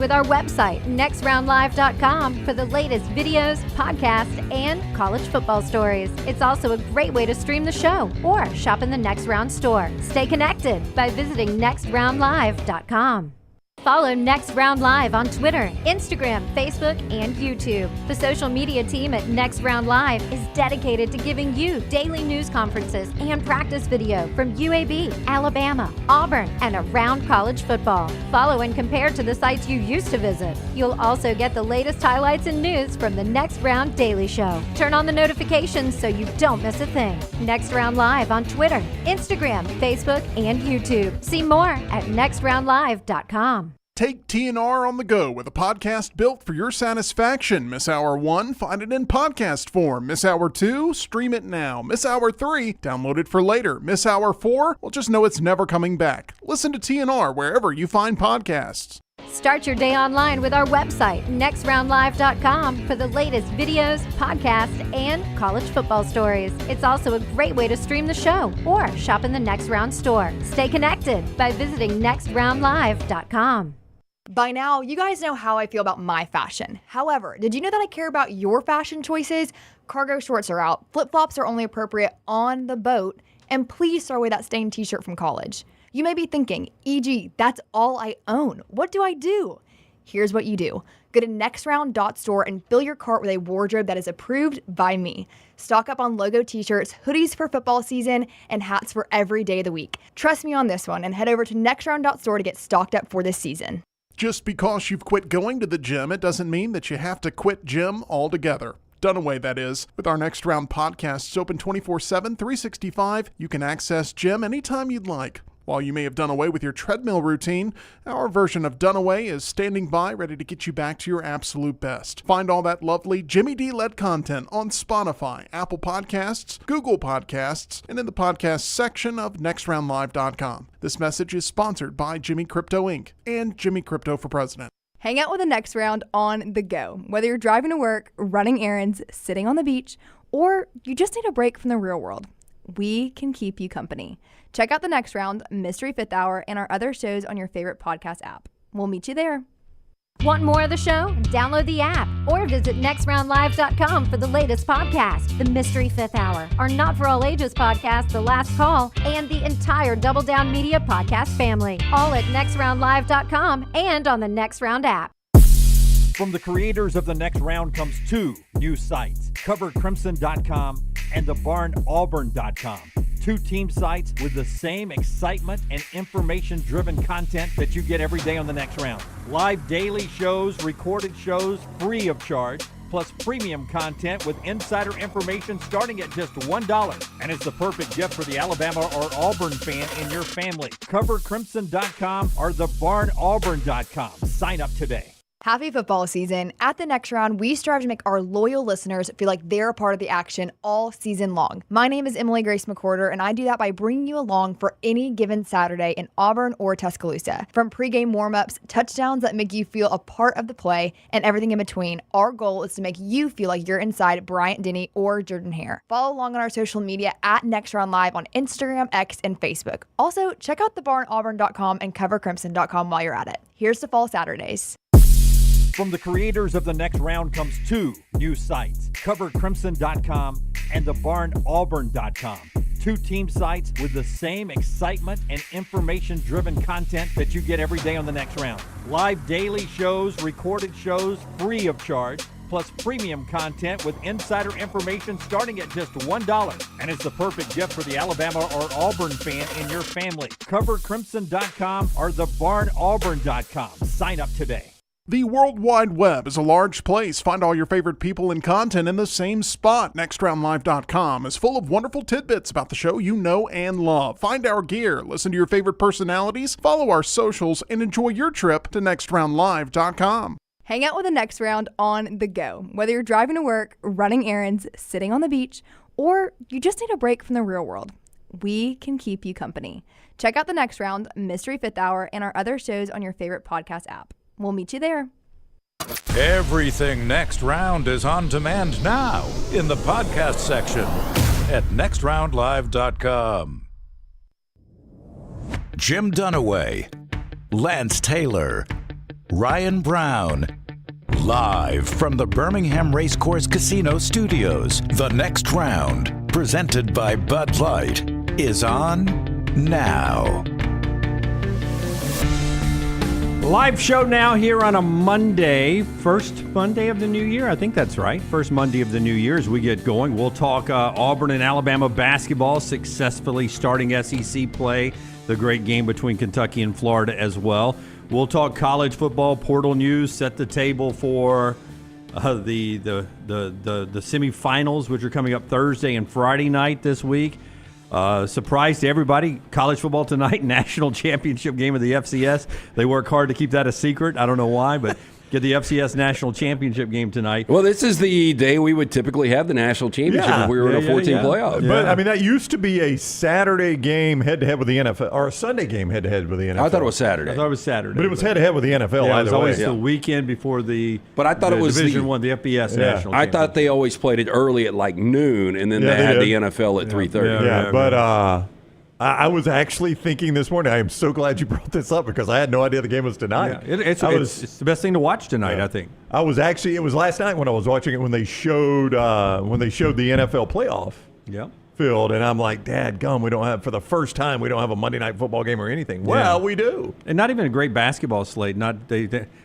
with our website, nextroundlive.com, for the latest videos, podcasts, and college football stories. It's also a great way to stream the show or shop in the Next Round store. Stay connected by visiting nextroundlive.com. Follow Next Round Live on Twitter, Instagram, Facebook, and YouTube. The social media team at Next Round Live is dedicated to giving you daily news conferences and practice video from UAB, Alabama, Auburn, and around college football. Follow and compare to the sites you used to visit. You'll also get the latest highlights and news from the Next Round Daily Show. Turn on the notifications so you don't miss a thing. Next Round Live on Twitter, Instagram, Facebook, and YouTube. See more at nextroundlive.com. Take TNR on the go with a podcast built for your satisfaction. Miss Hour 1? Find it in podcast form. Miss Hour 2? Stream it now. Miss Hour 3? Download it for later. Miss Hour 4? Well, just know it's never coming back. Listen to TNR wherever you find podcasts. Start your day online with our website, nextroundlive.com, for the latest videos, podcasts, and college football stories. It's also a great way to stream the show or shop in the Next Round store. Stay connected by visiting nextroundlive.com. By now, you guys know how I feel about my fashion. However, did you know that I care about your fashion choices? Cargo shorts are out, flip-flops are only appropriate on the boat, and please throw away that stained t-shirt from college. You may be thinking, EG, that's all I own. What do I do? Here's what you do. Go to nextround.store and fill your cart with a wardrobe that is approved by me. Stock up on logo t-shirts, hoodies for football season, and hats for every day of the week. Trust me on this one and head over to nextround.store to get stocked up for this season. Just because you've quit going to the gym, it doesn't mean that you have to quit gym altogether. Dunaway, that is. With our Next Round podcasts open 24/7, 365, you can access gym anytime you'd like. While you may have done away with your treadmill routine, our version of Dunaway is standing by, ready to get you back to your absolute best. Find all that lovely Jimmy D-led content on Spotify, Apple Podcasts, Google Podcasts, and in the podcast section of nextroundlive.com. This message is sponsored by Jimmy Crypto Inc. and Jimmy Crypto for President. Hang out with the Next Round on the go. Whether you're driving to work, running errands, sitting on the beach, or you just need a break from the real world, we can keep you company. Check out the Next Round, Mystery Fifth Hour, and our other shows on your favorite podcast app. We'll meet you there. Want more of the show? Download the app or visit nextroundlive.com for the latest podcast, The Mystery Fifth Hour, our Not For All Ages podcast, The Last Call, and the entire Double Down Media podcast family, all at nextroundlive.com and on the Next Round app. From the creators of The Next Round comes two new sites, covercrimson.com and thebarnauburn.com. Two team sites with the same excitement and information-driven content that you get every day on The Next Round. Live daily shows, recorded shows, free of charge, plus premium content with insider information starting at just $1. And it's the perfect gift for the Alabama or Auburn fan in your family. Covercrimson.com or thebarnauburn.com. Sign up today. Happy football season. At the Next Round, we strive to make our loyal listeners feel like they're a part of the action all season long. My name is Emily Grace McWhorter, and I do that by bringing you along for any given Saturday in Auburn or Tuscaloosa. From pregame warm-ups, touchdowns that make you feel a part of the play, and everything in between, our goal is to make you feel like you're inside Bryant-Denny or Jordan Hare. Follow along on our social media at Next Round Live on Instagram, X, and Facebook. Also, check out thebarnauburn.com and covercrimson.com while you're at it. Here's to fall Saturdays. From the creators of The Next Round comes two new sites, covercrimson.com and thebarnauburn.com. Two team sites with the same excitement and information-driven content that you get every day on The Next Round. Live daily shows, recorded shows, free of charge, plus premium content with insider information starting at just $1. And it's the perfect gift for the Alabama or Auburn fan in your family. Covercrimson.com or thebarnauburn.com. Sign up today. The World Wide Web is a large place. Find all your favorite people and content in the same spot. NextRoundLive.com is full of wonderful tidbits about the show you know and love. Find our gear, listen to your favorite personalities, follow our socials, and enjoy your trip to NextRoundLive.com. Hang out with the Next Round on the go. Whether you're driving to work, running errands, sitting on the beach, or you just need a break from the real world, we can keep you company. Check out the Next Round, Mystery Fifth Hour, and our other shows on your favorite podcast app. We'll meet you there. Everything Next Round is on demand now in the podcast section at nextroundlive.com. Jim Dunaway, Lance Taylor, Ryan Brown. Live from the Birmingham Racecourse Casino Studios, the next round, presented by Bud Light, is on now. Live show now here on a Monday, first Monday of the new year. I think that's right. First Monday of the new year as we get going. We'll talk Auburn and Alabama basketball successfully starting SEC play, the great game between Kentucky and Florida as well. We'll talk college football, portal news, set the table for the semifinals, which are coming up Thursday and Friday night this week. Surprise to everybody, college football tonight, national championship game of the FCS. They work hard to keep that a secret. I don't know why, but get the FCS national championship game tonight. Well, this is the day we would typically have the national championship if we were in a 14 playoff. But, I mean, that used to be a Saturday game head-to-head with the NFL, or a Sunday game head-to-head with the NFL. I thought it was Saturday. I thought it was Saturday. But it was head-to-head with the NFL it was always way. the weekend before the But I thought it was Division One, the FBS national I thought they always played it early at like noon, and then they had the NFL at 3:30. But I was actually thinking this morning, I am so glad you brought this up because I had no idea the game was tonight. Yeah, it's the best thing to watch tonight, I think. I was actually, it was last night when I was watching it when they showed the NFL playoff field, and I'm like, dadgum, we don't have, for the first time, we don't have a Monday Night Football game or anything. Well, we do. And not even a great basketball slate. I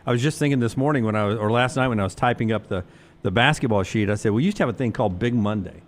was just thinking this morning last night when I was typing up the basketball sheet, I said, we used to have a thing called Big Monday.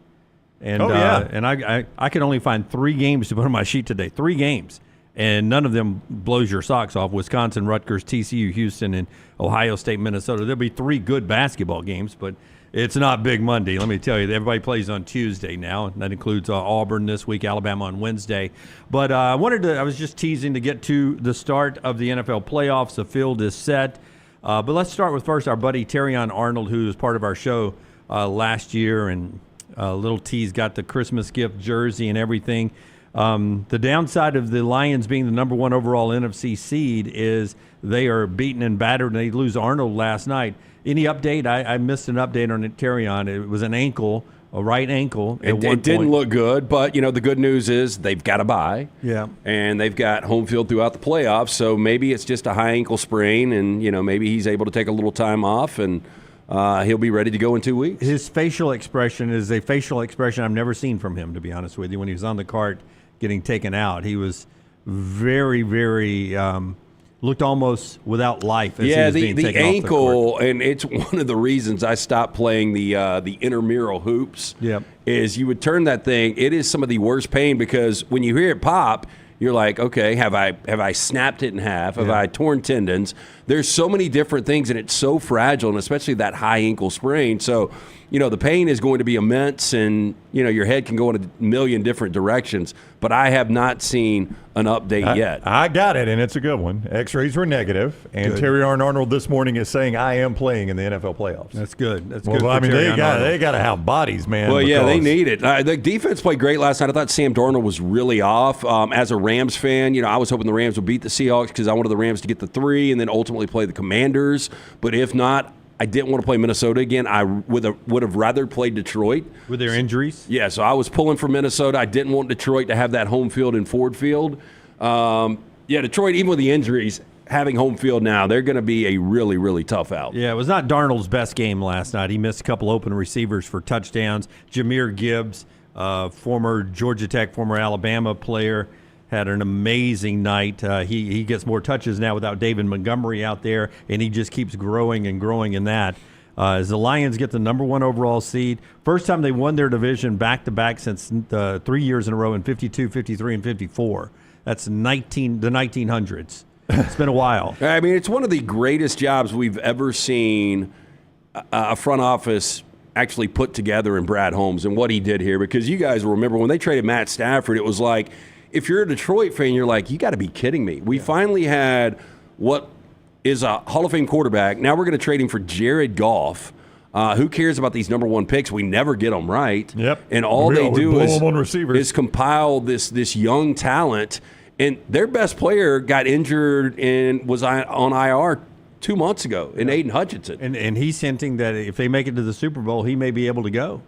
And and I could only find 3 games to put on my sheet today. 3 games. And none of them blows your socks off. Wisconsin, Rutgers, TCU, Houston, and Ohio State, Minnesota. There'll be 3 good basketball games, but it's not Big Monday. Let me tell you, everybody plays on Tuesday now. And that includes Auburn this week, Alabama on Wednesday. But I was just teasing to get to the start of the NFL playoffs. The field is set. But let's start with first our buddy Terrion Arnold, who was part of our show last year, and little T's got the Christmas gift jersey and everything. The downside of the Lions being the number 1 overall NFC seed is they are beaten and battered, and they lose Arnold last night. Any update? I missed an update on it, Terrion. It was an ankle, a right ankle. It didn't look good, but the good news is they've got a bye. Yeah. And they've got home field throughout the playoffs, so maybe it's just a high ankle sprain, and maybe he's able to take a little time off, and he'll be ready to go in 2 weeks. His facial expression is a facial expression I've never seen from him, to be honest with you. When he was on the cart getting taken out, he was very, very looked almost without life as he was being taken off the ankle, and it's one of the reasons I stopped playing the intramural hoops. Yep. Is you would turn that thing. It is some of the worst pain because when you hear it pop, you're like, okay, have I snapped it in half? Have I torn tendons? There's so many different things, and it's so fragile, and especially that high ankle sprain. So, the pain is going to be immense, and, your head can go in a million different directions. But I have not seen an update yet. I got it, and it's a good one. X-rays were negative, and Terrion Arnold this morning is saying, I am playing in the NFL playoffs. That's good. That's good. Well, I mean, they got to have bodies, man. Well, yeah, they need it. The defense played great last night. I thought Sam Darnold was really off. As a Rams fan, I was hoping the Rams would beat the Seahawks because I wanted the Rams to get the 3 and then ultimately play the Commanders. But if not, I didn't want to play Minnesota again. I would have rather played Detroit. With their injuries? Yeah, so I was pulling for Minnesota. I didn't want Detroit to have that home field in Ford Field. Detroit, even with the injuries, having home field now, they're going to be a really, really tough out. Yeah, it was not Darnold's best game last night. He missed a couple open receivers for touchdowns. Jahmyr Gibbs, former Georgia Tech, former Alabama player, had an amazing night. He gets more touches now without David Montgomery out there, and he just keeps growing and growing in that. As the Lions get the number 1 overall seed, first time they won their division back-to-back since 3 years in a row in 52, 53, and 54. That's the 1900s. It's been a while. I mean, it's one of the greatest jobs we've ever seen a front office actually put together in Brad Holmes and what he did here, because you guys will remember when they traded Matt Stafford, it was like, if you're a Detroit fan, you're like, you got to be kidding me. We finally had what is a Hall of Fame quarterback. Now we're going to trade him for Jared Goff. Who cares about these number 1 picks? We never get them right. Yep. And all they do is compile this young talent. And their best player got injured and was on IR 2 months ago in Aiden Hutchinson. And he's hinting that if they make it to the Super Bowl, he may be able to go.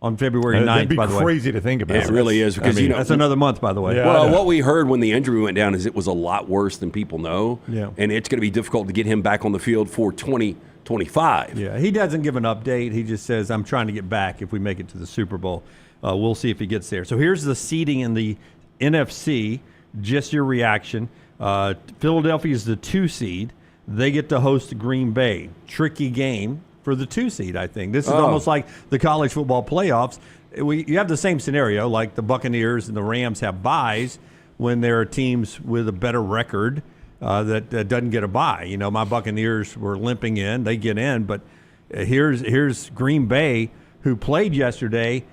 on February 9th, That'd be by the way. crazy to think about. It really is, because that's another month, by the way. Yeah. Well, what we heard when the injury went down is it was a lot worse than people know. Yeah. And it's going to be difficult to get him back on the field for 2025. Yeah, he doesn't give an update. He just says, I'm trying to get back if we make it to the Super Bowl. We'll see if he gets there. So here's the seeding in the NFC. Just your reaction. Philadelphia is the 2 seed. They get to host Green Bay. Tricky game for the 2 seed, I think. This is almost like the college football playoffs. You have the same scenario, like the Buccaneers and the Rams have byes when there are teams with a better record that doesn't get a bye. You know, my Buccaneers were limping in. They get in. But here's Green Bay, who played yesterday.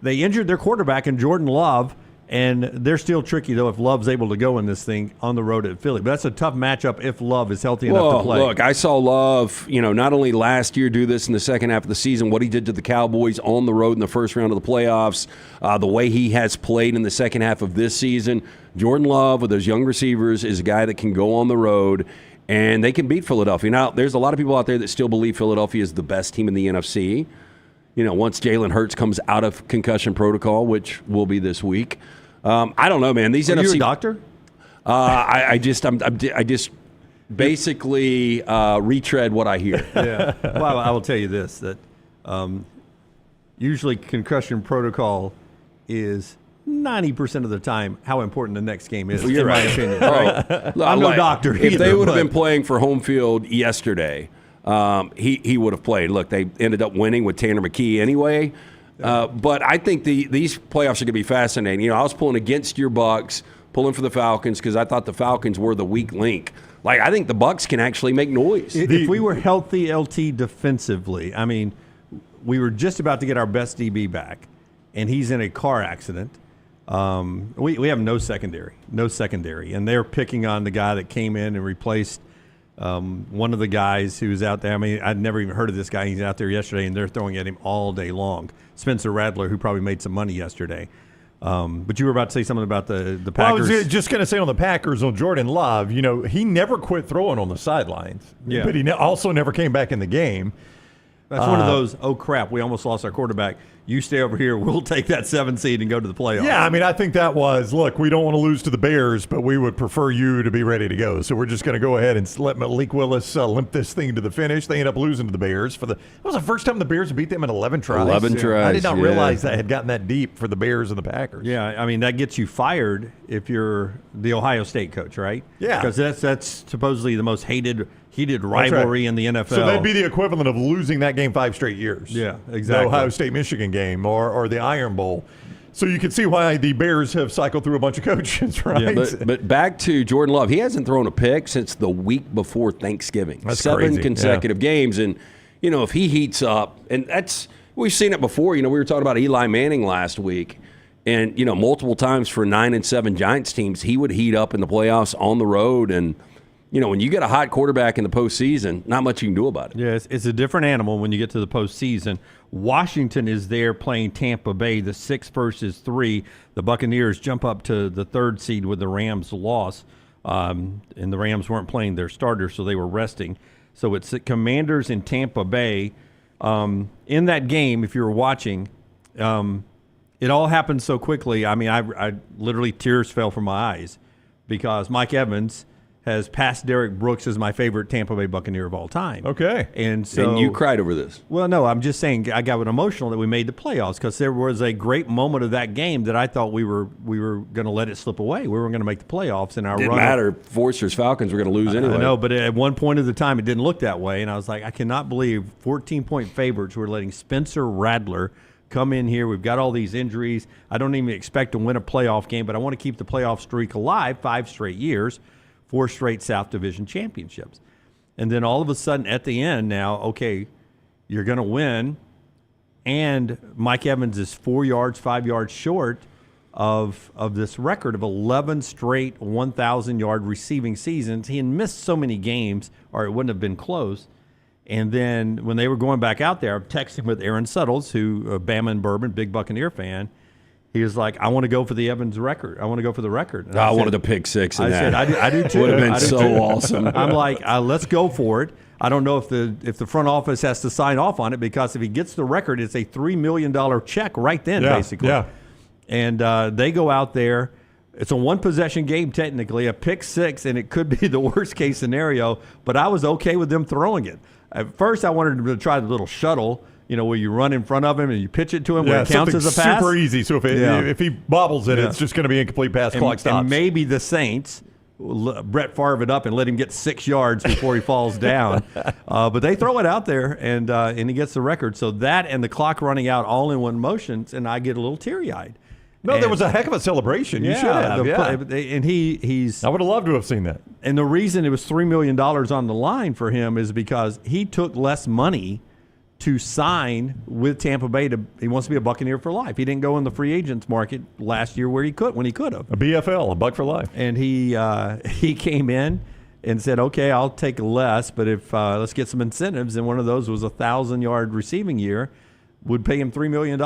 They injured their quarterback in Jordan Love, and they're still tricky, though, if Love's able to go in this thing on the road at Philly. But that's a tough matchup if Love is healthy enough to play. Look, I saw Love, not only last year do this in the second half of the season, what he did to the Cowboys on the road in the first round of the playoffs, the way he has played in the second half of this season. Jordan Love, with those young receivers, is a guy that can go on the road, and they can beat Philadelphia. Now, there's a lot of people out there that still believe Philadelphia is the best team in the NFC. Once Jalen Hurts comes out of concussion protocol, which will be this week. I don't know, man. These NFC. Are you a doctor? I just basically retread what I hear. Yeah. Well, I will tell you this: that usually concussion protocol is 90% of the time how important the next game is. You're in right. my opinion. Right? I'm no doctor. If they either, would have but- been playing for home field yesterday, he would have played. Look, they ended up winning with Tanner McKee anyway. But I think these playoffs are going to be fascinating. I was pulling against your Bucks, pulling for the Falcons because I thought the Falcons were the weak link. Like, I think the Bucks can actually make noise. If we were healthy, LT, defensively, I mean, we were just about to get our best DB back, and he's in a car accident. We have no secondary, and they're picking on the guy that came in and replaced one of the guys who was out there. I mean, I'd never even heard of this guy. He's out there yesterday, and they're throwing at him all day long. Spencer Rattler, who probably made some money yesterday. But you were about to say something about the Packers. Well, I was just going to say on the Packers, on Jordan Love, he never quit throwing on the sidelines. Yeah. But he also never came back in the game. That's one of those, oh, crap, we almost lost our quarterback. You stay over here. We'll take that 7 seed and go to the playoffs. Yeah, I mean, I think that was, look, we don't want to lose to the Bears, but we would prefer you to be ready to go. So we're just going to go ahead and let Malik Willis limp this thing to the finish. They end up losing to the Bears. That was the first time the Bears beat them in 11 tries. 11 tries, I did not yeah. realize that had gotten that deep for the Bears and the Packers. Yeah, I mean, that gets you fired if you're the Ohio State coach, right? Yeah. Because that's supposedly the most heated rivalry in the NFL. So that'd be the equivalent of losing that game 5 straight years. Yeah, exactly. The Ohio State-Michigan game or the Iron Bowl. So you can see why the Bears have cycled through a bunch of coaches, right? Yeah, but back to Jordan Love. He hasn't thrown a pick since the week before Thanksgiving. That's 7 crazy. consecutive games. And, if he heats up, and we've seen it before. We were talking about Eli Manning last week. And, multiple times for 9 and 7 Giants teams, he would heat up in the playoffs on the road. And, when you get a hot quarterback in the postseason, not much you can do about it. Yes, it's a different animal when you get to the postseason. Washington is there playing Tampa Bay, the 6 versus 3. The Buccaneers jump up to the 3rd seed with the Rams loss. And the Rams weren't playing their starters, so they were resting. So it's the Commanders in Tampa Bay. In that game, if you were watching, it all happened so quickly. I mean, I literally tears fell from my eyes because Mike Evans has passed Derek Brooks as my favorite Tampa Bay Buccaneer of all time. Okay. And so And you cried over this. Well, no, I'm just saying I got emotional that we made the playoffs because there was a great moment of that game that I thought we were going to let it slip away. We were going to make the playoffs in our Didn't run. matter. Forster's Falcons were going to lose anyway. I know, but at one point of the time, it didn't look that way. And I was like, I cannot believe 14-point favorites were letting Spencer Rattler come in here. We've got all these injuries. I don't even expect to win a playoff game, but I want to keep the playoff streak alive 5 straight years. 4 straight South Division championships. And then all of a sudden at the end now, okay, you're going to win. And Mike Evans is 4 yards, 5 yards short of this record of 11 straight 1,000-yard receiving seasons. He had missed so many games or it wouldn't have been close. And then when they were going back out there, I'm texting with Aaron Suttles, who Bama and Bourbon, big Buccaneer fan, He was like, I want to go for the Evans record. I want to go for the record. And I wanted to pick 6 in that. I said, I do too. Would have been so awesome. I'm like, let's go for it. I don't know if the front office has to sign off on it, because if he gets the record, it's a $3 million check right then, basically. Yeah. And they go out there. It's a one-possession game, technically, a pick 6, and it could be the worst-case scenario, but I was okay with them throwing it. At first, I wanted to try the little shuttle, where you run in front of him and you pitch it to him when it counts as a pass. Super easy. So if he bobbles it, it's just going to be incomplete pass. Clock stops. And maybe the Saints Brett Favre it up and let him get 6 yards before he falls down. But they throw it out there, and he gets the record. So that and the clock running out all in one motion, and I get a little teary-eyed. No, there was a heck of a celebration. You should have. And he's. I would have loved to have seen that. And the reason it was $3 million on the line for him is because he took less money to sign with Tampa Bay. He wants to be a Buccaneer for life. He didn't go in the free agents market last year when he could have. A BFL, a buck for life. And he came in and said, okay, I'll take less, but if let's get some incentives. And one of those was a 1,000-yard receiving year, would pay him $3 million.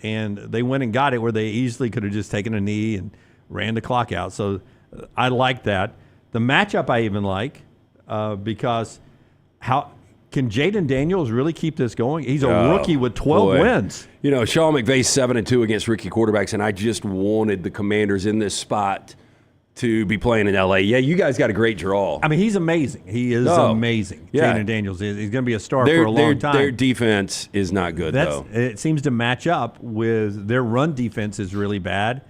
And they went and got it where they easily could have just taken a knee and ran the clock out. So I like that. The matchup I even like because how can Jaden Daniels really keep this going? He's a rookie with 12 wins. Sean McVay's 7-2 against rookie quarterbacks, and I just wanted the Commanders in this spot to be playing in L.A. Yeah, you guys got a great draw. I mean, he's amazing. He is amazing. Yeah. Jaden Daniels is. He's going to be a star for a long time. Their defense is not good, though. It seems to match up with their run defense is really bad,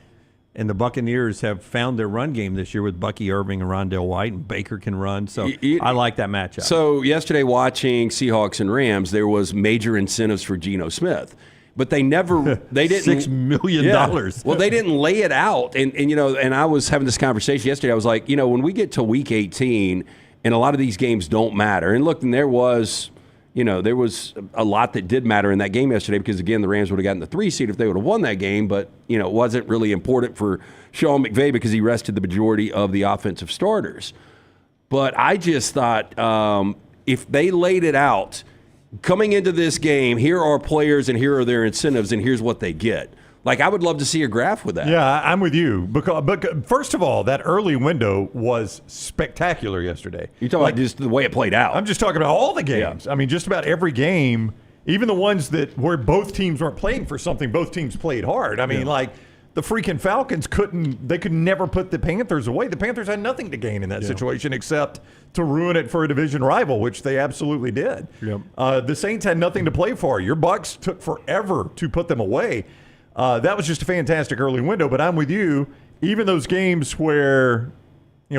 and the Buccaneers have found their run game this year with Bucky Irving and Rondale White, and Baker can run. So I like that matchup. So yesterday watching Seahawks and Rams, there was major incentives for Geno Smith. But they didn't $6 million. Well, they didn't lay it out. And I was having this conversation yesterday. I was like, when we get to week 18 and a lot of these games don't matter. And look, and there was a lot that did matter in that game yesterday because, again, the Rams would have gotten the 3 seed if they would have won that game. But, it wasn't really important for Sean McVay because he rested the majority of the offensive starters. But I just thought if they laid it out, coming into this game, here are players and here are their incentives and here's what they get. Like, I would love to see a graph with that. Yeah, I'm with you. But first of all, that early window was spectacular yesterday. You're talking about just the way it played out. I'm just talking about all the games. Yeah. I mean, just about every game, even the ones where both teams weren't playing for something, both teams played hard. I mean, the freaking Falcons could never put the Panthers away. The Panthers had nothing to gain in that situation except to ruin it for a division rival, which they absolutely did. Yep. The Saints had nothing to play for. Your Bucs took forever to put them away. That was just a fantastic early window, but I'm with you. Even those games where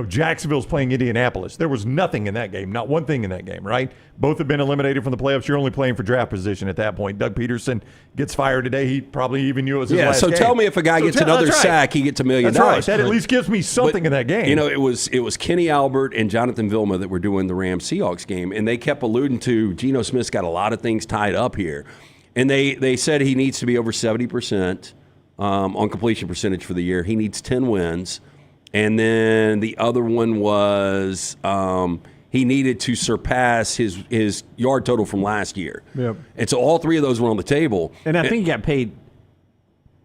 Jacksonville's playing Indianapolis, there was nothing in that game, not one thing in that game, right? Both have been eliminated from the playoffs. You're only playing for draft position at that point. Doug Peterson gets fired today. He probably even knew it was his last game. Tell me if a guy gets another sack, he gets $1 million. That's right. That at least gives me something in that game. It was Kenny Albert and Jonathan Vilma that were doing the Rams-Seahawks game, and they kept alluding to Geno Smith's got a lot of things tied up here. And they said he needs to be over 70% on completion percentage for the year. He needs 10 wins. And then the other one was he needed to surpass his yard total from last year. Yep. And so all 3 of those were on the table. And I think he got paid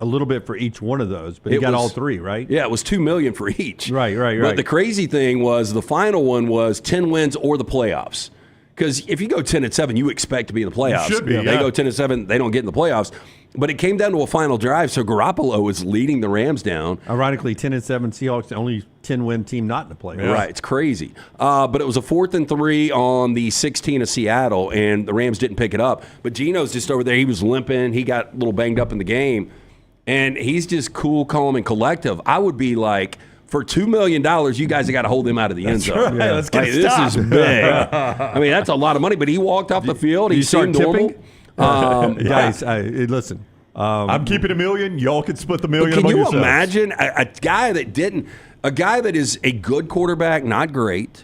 a little bit for each one of those, but he got all 3, right? Yeah, it was $2 million for each. Right. But the crazy thing was the final one was 10 wins or the playoffs. Because if you go 10-7, you expect to be in the playoffs. You should be. They go 10-7, they don't get in the playoffs. But it came down to a final drive, so Garoppolo is leading the Rams down. Ironically, 10-7 Seahawks, the only 10-win team not in the playoffs. Yeah. Right, it's crazy. But it was a 4th and 3 on the 16 of Seattle, and the Rams didn't pick it up. But Geno's just over there. He was limping. He got a little banged up in the game. And he's just cool, calm, and collective. I would be like, for $2 million, you guys have got to hold him out of the end zone. Right. Yeah. Let's get this is big. I mean, that's a lot of money. But he walked off the field. He seemed normal. Guys, listen. I'm keeping $1 million. Y'all can split the $1 million. Can you yourselves. imagine a guy that is a good quarterback, not great,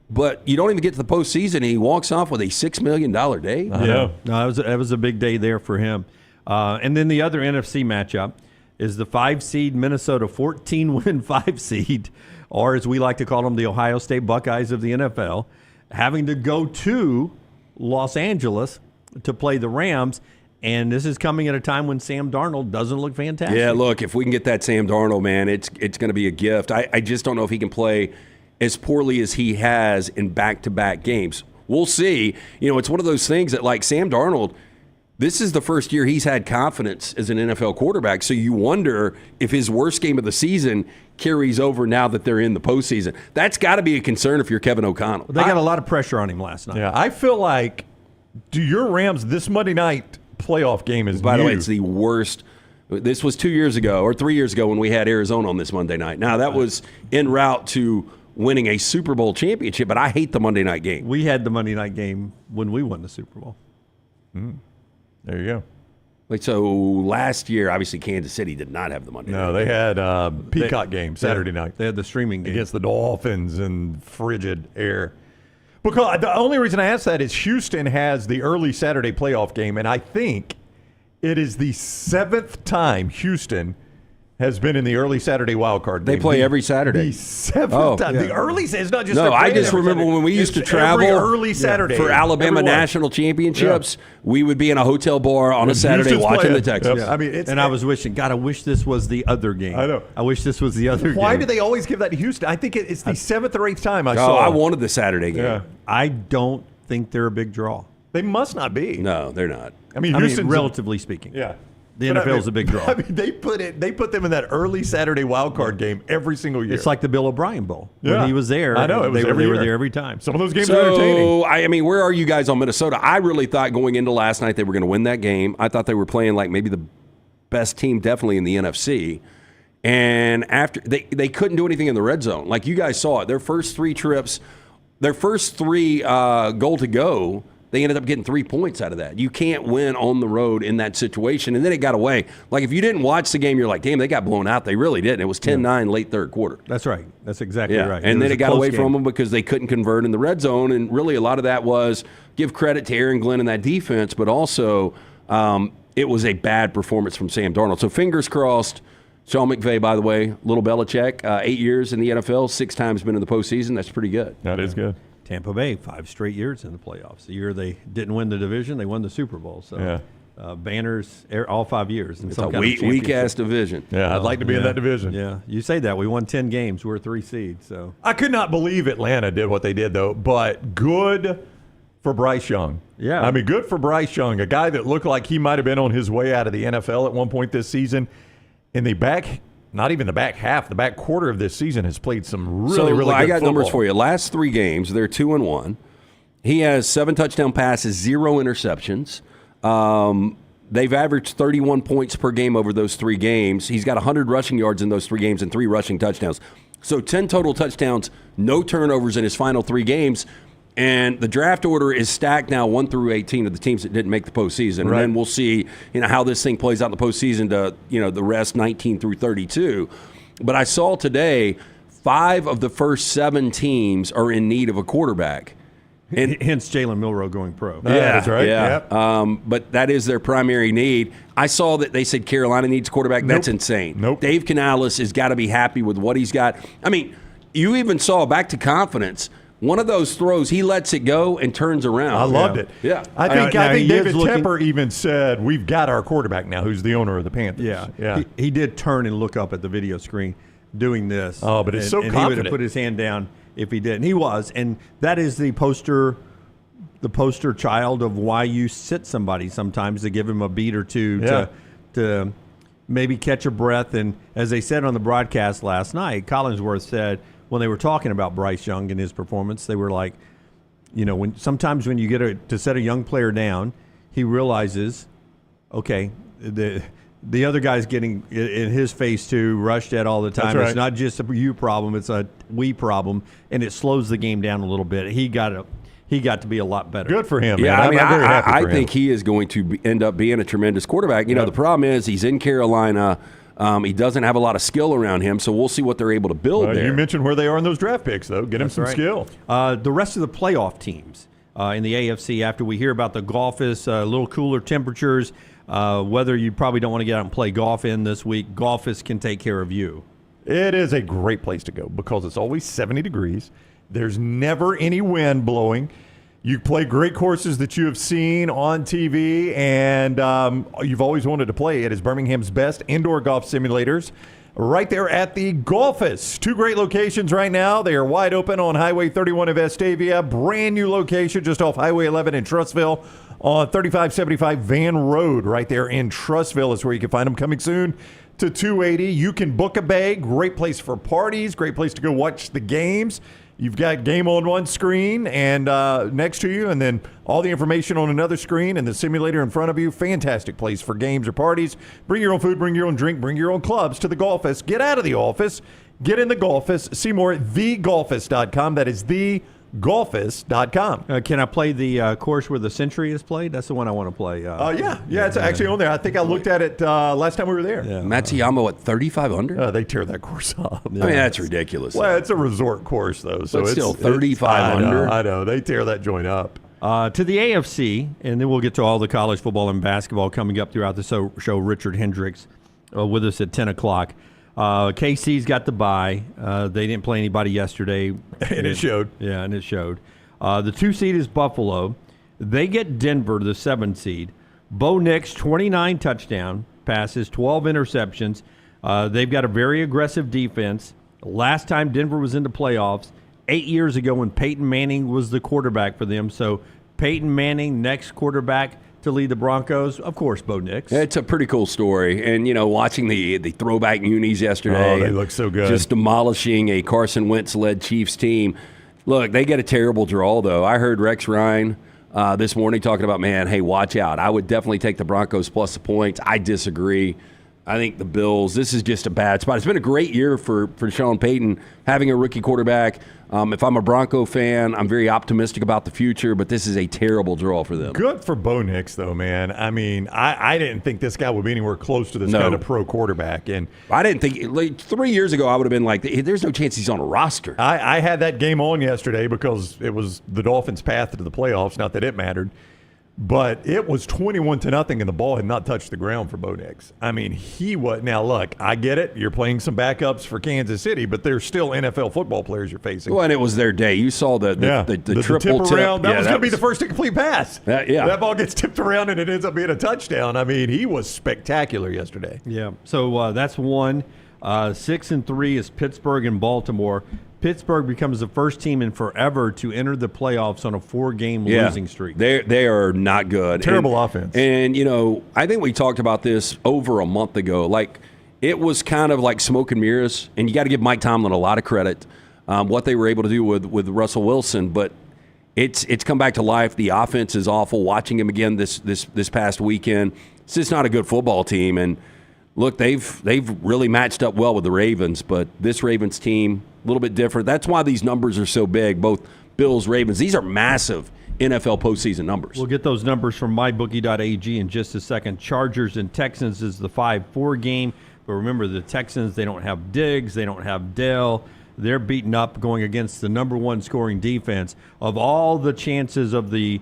but you don't even get to the postseason, and he walks off with a $6 million day? Yeah. No, that was a big day there for him. And then the other NFC matchup is the 5-seed Minnesota 14-win 5-seed, or as we like to call them, the Ohio State Buckeyes of the NFL, having to go to Los Angeles to play the Rams. And this is coming at a time when Sam Darnold doesn't look fantastic. Yeah, look, if we can get that Sam Darnold, man, it's going to be a gift. I just don't know if he can play as poorly as he has in back-to-back games. We'll see. It's one of those things that, like, Sam Darnold, this is the first year he's had confidence as an NFL quarterback, so you wonder if his worst game of the season carries over now that they're in the postseason. That's got to be a concern if you're Kevin O'Connell. They got a lot of pressure on him last night. Yeah, I feel like your Rams this Monday night playoff game is By the way, it's the worst. This was 2 years ago or 3 years ago when we had Arizona on this Monday night. Now, that was en route to winning a Super Bowl championship, but I hate the Monday night game. We had the Monday night game when we won the Super Bowl. There you go. Like, so last year, obviously, Kansas City did not have the Monday night. No, they had Peacock game Saturday night. They had the streaming game against the Dolphins in frigid air. Because the only reason I ask that is Houston has the early Saturday playoff game, and I think it is the 7th time Houston has been in the early Saturday wild card game. They play every Saturday. The 7th time. Yeah. The early it's not just No, I just remember Saturday. when we used to It's travel every early Saturday for Alabama Everyone. national championships. We would be in a hotel bar on a Saturday Houston's watching playing. the Texans. Yep. I mean, and I was wishing, God, I wish this was the other game. I know. I wish this was the other game. Why do they always give that to Houston? I think it's the 7th or 8th time I Oh, saw. I wanted the Saturday game. Yeah. I don't think they're a big draw. They must not be. No, they're not. I mean, Houston's relatively speaking. Yeah. The But NFL's a big draw. I mean, they put them in that early Saturday wild card game every single year. It's like the Bill O'Brien Bowl. Yeah. When he was there, I know, it was they every were year. there every time. Some of those games are entertaining. So, I mean, where are you guys on Minnesota? I really thought going into last night they were going to win that game. I thought they were playing like maybe the best team definitely in the NFC. And after they couldn't do anything in the red zone. Like you guys saw it. Their first 3 trips, their first 3 goal to go, they ended up getting 3 points out of that. You can't win on the road in that situation. And then it got away. Like if you didn't watch the game, you're like, damn, they got blown out. They really didn't. It was 10-9 late third quarter. That's right. That's exactly right. And then was it a got close away game. from them because they couldn't convert in the red zone. And really a lot of that was give credit to Aaron Glenn and that defense, but also it was a bad performance from Sam Darnold. So fingers crossed. Sean McVay, by the way, little Belichick, 8 years in the NFL, 6 times been in the postseason. That's pretty good. That is good. Tampa Bay, 5 straight years in the playoffs. The year they didn't win the division, they won the Super Bowl. So banners all 5 years. In It's some a kind of weak-ass division. Yeah, I'd like to be in that division. Yeah, you say that. We won 10 games. We're a 3 seed. So I could not believe Atlanta did what they did, though, but good for Bryce Young. Yeah. I mean, good for Bryce Young, a guy that looked like he might have been on his way out of the NFL at one point this season. In the back, not even the back half, the back quarter of this season has played some really good I got football. numbers for you. Last 3 games, they're 2-1. He has 7 touchdown passes, 0 interceptions. They've averaged 31 points per game over those 3 games. He's got 100 rushing yards in those 3 games and 3 rushing touchdowns. So 10 total touchdowns, no turnovers in his final 3 games. And the draft order is stacked now 1 through 18 of the teams that didn't make the postseason. Right. And then we'll see, how this thing plays out in the postseason to, the rest 19 through 32. But I saw today 5 of the first 7 teams are in need of a quarterback. And hence Jalen Milroe going pro. That's right. Yeah. Yep. But that is their primary need. I saw that they said Carolina needs a quarterback. That's insane. Nope. Dave Canales has got to be happy with what he's got. I mean, you even saw back to confidence. One of those throws, he lets it go and turns around. I loved it. Yeah. I think Now, he is David looking- Tepper even said, we've got our quarterback now, who's the owner of the Panthers. Yeah. He did turn and look up at the video screen doing this. Oh, but it's so and he would have confident. put his hand down if he did. And he was. And that is the poster child of why you sit somebody sometimes to give him a beat or two to maybe catch a breath. And as they said on the broadcast last night, Collinsworth said when they were talking about Bryce Young and his performance, they were like, sometimes when you get to set a young player down, he realizes, okay, the other guy's getting in his face too, rushed at all the time. That's right. It's not just a you problem; it's a we problem, and it slows the game down a little bit. He got to be a lot better. Good for him. Yeah, man. I mean, I'm very happy I for him. think he is going to end up being a tremendous quarterback. The problem is he's in Carolina. He doesn't have a lot of skill around him, so we'll see what they're able to build there. You mentioned where they are in those draft picks, though. Get him some right. skill. The rest of the playoff teams in the AFC, after we hear about the golf is a little cooler temperatures, whether you probably don't want to get out and play golf in this week, Golfist can take care of you. It is a great place to go because it's always 70 degrees. There's never any wind blowing. You play great courses that you have seen on TV, and you've always wanted to play. It is Birmingham's best indoor golf simulators. Right there at the Golfus. 2 great locations right now. They are wide open on Highway 31 in Vestavia. Brand new location just off Highway 11 in Trussville on 3575 Van Road right there in Trussville is where you can find them. Coming soon to 280. You can book a bay. Great place for parties. Great place to go watch the games. You've got game on one screen and next to you, and then all the information on another screen and the simulator in front of you. Fantastic place for games or parties. Bring your own food, bring your own drink, bring your own clubs to the Golfus. Get out of the office. Get in the Golfus. See more at thegolfus.com. That is thegolfus.com. Can I play the course where the Century is played? That's the one I want to play. Yeah, it's actually on there. I think I looked at it last time we were there. Yeah. Matsuyama, what, 3,500? They tear that course up. I mean, that's ridiculous. Well, it's a resort course, though. So But it's still 3,500. I know. They tear that joint up. To the AFC, and then we'll get to all the college football and basketball coming up throughout the show. Richard Hendrix with us at 10 o'clock. KC's got the bye. They didn't play anybody yesterday. And it showed. Yeah, and it showed. The 2 seed is Buffalo. They get Denver, the 7 seed. Bo Nix, 29 touchdown passes, 12 interceptions. They've got a very aggressive defense. Last time Denver was in the playoffs, 8 years ago when Peyton Manning was the quarterback for them. So Peyton Manning, next quarterback to lead the Broncos, of course, Bo Nix. It's a pretty cool story. And, watching the throwback unis yesterday. Oh, they look so good. Just demolishing a Carson Wentz-led Chiefs team. Look, they get a terrible draw, though. I heard Rex Ryan this morning talking about, man, hey, watch out. I would definitely take the Broncos plus the points. I disagree. I think the Bills, this is just a bad spot. It's been a great year for Sean Payton having a rookie quarterback. If I'm a Bronco fan, I'm very optimistic about the future, but this is a terrible draw for them. Good for Bo Nix, though, man. I mean, I didn't think this guy would be anywhere close to this kind of pro quarterback. And I didn't think 3 years ago I would have been like, there's no chance he's on a roster. I had that game on yesterday because it was the Dolphins' path to the playoffs, not that it mattered. But it was 21-0, and the ball had not touched the ground for Bo Nix. I mean, he was. Now, look, I get it. You're playing some backups for Kansas City, but they're still NFL football players you're facing. Well, and it was their day. You saw the triple tip around. That was going to be the first incomplete pass. That ball gets tipped around, and it ends up being a touchdown. I mean, he was spectacular yesterday. Yeah. So that's one. 6-3 is Pittsburgh and Baltimore. Pittsburgh becomes the first team in forever to enter the playoffs on a 4-game losing streak. They are not good. Terrible offense. And, I think we talked about this over a month ago. Like, it was kind of like smoke and mirrors, and you got to give Mike Tomlin a lot of credit, what they were able to do with Russell Wilson. But it's come back to life. The offense is awful. Watching him again this past weekend, it's just not a good football team. And, look, they've really matched up well with the Ravens, but this Ravens team, a little bit different. That's why these numbers are so big, both Bills, Ravens. These are massive NFL postseason numbers. We'll get those numbers from mybookie.ag in just a second. Chargers and Texans is the 5-4 game, but remember the Texans, they don't have Diggs, they don't have Dell. They're beaten up going against the number 1 scoring defense. Of all the chances of the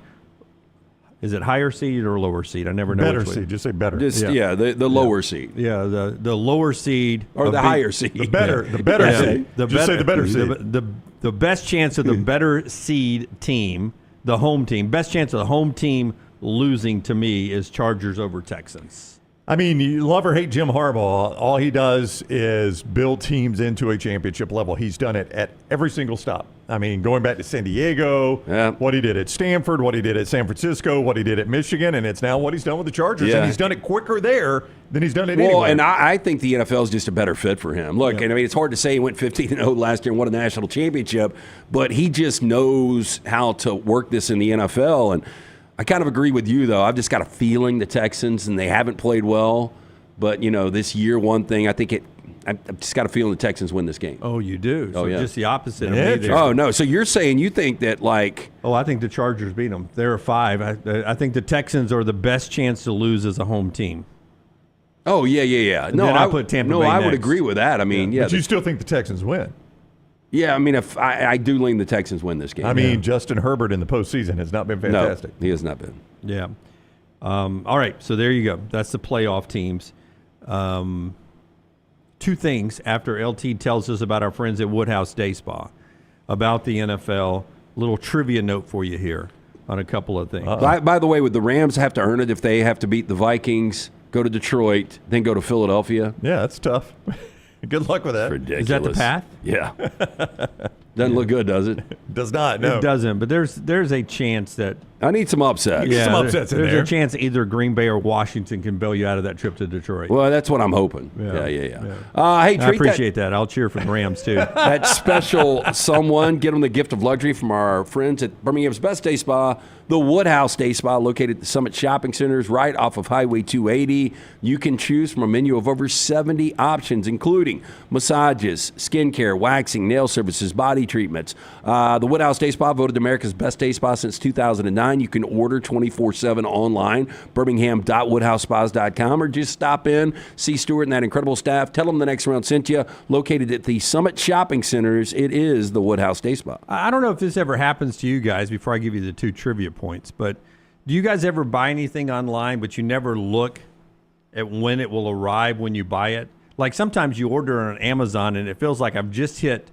is it higher seed or lower seed? I never know. Better which seed. Just say better. The lower seed. Yeah, the lower seed or the higher seed. The better seed. Say the better seed. The best chance of the better seed team, the home team. Best chance of the home team losing to me is Chargers over Texans. I mean, you love or hate Jim Harbaugh. All he does is build teams into a championship level. He's done it at every single stop. I mean, going back to San Diego, what he did at Stanford, what he did at San Francisco, what he did at Michigan, and it's now what he's done with the Chargers. And he's done it quicker there than he's done it anywhere. Well, and I think the NFL is just a better fit for him. Look, and I mean, it's hard to say he went 15-0 last year and won a national championship, but he just knows how to work this in the NFL. And I kind of agree with you, though. I've just got a feeling the Texans, and they haven't played well. But, this year one thing, I've just got a feeling the Texans win this game. Oh, you do? So just the opposite of me there. Oh, no. So you're saying you think that, like... Oh, I think the Chargers beat them. They're a 5. I think the Texans are the best chance to lose as a home team. Oh, yeah. No, I put Tampa Bay I next. would agree with that. I mean, But you still think the Texans win? Yeah, I mean, if I do lean the Texans win this game. I mean, Justin Herbert in the postseason has not been fantastic. No, he has not been. Yeah. All right, so there you go. That's the playoff teams. 2 things after LT tells us about our friends at Woodhouse Day Spa, about the NFL. Little trivia note for you here. on a couple of things. By the way, would the Rams have to earn it if they have to beat the Vikings, go to Detroit, then go to Philadelphia? Yeah, that's tough. Good luck with that. Ridiculous. Is that the path? Yeah. Doesn't look good, does it? Does not. No, It doesn't. But there's a chance that I need some upsets. some upsets in there's there. a chance either Green Bay or Washington can bail you out of that trip to Detroit. Well, that's what I'm hoping. Yeah. Hey, treat I appreciate that. I'll cheer for the Rams too. that special someone. Get them the gift of luxury from our friends at Birmingham's Best Day Spa, the Woodhouse Day Spa, located at the Summit Shopping Centers right off of Highway 280. You can choose from a menu of over 70 options, including massages, skincare, waxing, nail services, body treatments. The Woodhouse Day Spa, voted America's Best Day Spa since 2009. You can order 24/7 online, birmingham.woodhousespas.com, or just stop in, see Stuart and that incredible staff. Tell them the Next Round sent you. Located at the Summit Shopping Centers, it is the Woodhouse Day Spa. I don't know if this ever happens to you guys before I give you the 2 trivia points, but do you guys ever buy anything online but you never look at when it will arrive when you buy it? Like sometimes you order on Amazon and it feels like I've just hit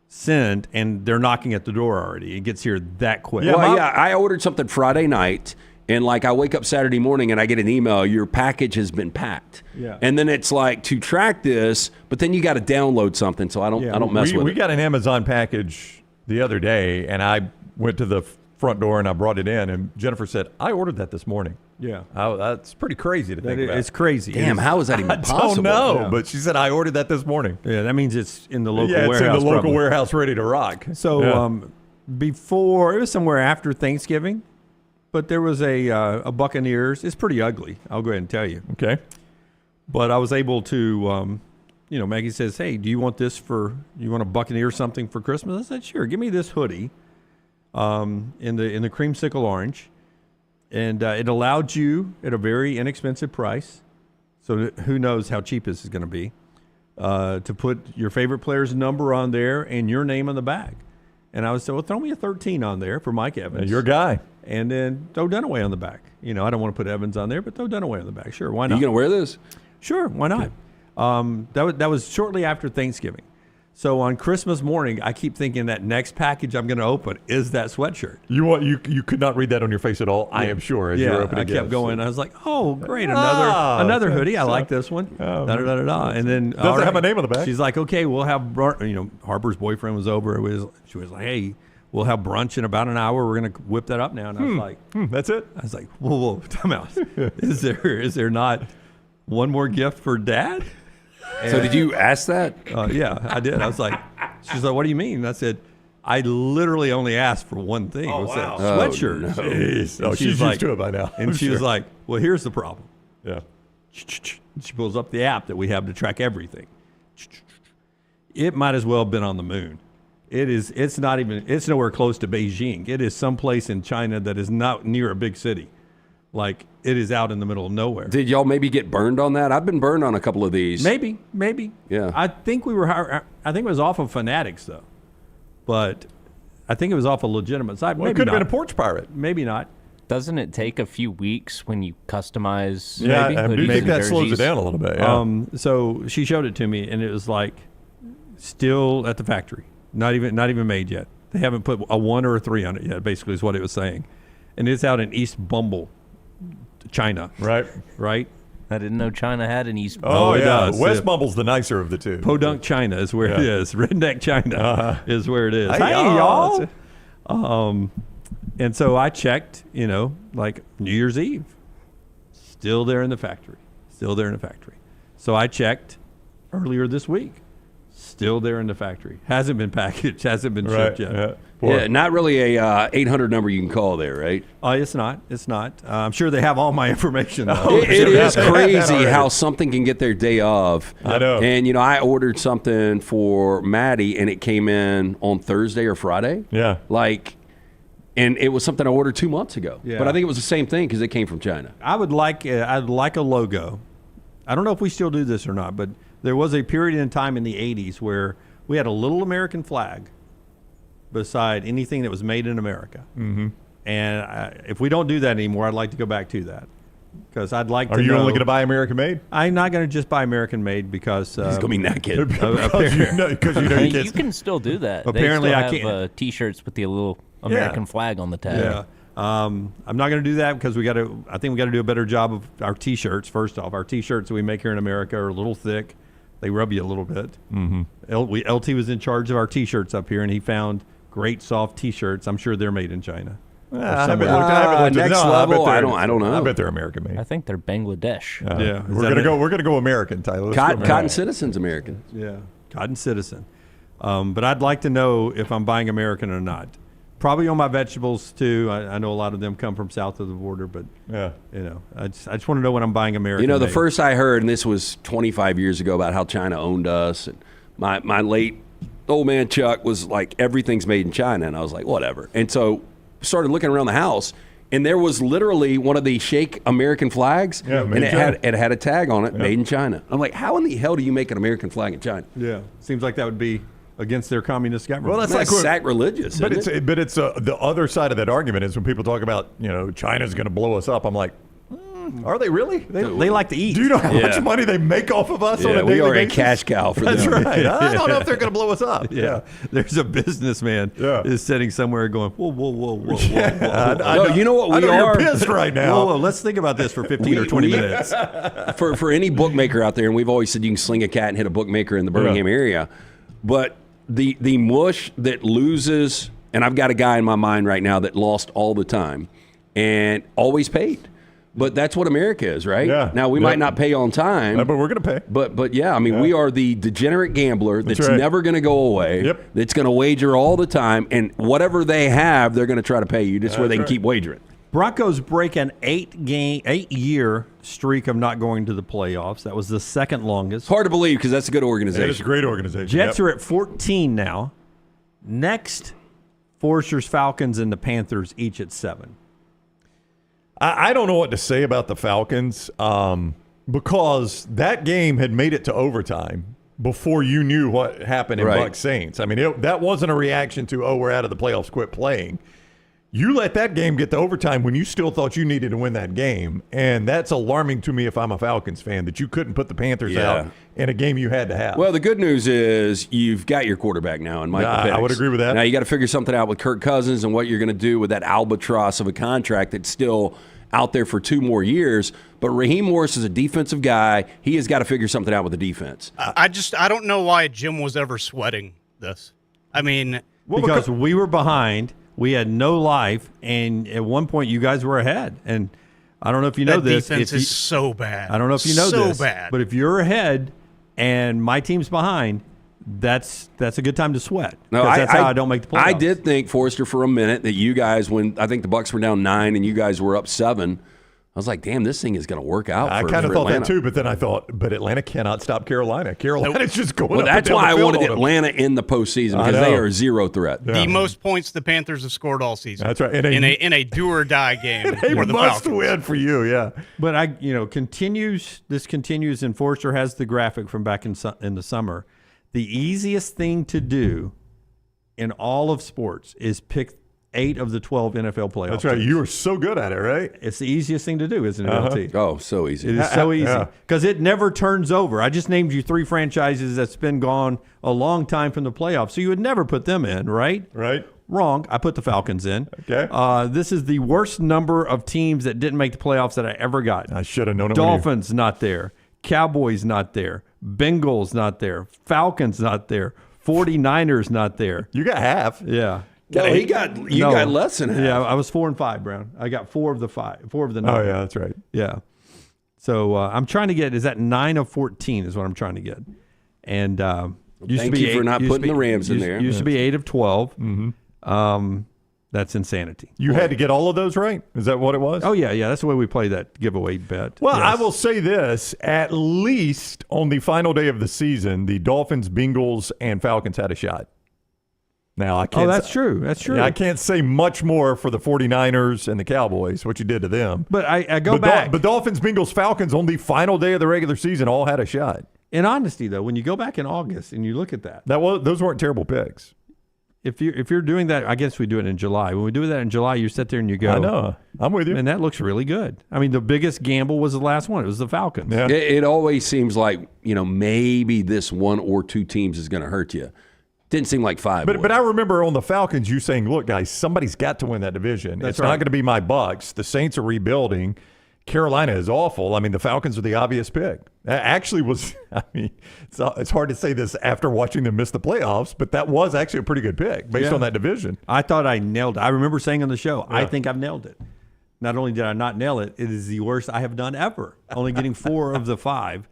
send and they're knocking at the door already. It gets here that quick. I ordered something Friday night, and like I wake up Saturday morning and I get an email, your package has been packed. Yeah. And then it's like, to track this, but then you got to download something, so I don't mess with it. We got an Amazon package the other day, and I went to the front door and I brought it in, and Jennifer said, I ordered that this morning. Yeah. That's pretty crazy to think about. It's crazy. Damn, how is that even possible? I don't know, Yeah. but she said, I ordered that this morning. Yeah, that means it's in the local It's warehouse. in the local probably. warehouse ready to rock. So before, it was somewhere after Thanksgiving, but there was a Buccaneers. It's pretty ugly, I'll go ahead and tell you. Okay. But I was able to, Maggie says, hey, do you want you want a Buccaneer something for Christmas? I said, sure, give me this hoodie in the creamsicle orange. And it allowed you at a very inexpensive price, so who knows how cheap this is going to be, to put your favorite player's number on there and your name on the back. And I was well, throw me a 13 on there for Mike Evans. Your guy. And then throw Dunaway on the back. I don't want to put Evans on there, but throw Dunaway on the back. Sure, why not? You going to wear this? Sure, why not? That was shortly after Thanksgiving. So on Christmas morning, I keep thinking that next package I'm going to open is that sweatshirt. You could not read that on your face at all, I am sure, as you're opening I kept gifts. going. I was like, oh, great, another hoodie. I like this one. And then Doesn't have my name on the back. She's like, okay, we'll have Harper's boyfriend was over. She was like, hey, we'll have brunch in about an hour. We're going to whip that up now. And I was like, that's it? I was like, whoa, time out. Is there not one more gift for Dad? So did you ask that? Yeah, I did. I was like, she's like, what do you mean? And I said, I literally only asked for one thing. Oh, it was wow. that sweatshirt. No. Jeez. And She's used to it by now. And she was like, well, here's the problem. Yeah. She pulls up the app that we have to track everything. It might as well have been on the moon. It's nowhere close to Beijing. It is someplace in China that is not near a big city. Like, it is out in the middle of nowhere. Did y'all maybe get burned on that? I've been burned on a couple of these. Maybe. Yeah. I think it was off of Fanatics, though. But I think it was off a legitimate site. Well, it could have been a porch pirate. Maybe not. Doesn't it take a few weeks when you customize? Yeah, I hoodies think and that slows it jerseys? down a little bit. Yeah. So she showed it to me, and it was like still at the factory, not even made yet. They haven't put a 1 or a 3 on it yet. Basically, is what it was saying, and it's out in East Bumble, China. Right. I didn't know China had an East. Oh, it yeah. does. West Bumble's the nicer of the two. Podunk, China is where it is. Redneck China is where it is. Hey, y'all. And so I checked, like New Year's Eve. Still there in the factory. So I checked earlier this week. Still there in the factory. Hasn't been packaged. Hasn't been shipped yet. Yeah. Yeah, not really a 800 number you can call there, right? It's not. I'm sure they have all my information, though. It is crazy how something can get their day of. I know. And, I ordered something for Maddie, and it came in on Thursday or Friday. Yeah. And it was something I ordered 2 months ago. Yeah. But I think it was the same thing because it came from China. I'd like a logo. I don't know if we still do this or not, but there was a period in time in the 80s where we had a little American flag beside anything that was made in America. Mm-hmm. And if we don't do that anymore, I'd like to go back to that. Because I'd like to know. Are you only going to buy American made? I'm not going to just buy American made because... He's going to be naked. Because you know you You can still do that. Apparently, they I still can't. have T-shirts with the little American flag on the tag. Yeah. I'm not going to do that because I think we got to do a better job of our T-shirts. First off, our T-shirts that we make here in America are a little thick. They rub you a little bit. LT was in charge of our T-shirts up here, and he found great soft T-shirts. I'm sure they're made in China. Next level, I don't know. I bet they're American made. I think they're Bangladesh. Yeah, we're gonna go American, Tyler. Cotton Citizen's American. Yeah, Cotton Citizen. But I'd like to know if I'm buying American or not. Probably on my vegetables too. I know a lot of them come from south of the border, but I just want to know when I'm buying American. The first I heard, and this was 25 years ago, about how China owned us, and my late old man Chuck was like, everything's made in China, and I was like, whatever. And so started looking around the house, and there was literally one of the Shake American flags, and it had a tag on it, made in China. I'm like, how in the hell do you make an American flag in China? Yeah, seems like that would be against their communist government. Well, that's sacrilegious. But it's the other side of that argument is when people talk about China's going to blow us up. I'm like, are they really? They like to eat. Do you know how much money they make off of us on a daily basis? We are a basis? cash cow for them. That's right. I don't know if they're going to blow us up. Yeah. There's a businessman is sitting somewhere going, whoa. No, you know what we are? You're pissed right now. Whoa, let's think about this for 15 or 20 minutes. For any bookmaker out there, and we've always said you can sling a cat and hit a bookmaker in the Birmingham area, but the mush that loses, and I've got a guy in my mind right now that lost all the time and always paid. But that's what America is, right? Yeah. Now, we might not pay on time. But we're going to pay. But yeah, I mean, we are the degenerate gambler that's never going to go away, that's going to wager all the time, and whatever they have, they're going to try to pay you just where they can keep wagering. Broncos break an 8-year streak of not going to the playoffs. That was the second longest. Hard to believe because that's a good organization. It's a great organization. Jets are at 14 now. Next, Forrester's Falcons and the Panthers each at 7. I don't know what to say about the Falcons because that game had made it to overtime before you knew what happened in Bucs Saints. I mean, that wasn't a reaction to, we're out of the playoffs, quit playing. You let that game get to overtime when you still thought you needed to win that game, and that's alarming to me if I'm a Falcons fan, that you couldn't put the Panthers out in a game you had to have. Well, the good news is you've got your quarterback now in Michael Penix. I would agree with that. Now you got to figure something out with Kirk Cousins and what you're going to do with that albatross of a contract that's still out there for 2 more years. But Raheem Morris is a defensive guy. He has got to figure something out with the defense. I don't know why Jim was ever sweating this. I mean, because we were behind. We had no life, and at one point you guys were ahead. And I don't know if you know this. Defense is so bad. I don't know if you know this. So bad. But if you're ahead and my team's behind, that's a good time to sweat. No, that's how I don't make the playoffs. I did think, Forrester, for a minute that you guys, when I think the Bucs were down 9 and you guys were up 7, I was like, damn, this thing is going to work out. I kind of thought that too, but then I thought, but Atlanta cannot stop Carolina. Carolina's just going up that's and down why the I field wanted on Atlanta in the postseason because they are 0 threat. The most points the Panthers have scored all season. That's right. In a do or die game. They must win for you, yeah. But this continues, and Forrester has the graphic from back in the summer. The easiest thing to do in all of sports is pick 8 of the 12 NFL playoffs. That's right. You are so good at it, right? It's the easiest thing to do, isn't it, LT? Oh, so easy. It is so easy because it never turns over. I just named you 3 franchises that's been gone a long time from the playoffs, so you would never put them in, right? Right. Wrong. I put the Falcons in. Okay. This is the worst number of teams that didn't make the playoffs that I ever got. I should have known it. Dolphins not there. Cowboys not there. Bengals not there. Falcons not there. 49ers not there. You got half. Yeah. No, you got less than half. Yeah, I was 4 and 5, Brown. I got 4 of the 9. Oh yeah, that's right. Yeah. So I'm trying to get. Is that 9 of 14? Is what I'm trying to get. And thank you for not putting the Rams in there. Used to be 8 of 12. Mm-hmm. That's insanity. You had to get all of those right? Is that what it was? Oh, yeah. That's the way we play that giveaway bet. Well, yes. I will say this. At least on the final day of the season, the Dolphins, Bengals, and Falcons had a shot. Now, I can't. Oh, that's true. That's true. I can't say much more for the 49ers and the Cowboys, what you did to them. But I go back. But Dolphins, Bengals, Falcons on the final day of the regular season all had a shot. In honesty, though, when you go back in August and you look at that, those weren't terrible picks. If you're doing that, I guess we do it in July. When we do that in July, you sit there and you go, I know. I'm with you. And that looks really good. I mean, the biggest gamble was the last one. It was the Falcons. Yeah. It always seems like, maybe this 1 or 2 teams is going to hurt you. Didn't seem like 5 would. But I remember on the Falcons you saying, look, guys, somebody's got to win that division. That's it's right. not going to be my Bucs. The Saints are rebuilding. Carolina is awful. I mean, the Falcons are the obvious pick. Actually it's hard to say this after watching them miss the playoffs, but that was actually a pretty good pick based on that division. I thought I nailed it. I remember saying on the show, I think I've nailed it. Not only did I not nail it, it is the worst I have done ever. Only getting 4 of the 5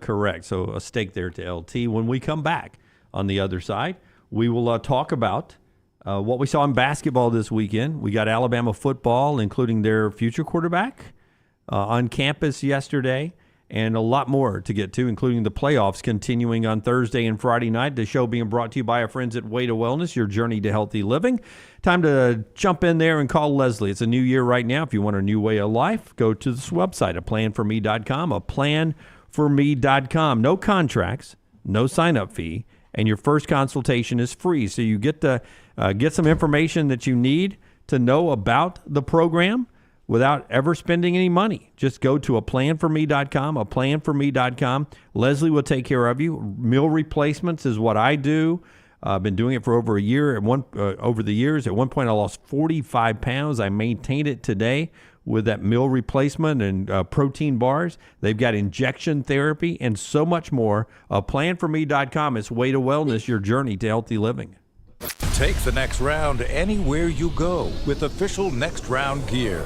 correct. So a stake there to LT. When we come back on the other side, we will talk about what we saw in basketball this weekend. We got Alabama football, including their future quarterback, on campus yesterday, and a lot more to get to, including the playoffs continuing on Thursday and Friday night. The show being brought to you by our friends at Way to Wellness, your journey to healthy living. Time to jump in there and call Leslie. It's a new year right now. If you want a new way of life, go to this website, aplanforme.com, aplanforme.com. No contracts, no sign-up fee, and your first consultation is free. So you get to get some information that you need to know about the program without ever spending any money. Just go to aplanforme.com, aplanforme.com. Leslie will take care of you. Meal replacements is what I do. I've been doing it for over a year. Over the years, at one point I lost 45 pounds. I maintained it today with that meal replacement and protein bars. They've got injection therapy and so much more. Aplanforme.com is Way to Wellness, your journey to healthy living. Take the next round anywhere you go with official Next Round gear.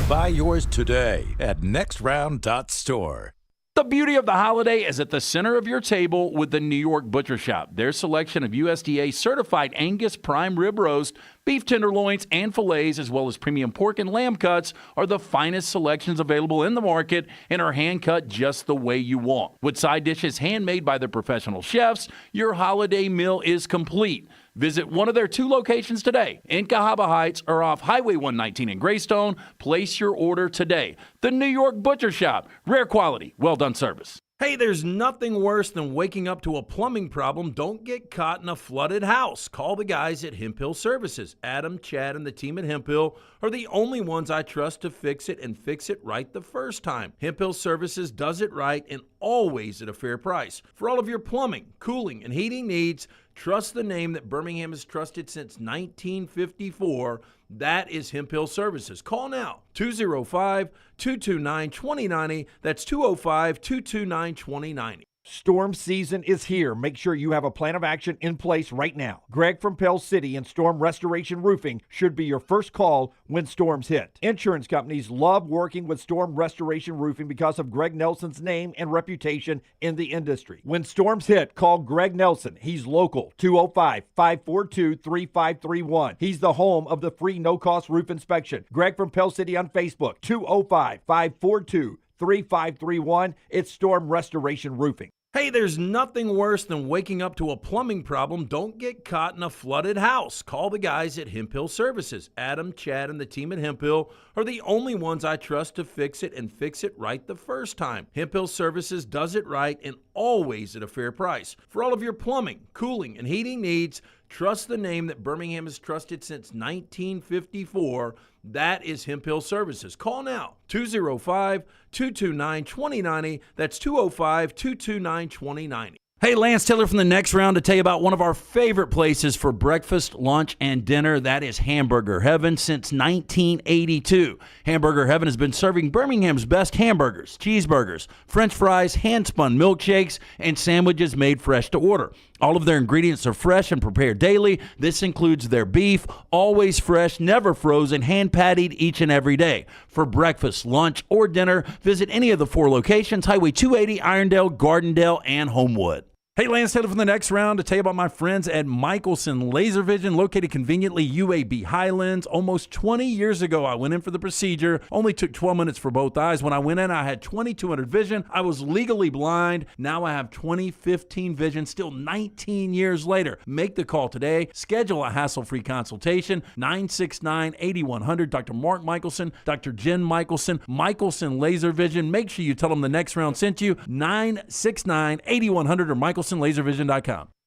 Buy yours today at nextround.store. The beauty of the holiday is at the center of your table with the New York Butcher Shop. Their selection of USDA certified Angus prime rib roast, beef tenderloins, and fillets, as well as premium pork and lamb cuts, are the finest selections available in the market and are hand-cut just the way you want. With side dishes handmade by their professional chefs, your holiday meal is complete. Visit one of their 2 locations today, in Cahaba Heights or off Highway 119 in Greystone. Place your order today. The New York Butcher Shop. Rare quality, well-done service. Hey, there's nothing worse than waking up to a plumbing problem. Don't get caught in a flooded house. Call the guys at Hemp Hill Services. Adam, Chad, and the team at Hemp Hill are the only ones I trust to fix it and fix it right the first time. Hemp Hill Services does it right and always at a fair price. For all of your plumbing, cooling, and heating needs, trust the name that Birmingham has trusted since 1954. That is Hemp Hill Services. Call now, 205-229-2090. That's 205-229-2090. Storm season is here. Make sure you have a plan of action in place right now. Greg from Pell City and Storm Restoration Roofing should be your first call when storms hit. Insurance companies love working with Storm Restoration Roofing because of Greg Nelson's name and reputation in the industry. When storms hit, call Greg Nelson. He's local, 205-542-3531. He's the home of the free no-cost roof inspection. Greg from Pell City on Facebook, 205-542-3531. It's Storm Restoration Roofing. Hey, there's nothing worse than waking up to a plumbing problem. Don't get caught in a flooded house. Call the guys at Hemp Hill Services. Adam, Chad, and the team at Hemp Hill are the only ones I trust to fix it and fix it right the first time. Hemp Hill Services does it right and always at a fair price. For all of your plumbing, cooling, and heating needs, trust the name that Birmingham has trusted since 1954. That is Hemp Hill Services. Call now, 205-229-2090. That's 205-229-2090. Hey, Lance Taylor from the Next Round to tell you about one of our favorite places for breakfast, lunch, and dinner. That is Hamburger Heaven since 1982. Hamburger Heaven has been serving Birmingham's best hamburgers, cheeseburgers, French fries, hand-spun milkshakes, and sandwiches made fresh to order. All of their ingredients are fresh and prepared daily. This includes their beef, always fresh, never frozen, hand-pattied each and every day. For breakfast, lunch, or dinner, visit any of the 4 locations, Highway 280, Irondale, Gardendale, and Homewood. Hey, Lance Taylor from the Next Round to tell you about my friends at Michelson Laser Vision, located conveniently UAB Highlands. Almost 20 years ago, I went in for the procedure. Only took 12 minutes for both eyes. When I went in, I had 2200 vision. I was legally blind. Now I have 20/15 vision, still 19 years later. Make the call today. Schedule a hassle-free consultation, 969-8100. Dr. Mark Michelson, Dr. Jen Michelson, Michelson Laser Vision. Make sure you tell them the Next Round sent you, 969-8100 or MichelsonLaserVision.com.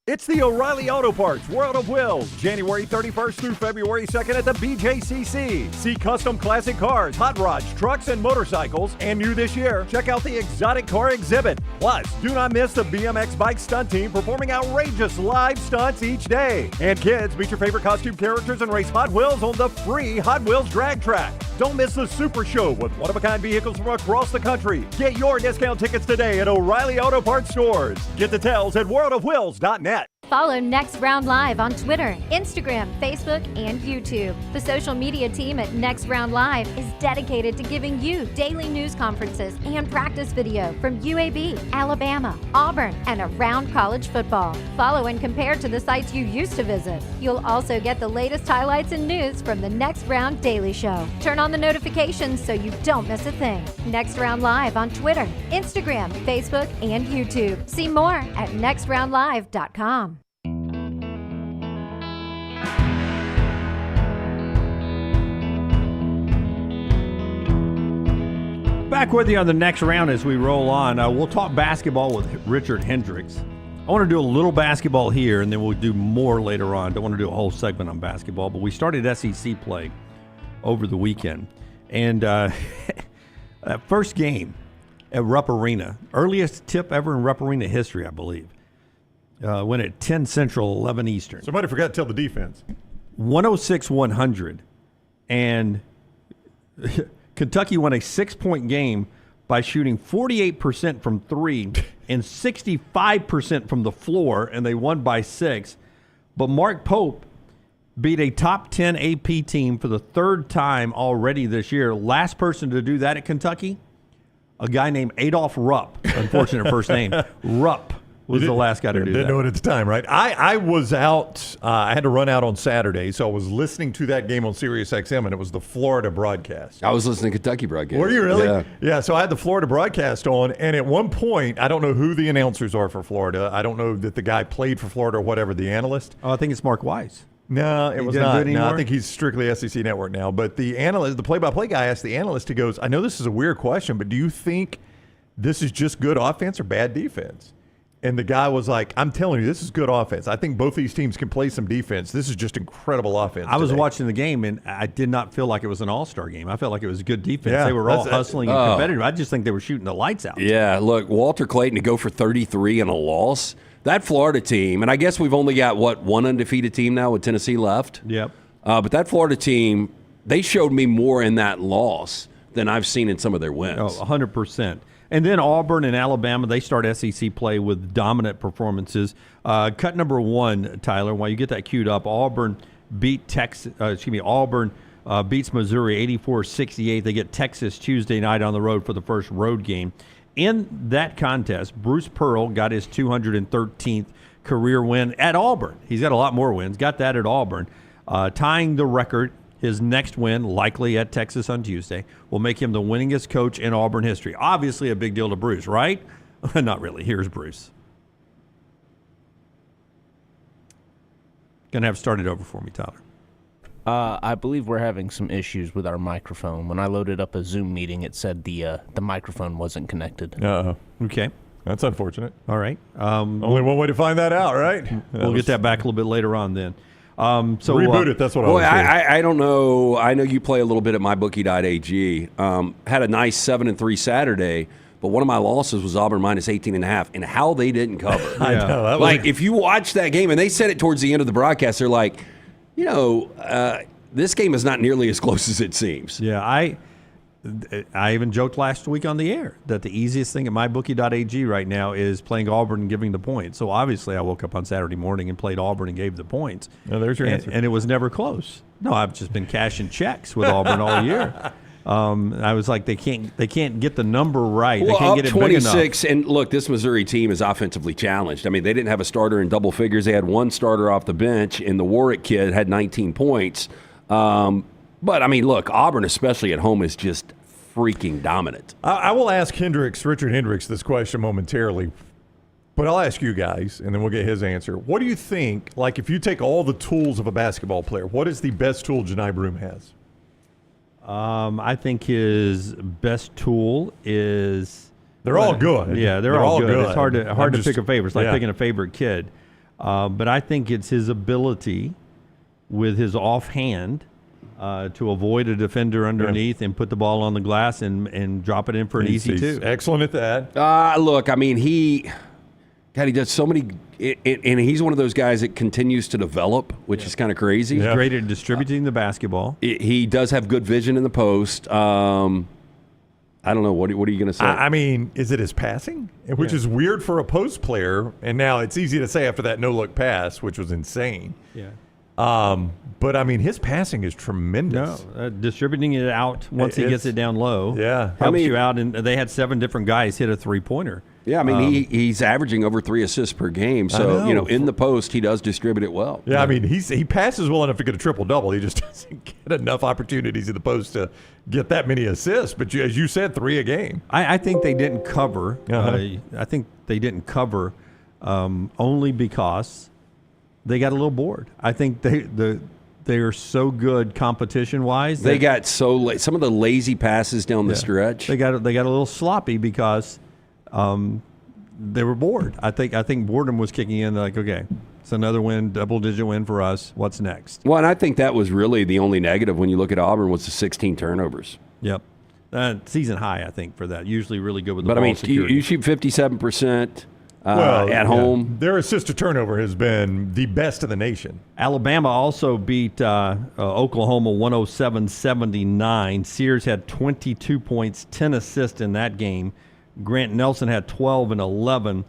It's the O'Reilly Auto Parts World of Wills, January 31st through February 2nd at the BJCC. See custom classic cars, hot rods, trucks, and motorcycles. And new this year, check out the exotic car exhibit. Plus, do not miss the BMX bike stunt team performing outrageous live stunts each day. And kids, meet your favorite costume characters and race Hot Wheels on the free Hot Wheels drag track. Don't miss the Super Show with one-of-a-kind vehicles from across the country. Get your discount tickets today at O'Reilly Auto Parts stores. Get details at worldofwills.net. Follow Next Round Live on Twitter, Instagram, Facebook, and YouTube. The social media team at Next Round Live is dedicated to giving you daily news conferences and practice video from UAB, Alabama, Auburn, and around college football. Follow and compare to the sites you used to visit. You'll also get the latest highlights and news from the Next Round Daily Show. Turn on the notifications so you don't miss a thing. Next Round Live on Twitter, Instagram, Facebook, and YouTube. See more at nextroundlive.com. Back with you on the next round as we roll on. We'll talk basketball with Richard Hendrix. I want to do a little basketball here, and then we'll do more later on. Don't want to do a whole segment on basketball, but we started SEC play over the weekend. And that first game at Rupp Arena, earliest tip ever in Rupp Arena history, I believe, went at 10 Central, 11 Eastern. Somebody forgot to tell the defense. 106-100. And Kentucky won a 6-point game by shooting 48% from three and 65% from the floor, and they won by 6. But Mark Pope beat a top 10 AP team for the third time already this year. Last person to do that at Kentucky, a guy named Adolph Rupp. Unfortunate first name. Rupp was the last guy to do that. Didn't know it at the time, right? I was out. I had to run out on Saturday, so I was listening to that game on Sirius XM, and it was the Florida broadcast. I was listening to Kentucky broadcast. Were you really? Yeah. Yeah, so I had the Florida broadcast on, and at one point, I don't know who the announcers are for Florida. I don't know that the guy played for Florida or whatever, the analyst. Oh, I think it's Mark Weiss. No, it was not. No, I think he's strictly SEC Network now. But the analyst, the play-by-play guy asked the analyst, he goes, I know this is a weird question, but do you think this is just good offense or bad defense? And the guy was like, I'm telling you, this is good offense. I think both these teams can play some defense. This is just incredible offense. I was watching the game, and I did not feel like it was an all-star game. I felt like it was good defense. Yeah, they were all hustling and competitive. I just think they were shooting the lights out. Yeah, look, Walter Clayton to go for 33 and a loss. That Florida team, and I guess we've only got, one undefeated team now with Tennessee left? Yep. But that Florida team, they showed me more in that loss than I've seen in some of their wins. Oh, 100%. And then Auburn and Alabama, they start SEC play with dominant performances. Cut number 1, Tyler, while you get that queued up, Auburn beat Auburn beats Missouri 84-68. They get Texas Tuesday night on the road for the first road game. In that contest, Bruce Pearl got his 213th career win at Auburn. He's got a lot more wins. Got that at Auburn, tying the record. His next win, likely at Texas on Tuesday, will make him the winningest coach in Auburn history. Obviously a big deal to Bruce, right? Not really. Here's Bruce. Going to have started over for me, Tyler. I believe we're having some issues with our microphone. When I loaded up a Zoom meeting, it said the microphone wasn't connected. Okay. That's unfortunate. All right. Only one way to find that out, right? We'll get that back a little bit later on then. So reboot it. That's what boy, I I don't know. I know you play a little bit at mybookie.ag. Had a nice 7-3 Saturday, but one of my losses was Auburn minus 18.5, and how they didn't cover. I know. That like, if you watch that game, and they said it towards the end of the broadcast, they're like, this game is not nearly as close as it seems. Yeah, I even joked last week on the air that the easiest thing at mybookie.ag right now is playing Auburn and giving the points. So obviously I woke up on Saturday morning and played Auburn and gave the points. No, there's your answer. And it was never close. No, I've just been cashing checks with Auburn all year. I was like, they can't get the number right. Well, they can't up get it big enough. 26, and look, this Missouri team is offensively challenged. I mean, they didn't have a starter in double figures. They had one starter off the bench, and the Warwick kid had 19 points. But, I mean, look, Auburn, especially at home, is just freaking dominant. I will ask Richard Hendrix, this question momentarily, but I'll ask you guys, and then we'll get his answer. What do you think, like, if you take all the tools of a basketball player, what is the best tool Janai Broome has? I think his best tool is... They're all good. Yeah, they're all good. It's hard to just pick a favorite. It's like picking a favorite kid. But I think it's his ability with his offhand to avoid a defender underneath and put the ball on the glass and drop it in for an easy two. Excellent at that. Look, I mean, he does so many, and he's one of those guys that continues to develop, which is kind of crazy. He's great at distributing the basketball. He does have good vision in the post. I don't know. What are you going to say? I mean, is it his passing? Which is weird for a post player. And now it's easy to say after that no-look pass, which was insane. Yeah. But, I mean, his passing is tremendous. No, distributing it out once he gets it down low helps you out. And they had 7 different guys hit a three-pointer. Yeah, I mean, he's averaging over 3 assists per game. So, in the post, he does distribute it well. Yeah, I mean, he passes well enough to get a triple-double. He just doesn't get enough opportunities in the post to get that many assists. But as you said, 3 a game. I think they didn't cover. I think they didn't cover only because they got a little bored. I think they are so good competition-wise. They got some of the lazy passes down the stretch. They got a little sloppy because they were bored. I think boredom was kicking in. Like, okay, it's another win, double-digit win for us. What's next? Well, and I think that was really the only negative when you look at Auburn was the 16 turnovers. Yep. Season high, I think, for that. Usually really good with the ball security. But, I mean, you shoot 57% at home. Their assist to turnover has been the best in the nation. Alabama also beat Oklahoma 107-79. Sears had 22 points, 10 assists in that game. Grant Nelson had 12 and 11.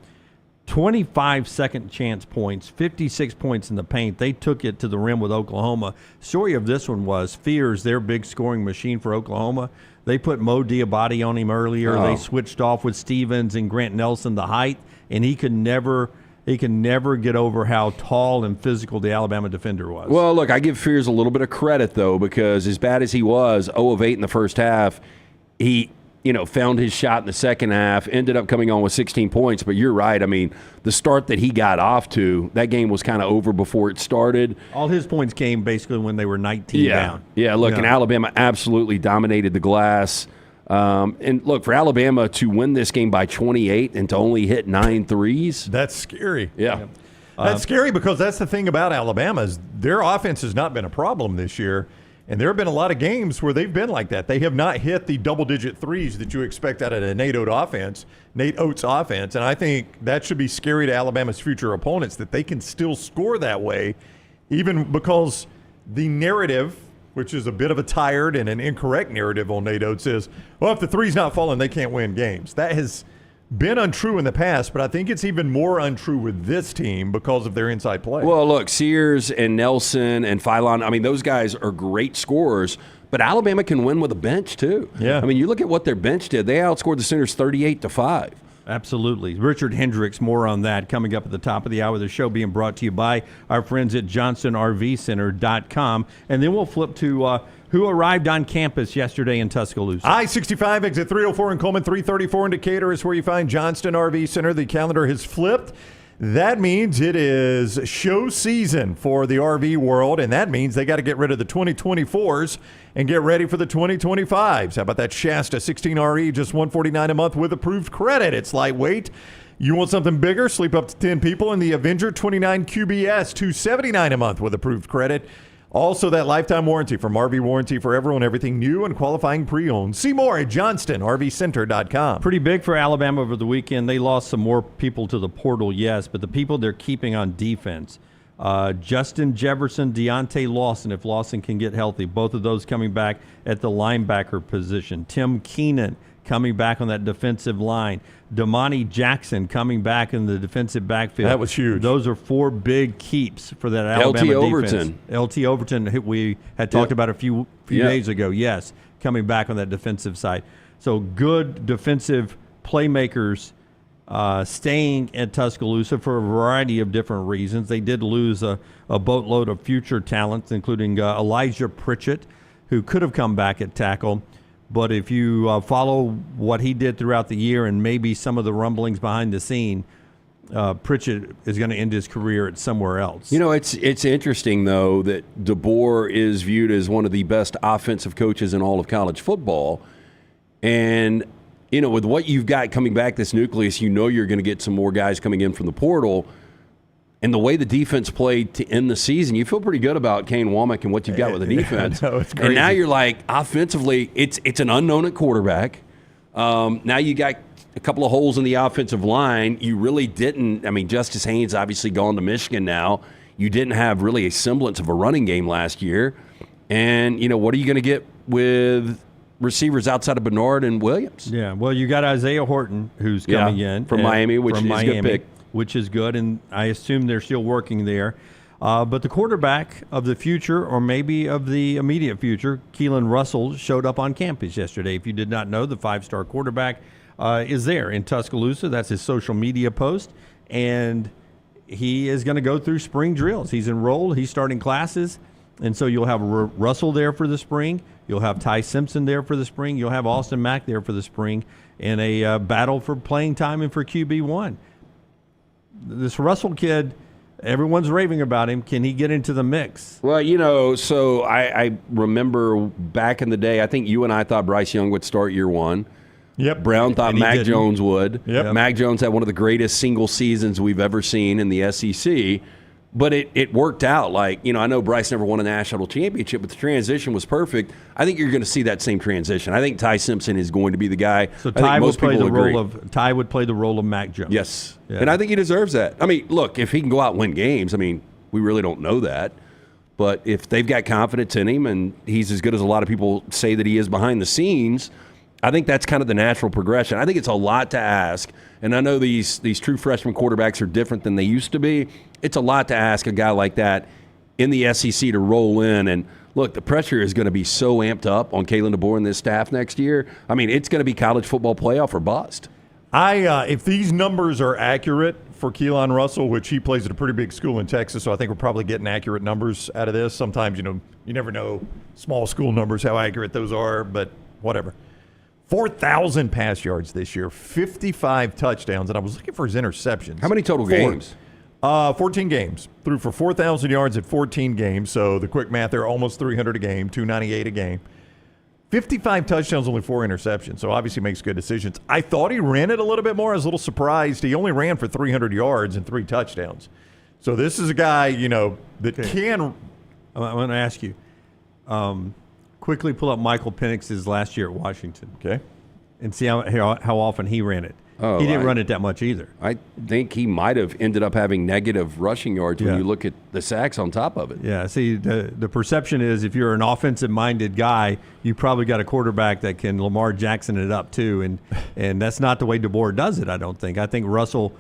25 second chance points, 56 points in the paint. They took it to the rim with Oklahoma. Story of this one was Fears, their big scoring machine for Oklahoma. They put Mo Diabate on him earlier. They switched off with Stevens and Grant Nelson, the height, and he could never get over how tall and physical the Alabama defender was. Well, look, I give Fears a little bit of credit, though, because as bad as he was, 0 of 8 in the first half, he found his shot in the second half, ended up coming on with 16 points. But you're right. I mean, the start that he got off to, that game was kind of over before it started. All his points came basically when they were 19 down. Yeah, look, and Alabama absolutely dominated the glass. And look, for Alabama to win this game by 28 and to only hit 9 threes. That's scary. Yeah. That's scary because that's the thing about Alabama is their offense has not been a problem this year. And there have been a lot of games where they've been like that. They have not hit the double-digit threes that you expect out of a Nate Oates offense. And I think that should be scary to Alabama's future opponents, that they can still score that way, even because the narrative, which is a bit of a tired and an incorrect narrative on Nate Oates, is, well, if the three's not falling, they can't win games. That has been untrue in the past, but I think it's even more untrue with this team because of their inside play. Well, look, Sears and Nelson and Philon, I mean, those guys are great scorers, but Alabama can win with a bench too. Yeah. I mean, you look at what their bench did. They outscored the Sooners 38-5. Absolutely. Richard Hendrix, more on that coming up at the top of the hour. The show being brought to you by our friends at JohnstonRVCenter.com. And then we'll flip to who arrived on campus yesterday in Tuscaloosa. I-65, exit 304 in Coleman, 334 in Decatur is where you find Johnston RV Center. The calendar has flipped. That means it is show season for the RV world, and that means they got to get rid of the 2024s and get ready for the 2025s. How about that Shasta 16RE, just $149 a month with approved credit? It's lightweight. You want something bigger? Sleep up to 10 people in the Avenger 29 QBS, $279 a month with approved credit. Also, that lifetime warranty from RV Warranty Forever on everything new and qualifying pre-owned. See more at JohnstonRVCenter.com. Pretty big for Alabama over the weekend. They lost some more people to the portal, yes, but the people they're keeping on defense, Justin Jefferson, Deontay Lawson, if Lawson can get healthy, both of those coming back at the linebacker position. Tim Keenan coming back on that defensive line. Damani Jackson coming back in the defensive backfield. That was huge. Those are 4 big keeps for that Alabama defense. LT Overton, we had talked about a few days ago. Yes, coming back on that defensive side. So good defensive playmakers staying at Tuscaloosa for a variety of different reasons. They did lose a boatload of future talents, including Elijah Pritchett, who could have come back at tackle. But if you follow what he did throughout the year and maybe some of the rumblings behind the scene, Pritchett is going to end his career at somewhere else. You know, it's interesting, though, that DeBoer is viewed as one of the best offensive coaches in all of college football. And, you know, with what you've got coming back, this nucleus, you know you're going to get some more guys coming in from the portal. and the way the defense played to end the season, you feel pretty good about Kane Womack and what you've got with the defense. I know, it's crazy. And now you're like, offensively, it's an unknown at quarterback. Now you got a couple of holes in the offensive line. You really didn't. I mean, Justice Haynes obviously gone to Michigan now. You didn't have really a semblance of a running game last year. And, what are you going to get with receivers outside of Bernard and Williams? Yeah, well, you got Isaiah Horton, who's coming in. From Miami, which is a good pick. Which is good, and I assume they're still working there. But the quarterback of the future, or maybe of the immediate future, Keelan Russell, showed up on campus yesterday. If you did not know, the 5-star quarterback is there in Tuscaloosa. That's his social media post. And he is going to go through spring drills. He's enrolled. He's starting classes. And so you'll have Russell there for the spring. You'll have Ty Simpson there for the spring. You'll have Austin Mack there for the spring in a battle for playing time and for QB1. This Russell kid, everyone's raving about him. Can he get into the mix? Well, so I remember back in the day, I think you and I thought Bryce Young would start year one. Yep. Brown thought Mac didn't. Jones would. Yep. Mac Jones had one of the greatest single seasons we've ever seen in the SEC. But it worked out. I know Bryce never won a national championship, but the transition was perfect. I think you're going to see that same transition. I think Ty Simpson is going to be the guy. So Ty would play the role of Mac Jones. Yes. Yeah. And I think he deserves that. I mean, look, if he can go out and win games, we really don't know that. But if they've got confidence in him and he's as good as a lot of people say that he is behind the scenes, I think that's kind of the natural progression. I think it's a lot to ask. And I know these true freshman quarterbacks are different than they used to be. It's a lot to ask a guy like that in the SEC to roll in. And look, the pressure is going to be so amped up on Kalen DeBoer and this staff next year. It's going to be college football playoff or bust. If these numbers are accurate for Keelan Russell, which he plays at a pretty big school in Texas, so I think we're probably getting accurate numbers out of this. Sometimes, you never know small school numbers, how accurate those are, but whatever. 4,000 pass yards this year, 55 touchdowns, and I was looking for his interceptions. How many total games? 14 games. Threw for 4,000 yards at 14 games, so the quick math there, almost 300 a game, 298 a game. 55 touchdowns, only 4 interceptions, so obviously makes good decisions. I thought he ran it a little bit more. I was a little surprised. He only ran for 300 yards and 3 touchdowns. So this is a guy, that can. I want to ask you. Quickly pull up Michael Penix's last year at Washington. Okay. And see how often he ran it. Oh, he didn't run it that much either. I think he might have ended up having negative rushing yards when you look at the sacks on top of it. Yeah, see, the perception is if you're an offensive-minded guy, you probably got a quarterback that can Lamar Jackson it up too, and that's not the way DeBoer does it, I don't think. I think Russell,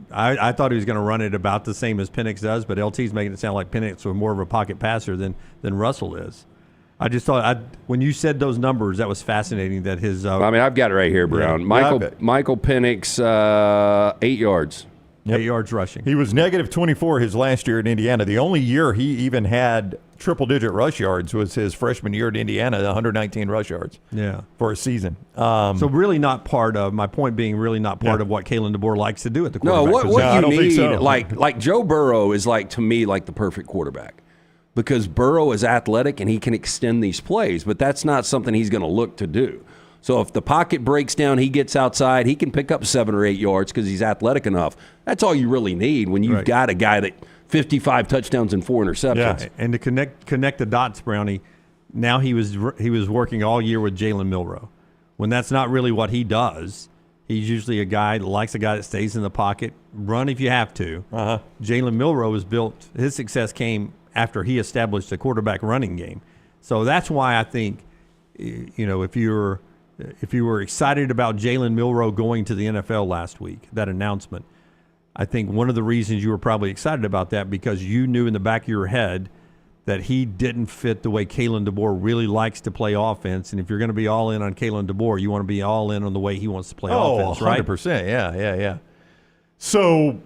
I thought he was going to run it about the same as Penix does, but LT's making it sound like Penix was more of a pocket passer than Russell is. I just thought when you said those numbers, that was fascinating. That his I've got it right here, Brown. Yeah, Michael Penix, 8 yards. Yep. 8 yards rushing. He was negative 24 his last year at Indiana. The only year he even had triple-digit rush yards was his freshman year at Indiana, 119 rush yards. Yeah, for a season. So really not part of my point being really not part of what Kalen DeBoer likes to do at the quarterback. No, what you need, so. like Joe Burrow is to me the perfect quarterback. Because Burrow is athletic and he can extend these plays, but that's not something he's going to look to do. So if the pocket breaks down, he gets outside, he can pick up 7 or 8 yards because he's athletic enough. That's all you really need when you've got a guy that 55 touchdowns and 4 interceptions. Yeah, and to connect the dots, Brownie, now he was working all year with Jalen Milroe. When that's not really what he does, he's usually a guy that likes a guy that stays in the pocket, run if you have to. Jalen Milroe was built, his success came after he established a quarterback running game. So that's why I think, if you were excited about Jalen Milroe going to the NFL last week, that announcement, I think one of the reasons you were probably excited about that because you knew in the back of your head that he didn't fit the way Kalen DeBoer really likes to play offense. And if you're going to be all in on Kalen DeBoer, you want to be all in on the way he wants to play offense, right? 100%. Yeah. So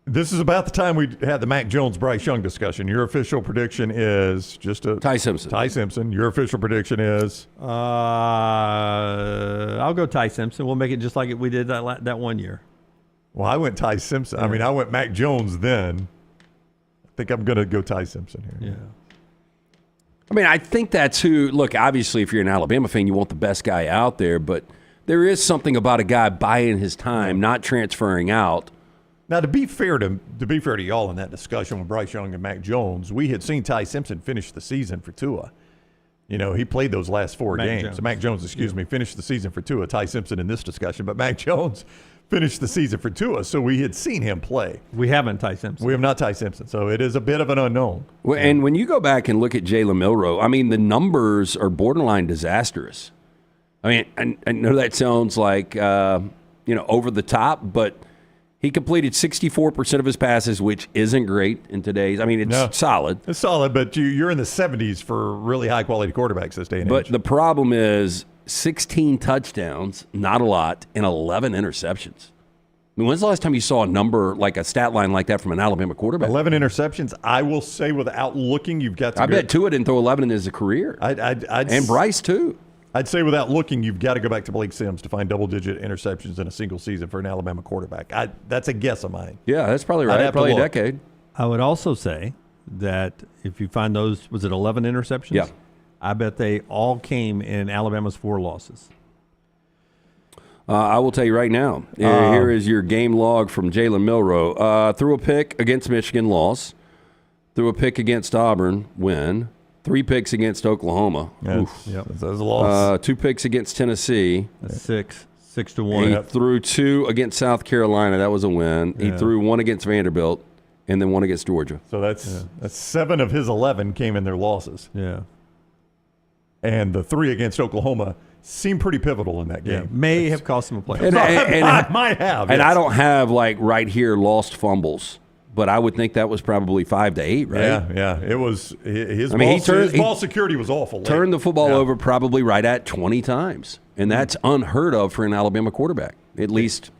this is about the time we had the Mac Jones-Bryce Young discussion. Your official prediction is just Ty Simpson. Ty Simpson. Your official prediction is? I'll go Ty Simpson. We'll make it just like we did that one year. Well, I went Ty Simpson. I went Mac Jones then. I think I'm going to go Ty Simpson here. Yeah. I think that's who – look, obviously if you're an Alabama fan, you want the best guy out there, but there is something about a guy buying his time, not transferring out, Now, to be fair to y'all in that discussion with Bryce Young and Mac Jones, we had seen Ty Simpson finish the season for Tua. He played those last 4 games. Mac Jones, finished the season for Tua. Ty Simpson in this discussion, but Mac Jones finished the season for Tua, so we had seen him play. We haven't Ty Simpson. We have not Ty Simpson, so it is a bit of an unknown. Well, and when you go back and look at Jalen Milroe, I mean, the numbers are borderline disastrous. I mean, I know that sounds like, over the top, but he completed 64% of his passes, which isn't great in today's. I mean, it's solid. It's solid, but you're in the 70s for really high-quality quarterbacks this day and age. But the problem is 16 touchdowns, not a lot, and 11 interceptions. I mean, when's the last time you saw a number, like a stat line like that from an Alabama quarterback? 11 interceptions, I will say without looking, you've got to bet Tua didn't throw 11 in his career. And Bryce, too. I'd say without looking, you've got to go back to Blake Sims to find double-digit interceptions in a single season for an Alabama quarterback. That's a guess of mine. Yeah, that's probably right. Probably a decade. I would also say that if you find those, was it 11 interceptions? Yeah. I bet they all came in Alabama's 4 losses. I will tell you right now. Here is your game log from Jalen Milroe. Threw a pick against Michigan, loss. Threw a pick against Auburn, win. 3 picks against Oklahoma. Yep. That's a loss. 2 picks against Tennessee. That's 6-1. He threw 2 against South Carolina. That was a win. He threw 1 against Vanderbilt and then 1 against Georgia. So that's 7 of his 11 came in their losses. Yeah. And the 3 against Oklahoma seemed pretty pivotal in that game. Yeah. May have cost him a play. And might have. And I don't have, right here, lost fumbles. But I would think that was probably 5 to 8, right? Yeah. It was his ball security was awful. Turned the football over probably right at 20 times, and that's unheard of for an Alabama quarterback. At least,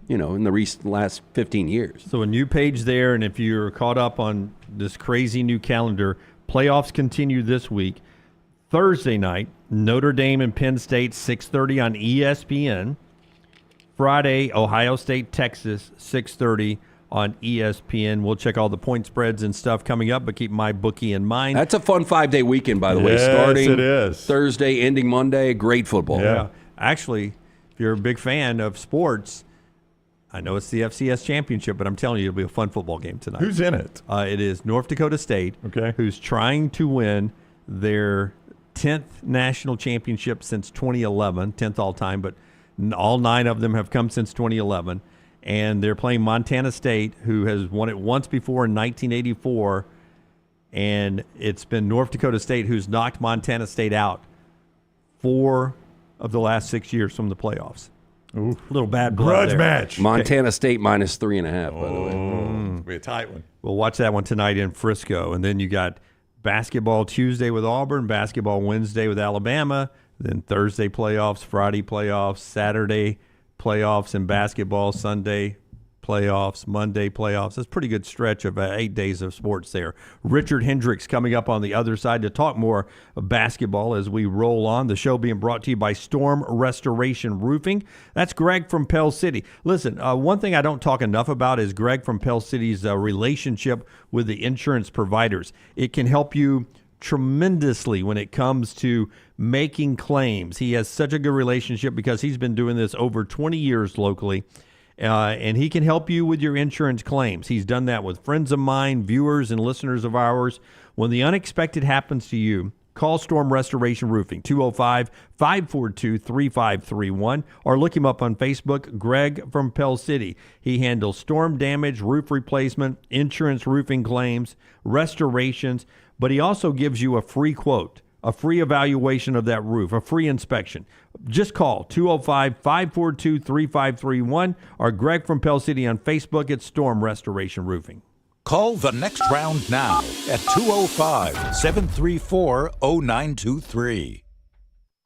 in the last 15 years. So a new page there, and if you're caught up on this crazy new calendar, playoffs continue this week. Thursday night, Notre Dame and Penn State, 6:30 on ESPN. Friday, Ohio State, Texas, 6:30. On ESPN. We'll check all the point spreads and stuff coming up, but keep my bookie in mind. That's a fun 5-day weekend, by the way. Starting it is. Thursday, ending Monday. Great football. Yeah. Actually, if you're a big fan of sports, I know it's the FCS championship, but I'm telling you, it'll be a fun football game tonight. Who's in it? It is North Dakota State, who's trying to win their 10th national championship since 2011, 10th all time, but all 9 of them have come since 2011. And they're playing Montana State, who has won it once before in 1984. And it's been North Dakota State who's knocked Montana State out 4 of the last 6 years from the playoffs. Ooh. A little bad blood grudge match. Montana State minus 3.5, by the way. It'll be a tight one. We'll watch that one tonight in Frisco. And then you got basketball Tuesday with Auburn, basketball Wednesday with Alabama, then Thursday playoffs, Friday playoffs, Saturday playoffs in basketball, Sunday playoffs, Monday playoffs. That's a pretty good stretch of 8 days of sports there. Richard Hendrix coming up on the other side to talk more of basketball as we roll on. The show being brought to you by Storm Restoration Roofing. That's Greg from Pell City. Listen, one thing I don't talk enough about is Greg from Pell City's relationship with the insurance providers. It can help you tremendously when it comes to making claims. He has such a good relationship because he's been doing this over 20 years locally, and he can help you with your insurance claims. He's done that with friends of mine, viewers, and listeners of ours. When the unexpected happens to you, call Storm Restoration Roofing, 205-542-3531, or look him up on Facebook, Greg from Pell City. He handles storm damage, roof replacement, insurance roofing claims, restorations, but he also gives you a free quote, a free evaluation of that roof, a free inspection. Just call 205-542-3531 or Greg from Pell City on Facebook at Storm Restoration Roofing. Call the next round now at 205-734-0923.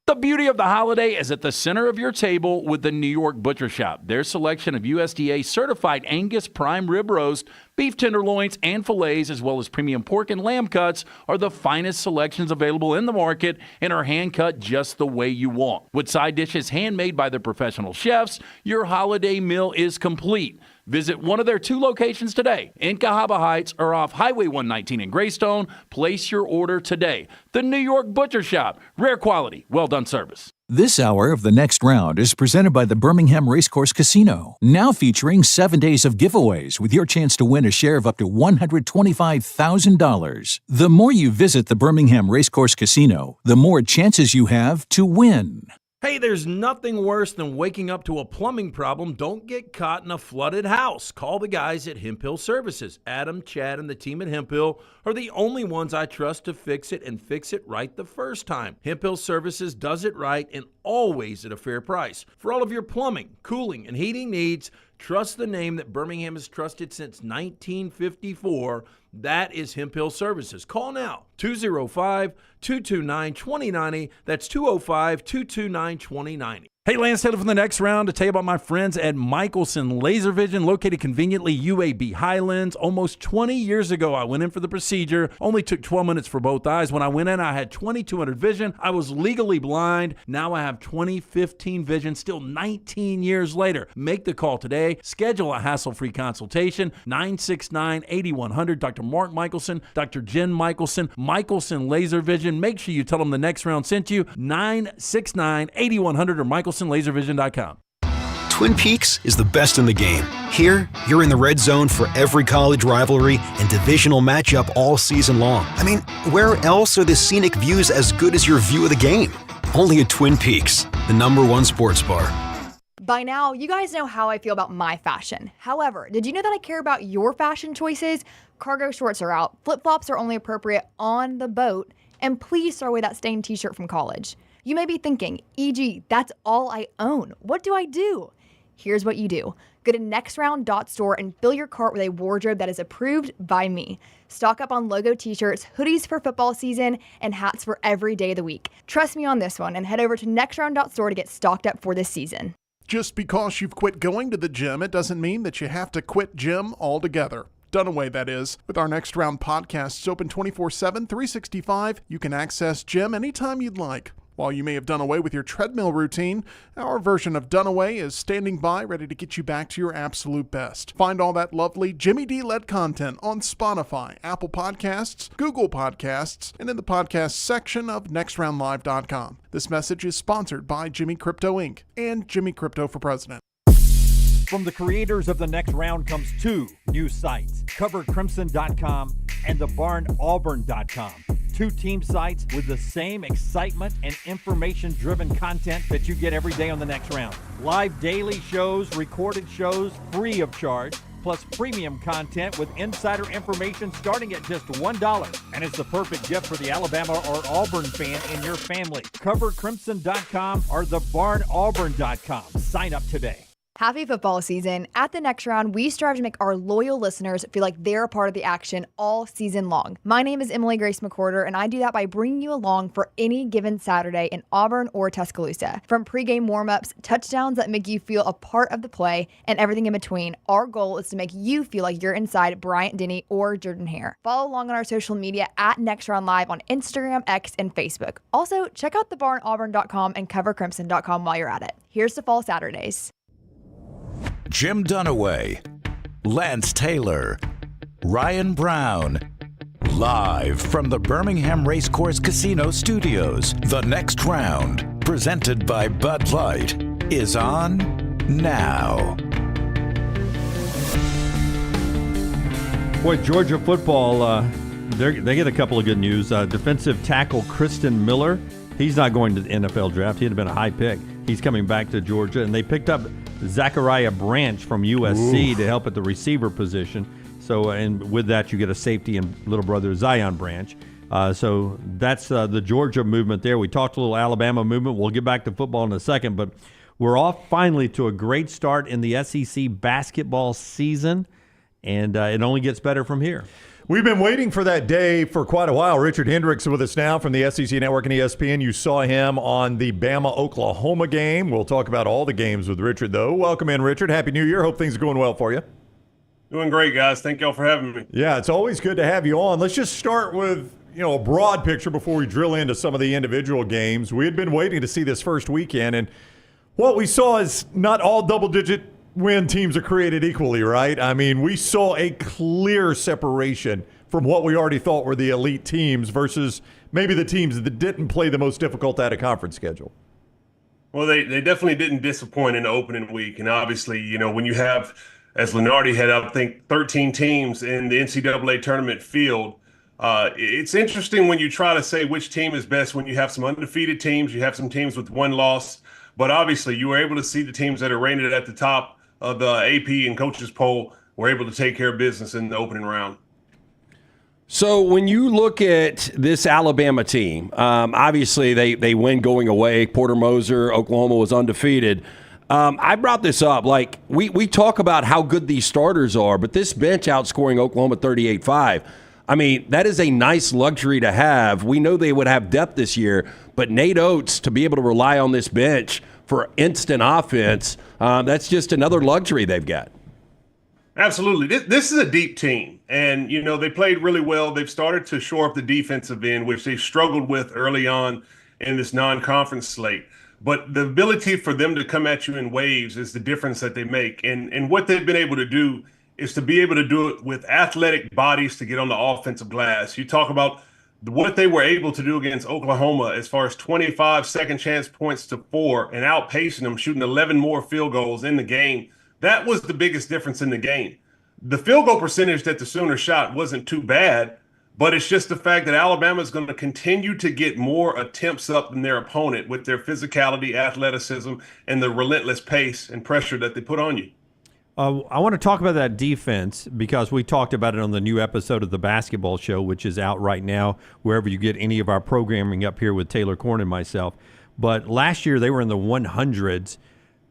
The beauty of the holiday is at the center of your table with the New York Butcher Shop. Their selection of USDA certified Angus prime rib roast, beef tenderloins, and fillets, as well as premium pork and lamb cuts, are the finest selections available in the market and are hand-cut just the way you want. With side dishes handmade by their professional chefs, your holiday meal is complete. Visit one of their 2 locations today, in Cahaba Heights or off Highway 119 in Greystone. Place your order today. The New York Butcher Shop. Rare quality, well done service. This hour of The Next Round is presented by the Birmingham Racecourse Casino, now featuring 7 days of giveaways with your chance to win a share of up to $125,000. The more you visit the Birmingham Racecourse Casino, the more chances you have to win. Hey, there's nothing worse than waking up to a plumbing problem. Don't get caught in a flooded house. Call the guys at Hemp Hill Services. Adam, Chad, and the team at Hemp Hill are the only ones I trust to fix it and fix it right the first time. Hemp Hill Services does it right and always at a fair price. For all of your plumbing, cooling, and heating needs, trust the name that Birmingham has trusted since 1954. That is Hemp Hill Services. Call now, 205-229-2090. That's 205-229-2090. Hey, Lance Taylor from The Next Round to tell you about my friends at Michelson Laser Vision, located conveniently UAB Highlands. Almost 20 years ago, I went in for the procedure. Only took 12 minutes for both eyes. When I went in, I had 20/200 vision. I was legally blind. Now I have 20/15 vision, still 19 years later. Make the call today. Schedule a hassle-free consultation, 969-8100. Dr. Mark Michelson, Dr. Jen Michelson, Michelson Laser Vision. Make sure you tell them The Next Round sent you, 969-8100 or MichelsonLaserVision.com. Twin Peaks is the best in the game. Here, you're in the red zone for every college rivalry and divisional matchup all season long. I mean, where else are the scenic views as good as your view of the game? Only at Twin Peaks, the #1 sports bar. By now, you guys know how I feel about my fashion. However, did you know that I care about your fashion choices? Cargo shorts are out, flip-flops are only appropriate on the boat, and please throw away that stained t-shirt from college. You may be thinking, EG, that's all I own. What do I do? Here's what you do. Go to nextround.store and fill your cart with a wardrobe that is approved by me. Stock up on logo t-shirts, hoodies for football season, and hats for every day of the week. Trust me on this one and head over to nextround.store to get stocked up for this season. Just because you've quit going to the gym, it doesn't mean that you have to quit gym altogether. Done away, that is. With our Next Round podcasts open 24/7, 365, you can access gym anytime you'd like. While you may have done away with your treadmill routine, our version of done away is standing by, ready to get you back to your absolute best. Find all that lovely Jimmy D-led content on Spotify, Apple Podcasts, Google Podcasts, and in the podcast section of nextroundlive.com. This message is sponsored by Jimmy Crypto Inc. and Jimmy Crypto for President. From the creators of The Next Round comes two new sites, covercrimson.com and thebarnauburn.com. Two team sites with the same excitement and information-driven content that you get every day on The Next Round. Live daily shows, recorded shows, free of charge, plus premium content with insider information starting at just $1. And it's the perfect gift for the Alabama or Auburn fan in your family. Covercrimson.com or thebarnauburn.com. Sign up today. Happy football season. At The Next Round, we strive to make our loyal listeners feel like they're a part of the action all season long. My name is Emily Grace McWhorter, and I do that by bringing you along for any given Saturday in Auburn or Tuscaloosa. From pregame warm-ups, touchdowns that make you feel a part of the play, and everything in between, our goal is to make you feel like you're inside Bryant-Denny or Jordan Hare. Follow along on our social media at Next Round Live on Instagram, X, and Facebook. Also, check out thebarnauburn.com and covercrimson.com while you're at it. Here's to fall Saturdays. Jim Dunaway, Lance Taylor, Ryan Brown. Live from the Birmingham Racecourse Casino Studios, The Next Round, presented by Bud Light, is on now. Boy, Georgia football, they get a couple of good news. Defensive tackle Kristen Miller, he's not going to the NFL draft. He'd have been a high pick. He's coming back to Georgia, and they picked up Zachariah Branch from USC to help at the receiver position. So, and with that, you get a safety and little brother Zion Branch. So that's the Georgia movement there. We talked a little Alabama movement. We'll get back to football in a second, but we're off finally to a great start in the SEC basketball season, and it only gets better from here. We've been waiting for that day for quite a while. Richard Hendrix with us now from the SEC Network and ESPN. You saw him on the Bama-Oklahoma game. We'll talk about all the games with Richard, though. Welcome in, Richard. Happy New Year. Hope things are going well for you. Doing great, guys. Thank y'all for having me. Yeah, it's always good to have you on. Let's just start with a broad picture before we drill into some of the individual games. We had been waiting to see this first weekend, and what we saw is not all double-digit win teams are created equally, right? I mean, we saw a clear separation from what we already thought were the elite teams versus maybe the teams that didn't play the most difficult out-of-conference schedule. Well, they definitely didn't disappoint in the opening week. And obviously, you know, when you have, as Lenardi had, I think, 13 teams in the NCAA tournament field, it's interesting when you try to say which team is best when you have some undefeated teams, you have some teams with one loss. But obviously, you were able to see the teams that are rated at the top of the AP and coaches poll were able to take care of business in the opening round. So when you look at this Alabama team, obviously they win going away. Porter Moser, Oklahoma was undefeated. I brought this up. Like, we talk about how good these starters are, but this bench outscoring Oklahoma 38-5. I mean, that is a nice luxury to have. We know they would have depth this year, but Nate Oates, to be able to rely on this bench for instant offense, that's just another luxury they've got. Absolutely. This is a deep team. And, you know, they played really well. They've started to shore up the defensive end, which they struggled with early on in this non-conference slate. But the ability for them to come at you in waves is the difference that they make. And what they've been able to do is to be able to do it with athletic bodies to get on the offensive glass. You talk about what they were able to do against Oklahoma as far as 25 second chance points to 4 and outpacing them, shooting 11 more field goals in the game. That was the biggest difference in the game. The field goal percentage that the Sooners shot wasn't too bad, but it's just the fact that Alabama is going to continue to get more attempts up than their opponent with their physicality, athleticism, and the relentless pace and pressure that they put on you. I want to talk about that defense because we talked about it on the new episode of the Basketball Show, which is out right now wherever you get any of our programming up here with Taylor Korn and myself. But last year they were in the 100s.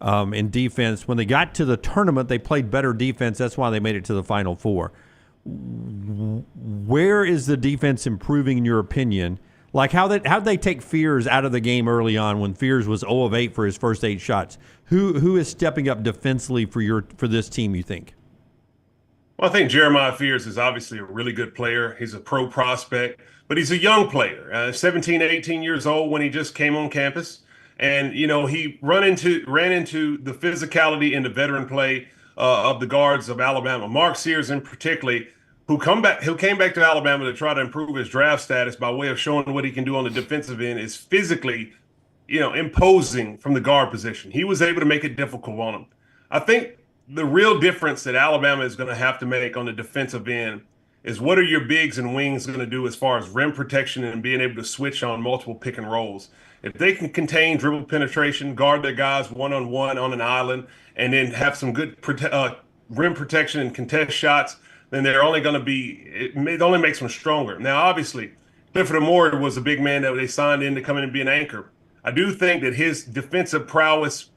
In defense. When they got to the tournament, they played better defense. That's why they made it to the Final Four. Where is the defense improving in your opinion? Like how'd they take Fears out of the game early on when Fears was 0 of 8 for his first 8 shots? Who is stepping up defensively for this team, you think? Well, I think Jeremiah Fears is obviously a really good player. He's a pro prospect, but he's a young player, 17, 18 years old when he just came on campus. And, you know, he ran into the physicality and the veteran play of the guards of Alabama. Mark Sears, in particular, who came back to Alabama to try to improve his draft status by way of showing what he can do on the defensive end, is physically, you know, imposing from the guard position. He was able to make it difficult on him. I think the real difference that Alabama is going to have to make on the defensive end is what are your bigs and wings going to do as far as rim protection and being able to switch on multiple pick and rolls. If they can contain dribble penetration, guard their guys one-on-one on an island, and then have some good rim protection and contest shots, then they're only going to be – it only makes them stronger. Now, obviously, Clifford Amore was a big man that they signed in to come in and be an anchor. I do think that his defensive prowess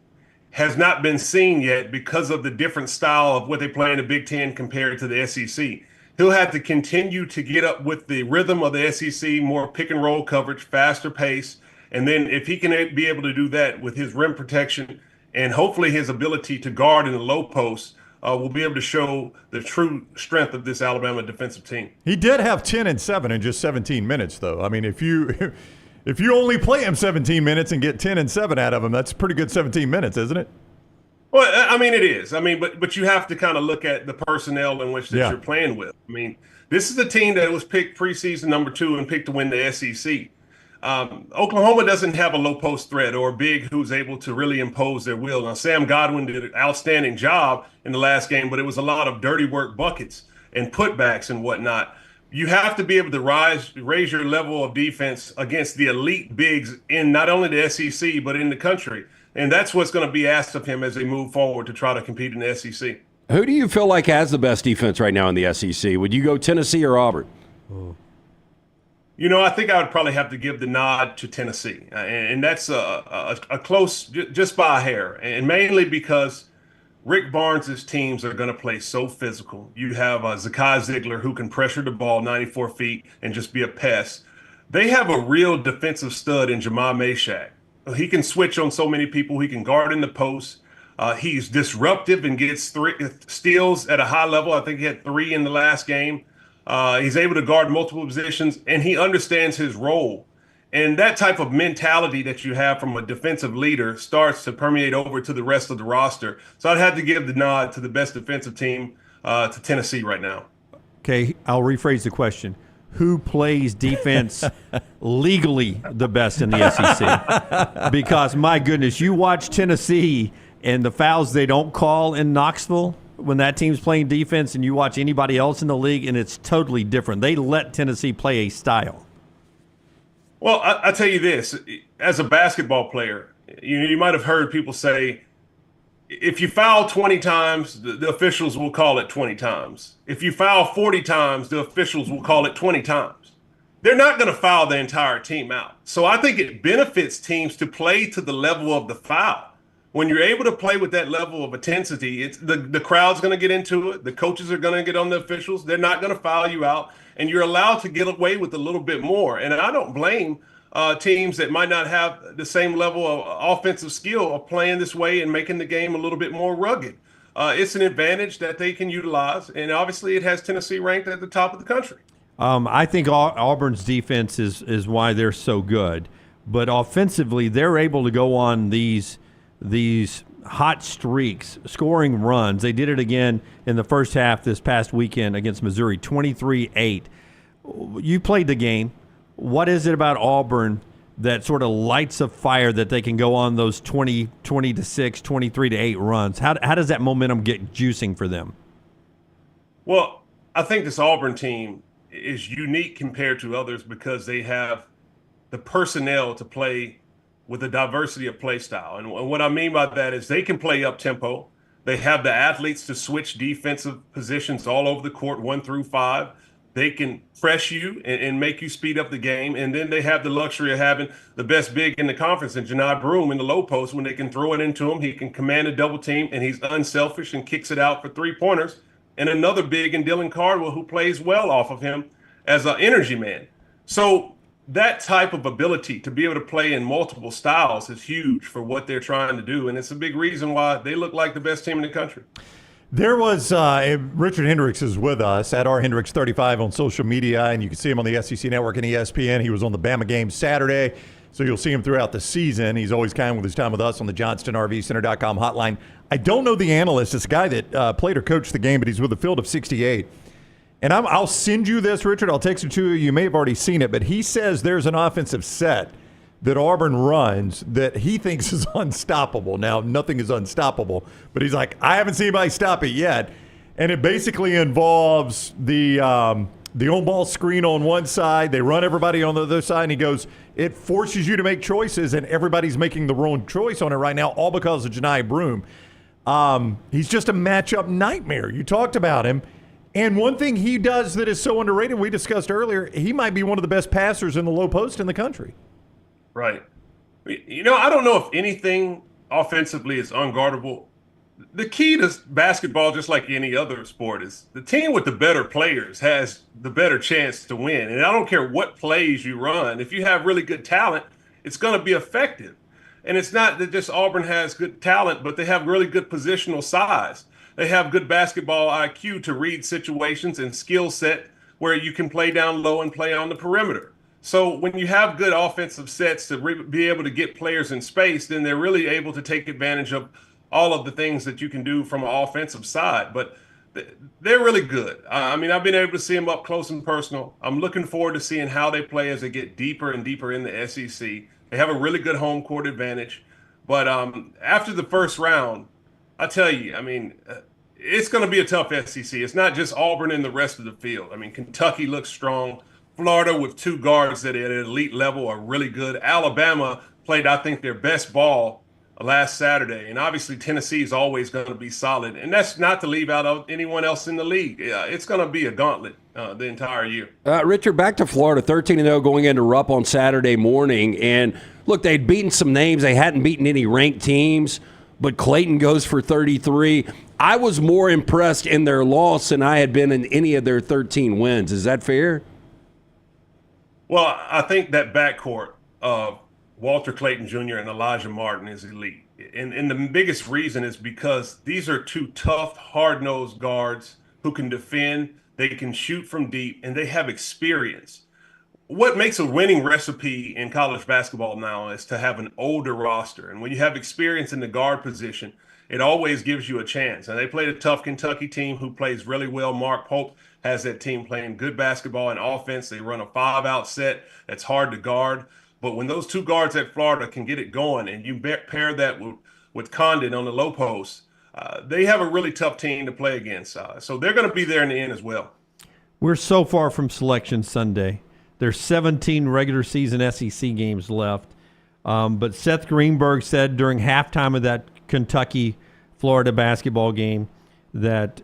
has not been seen yet because of the different style of what they play in the Big Ten compared to the SEC. He'll have to continue to get up with the rhythm of the SEC, more pick-and-roll coverage, faster pace. And then if he can be able to do that with his rim protection and hopefully his ability to guard in the low post, we'll be able to show the true strength of this Alabama defensive team. He did have 10 and 7 in just 17 minutes, though. I mean, if you only play him 17 minutes and get 10 and 7 out of him, that's a pretty good 17 minutes, isn't it? Well, I mean, it is. I mean, but you have to kind of look at the personnel in which you're playing with. I mean, this is a team that was picked preseason number 2 and picked to win the SEC. Oklahoma doesn't have a low post threat or a big who's able to really impose their will. Now, Sam Godwin did an outstanding job in the last game, but it was a lot of dirty work buckets and putbacks and whatnot. You have to be able to raise your level of defense against the elite bigs in not only the SEC, but in the country. And that's what's going to be asked of him as they move forward to try to compete in the SEC. Who do you feel like has the best defense right now in the SEC? Would you go Tennessee or Auburn? You know, I think I would probably have to give the nod to Tennessee. And that's a close, just by a hair. And mainly because Rick Barnes' teams are going to play so physical. You have Zakai Ziegler, who can pressure the ball 94 feet and just be a pest. They have a real defensive stud in Jamal Meshack. He can switch on so many people. He can guard in the post. He's disruptive and gets steals at a high level. I think he had 3 in the last game. He's able to guard multiple positions, and he understands his role. And that type of mentality that you have from a defensive leader starts to permeate over to the rest of the roster. So I'd have to give the nod to the best defensive team to Tennessee right now. Okay, I'll rephrase the question. who plays defense legally the best in the SEC. Because, my goodness, you watch Tennessee and the fouls they don't call in Knoxville when that team's playing defense, and you watch anybody else in the league, and it's totally different. They let Tennessee play a style. Well, I tell you this. As a basketball player, you might have heard people say, if you foul 20 times, the officials will call it 20 times. If you foul 40 times, the officials will call it 20 times. They're not going to foul the entire team out. So I think it benefits teams to play to the level of the foul. When you're able to play with that level of intensity, it's the crowd's going to get into it. The coaches are going to get on the officials. They're not going to foul you out. And you're allowed to get away with a little bit more. And I don't blame teams that might not have the same level of offensive skill of playing this way and making the game a little bit more rugged. It's an advantage that they can utilize, and obviously it has Tennessee ranked at the top of the country. I think Auburn's defense is why they're so good, but offensively they're able to go on these hot streaks, scoring runs. They did it again in the first half this past weekend against Missouri, 23-8. You played the game. What is it about Auburn that sort of lights a fire that they can go on those 20-6, 23-8 runs? How does that momentum get juicing for them? Well, I think this Auburn team is unique compared to others because they have the personnel to play with a diversity of play style. And what I mean by that is they can play up tempo. They have the athletes to switch defensive positions all over the court, 1 through 5. They can press you and make you speed up the game. And then they have the luxury of having the best big in the conference in Janai Broome in the low post. When they can throw it into him, he can command a double team, and he's unselfish and kicks it out for 3-pointers. And another big in Dylan Cardwell who plays well off of him as an energy man. So that type of ability to be able to play in multiple styles is huge for what they're trying to do. And it's a big reason why they look like the best team in the country. There was Richard Hendrix is with us at rhendrix35 on social media, and you can see him on the SEC Network and ESPN. He was on the Bama game Saturday, so you'll see him throughout the season. He's always kind with his time with us on the JohnstonRVCenter.com hotline. I don't know the analyst. It's a guy that played or coached the game, but he's with the Field of 68. And I'll send you this, Richard. I'll text it to you. You may have already seen it, but he says there's an offensive set that Auburn runs that he thinks is unstoppable. Now, nothing is unstoppable, but he's like, I haven't seen anybody stop it yet. And it basically involves the on-ball screen on one side. They run everybody on the other side, and he goes, it forces you to make choices, and everybody's making the wrong choice on it right now, all because of Janai Broome. He's just a matchup nightmare. You talked about him. And one thing he does that is so underrated, we discussed earlier, he might be one of the best passers in the low post in the country. Right. You know, I don't know if anything offensively is unguardable. The key to basketball, just like any other sport, is the team with the better players has the better chance to win. And I don't care what plays you run. If you have really good talent, it's going to be effective. And it's not that just Auburn has good talent, but they have really good positional size. They have good basketball IQ to read situations and skill set where you can play down low and play on the perimeter. So when you have good offensive sets to be able to get players in space, then they're really able to take advantage of all of the things that you can do from an offensive side. But they're really good. I mean, I've been able to see them up close and personal. I'm looking forward to seeing how they play as they get deeper and deeper in the SEC. They have a really good home court advantage. But after the first round, I tell you, I mean, it's going to be a tough SEC. It's not just Auburn and the rest of the field. I mean, Kentucky looks strong. Florida with 2 guards that at an elite level are really good. Alabama played, I think, their best ball last Saturday. And obviously Tennessee is always going to be solid. And that's not to leave out anyone else in the league. It's going to be a gauntlet the entire year. Richard, back to Florida, 13-0 going into Rupp on Saturday morning. And look, they'd beaten some names. They hadn't beaten any ranked teams. But Clayton goes for 33. I was more impressed in their loss than I had been in any of their 13 wins. Is that fair? Well, I think that backcourt of Walter Clayton Jr. and Elijah Martin is elite. And the biggest reason is because these are 2 tough, hard-nosed guards who can defend, they can shoot from deep, and they have experience. What makes a winning recipe in college basketball now is to have an older roster. And when you have experience in the guard position, it always gives you a chance. And they played a tough Kentucky team who plays really well. Mark Pope has that team playing good basketball and offense. They run a 5-out set that's hard to guard. But when those two guards at Florida can get it going, and you pair that with Condon on the low post, they have a really tough team to play against. So they're going to be there in the end as well. We're so far from Selection Sunday. There's 17 regular season SEC games left. But Seth Greenberg said during halftime of that Kentucky-Florida basketball game that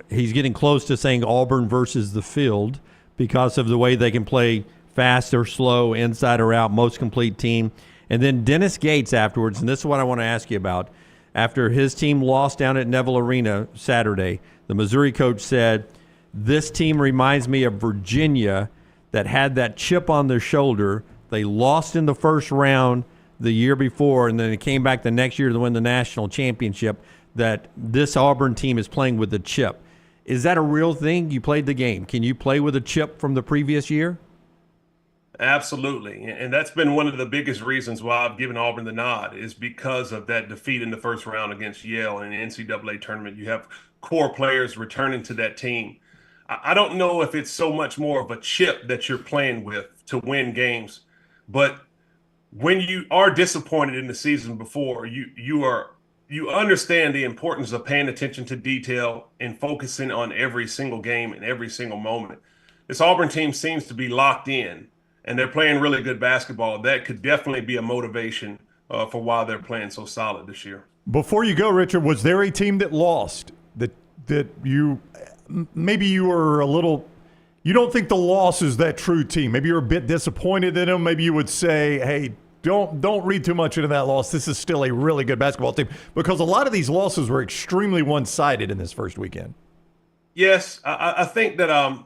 he's getting close to saying Auburn versus the field because of the way they can play fast or slow, inside or out, most complete team. And then Dennis Gates afterwards, and this is what I want to ask you about. After his team lost down at Neville Arena Saturday, the Missouri coach said, this team reminds me of Virginia that had that chip on their shoulder. They lost in the first round the year before, and then it came back the next year to win the national championship, that this Auburn team is playing with a chip. Is that a real thing? You played the game. Can you play with a chip from the previous year? Absolutely. And that's been one of the biggest reasons why I've given Auburn the nod, is because of that defeat in the first round against Yale in the NCAA tournament. You have core players returning to that team. I don't know if it's so much more of a chip that you're playing with to win games, but when you are disappointed in the season before, you understand the importance of paying attention to detail and focusing on every single game and every single moment. This Auburn team seems to be locked in, and they're playing really good basketball. That could definitely be a motivation for why they're playing so solid this year. Before you go, Richard, was there a team that lost that you maybe you were a little – you don't think the loss is that true team? Maybe you're a bit disappointed in them. Maybe you would say, hey, don't read too much into that loss. This is still a really good basketball team, because a lot of these losses were extremely one-sided in this first weekend. Yes, I think that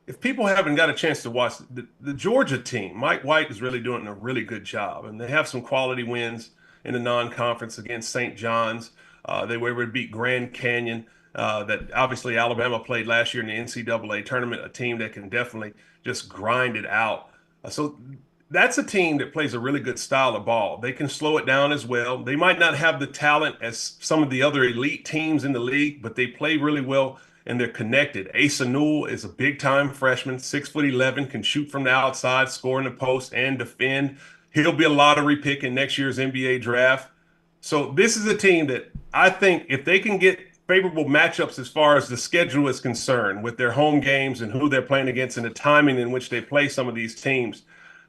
if people haven't got a chance to watch the Georgia team, Mike White is really doing a really good job, and they have some quality wins in the non-conference against St. John's. They were able to beat Grand Canyon. That obviously Alabama played last year in the NCAA tournament, a team that can definitely just grind it out. So that's a team that plays a really good style of ball. They can slow it down as well. They might not have the talent as some of the other elite teams in the league, but they play really well and they're connected. Asa Newell is a big-time freshman, 6'11", can shoot from the outside, score in the post, and defend. He'll be a lottery pick in next year's NBA draft. So this is a team that I think if they can get favorable matchups as far as the schedule is concerned with their home games and who they're playing against and the timing in which they play some of these teams,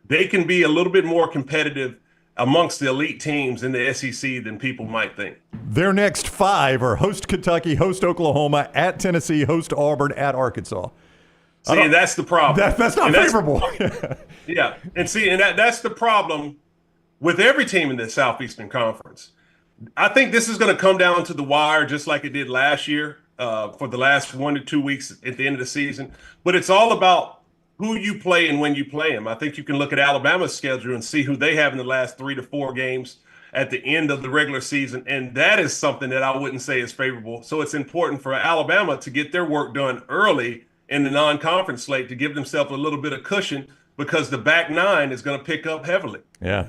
they can be a little bit more competitive amongst the elite teams in the SEC than people might think. Their next 5 are host Kentucky, host Oklahoma, at Tennessee, host Auburn, at Arkansas. See, and that's the problem. That's not favorable. Yeah, and that's the problem with every team in the Southeastern Conference. I think this is going to come down to the wire just like it did last year for the last 1 to 2 weeks at the end of the season. But it's all about who you play and when you play them. I think you can look at Alabama's schedule and see who they have in the last 3 to 4 games at the end of the regular season. And that is something that I wouldn't say is favorable. So it's important for Alabama to get their work done early in the non-conference slate to give themselves a little bit of cushion, because the back 9 is going to pick up heavily. Yeah.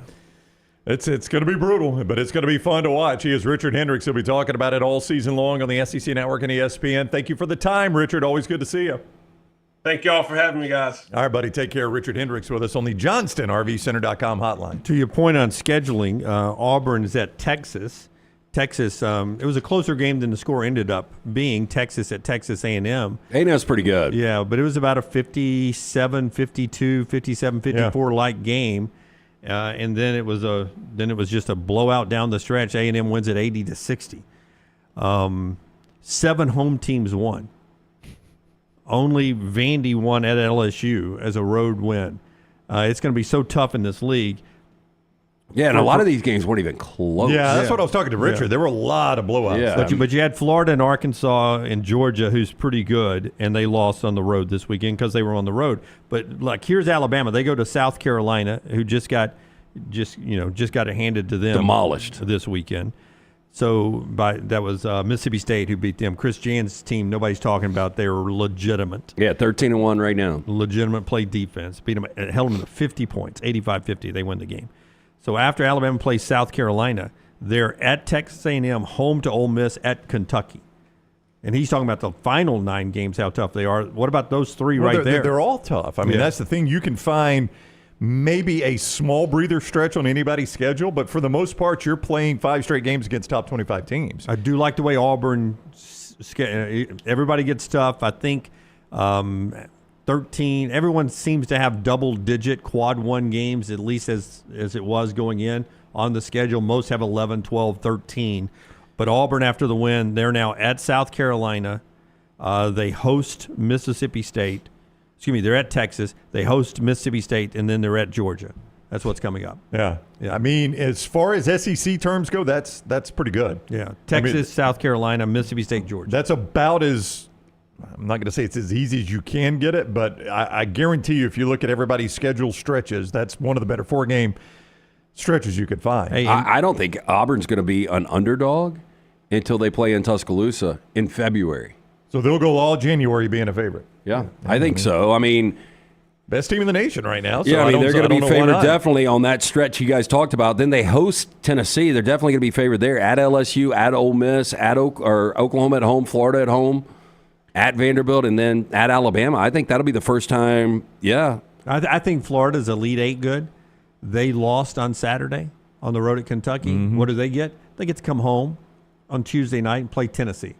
It's going to be brutal, but it's going to be fun to watch. He is Richard Hendrix. He'll be talking about it all season long on the SEC Network and ESPN. Thank you for the time, Richard. Always good to see you. Thank y'all for having me, guys. All right, buddy. Take care. Richard Hendrix with us on the JohnstonRVCenter.com hotline. To your point on scheduling, Auburn is at Texas. Texas, it was a closer game than the score ended up being. Texas at Texas A&M. A&M's pretty good. Yeah, but it was about a 57-52, 57-54 like game. And then it was just a blowout down the stretch. A&M wins at 80-60. 7 home teams won. Only Vandy won at LSU as a road win. It's going to be so tough in this league. Yeah, and a lot of these games weren't even close. Yeah, that's what I was talking to Richard. Yeah. There were a lot of blowouts. Yeah. But you had Florida and Arkansas and Georgia, who's pretty good, and they lost on the road this weekend because they were on the road. But like, here's Alabama. They go to South Carolina, who just got it handed to them, demolished this weekend. So that was Mississippi State who beat them. Chris Jan's team, nobody's talking about. They were legitimate. Yeah, 13-1 right now. Legitimate play defense. Beat them, held them to 50 points, 85-50. They win the game. So after Alabama plays South Carolina, they're at Texas A&M, home to Ole Miss, at Kentucky. And he's talking about the final 9 games, how tough they are. What about those 3 right there? They're all tough. I mean, that's the thing. You can find maybe a small breather stretch on anybody's schedule, but for the most part, you're playing 5 straight games against top 25 teams. I do like the way Auburn, everybody gets tough. I think 13, everyone seems to have double-digit quad 1 games, at least as it was going in on the schedule. Most have 11, 12, 13. But Auburn, after the win, they're now at South Carolina. They host Mississippi State. They're at Texas. They host Mississippi State, and then they're at Georgia. That's what's coming up. Yeah. I mean, as far as SEC terms go, that's pretty good. Yeah. Texas, South Carolina, Mississippi State, Georgia. That's about as – I'm not going to say it's as easy as you can get it, but I guarantee you if you look at everybody's schedule stretches, that's one of the better 4-game stretches you could find. Hey, I don't think Auburn's going to be an underdog until they play in Tuscaloosa in February. So they'll go all January being a favorite. Yeah, I think so. I mean, best team in the nation right now. So yeah, I mean, they're going to be favored definitely on that stretch you guys talked about. Then they host Tennessee. They're definitely going to be favored there. At LSU, at Ole Miss, at Oklahoma at home, Florida at home, at Vanderbilt, and then at Alabama. I think that'll be the first time. Yeah, I think Florida's Elite 8 good. They lost on Saturday on the road at Kentucky. Mm-hmm. What do they get? They get to come home on Tuesday night and play Tennessee.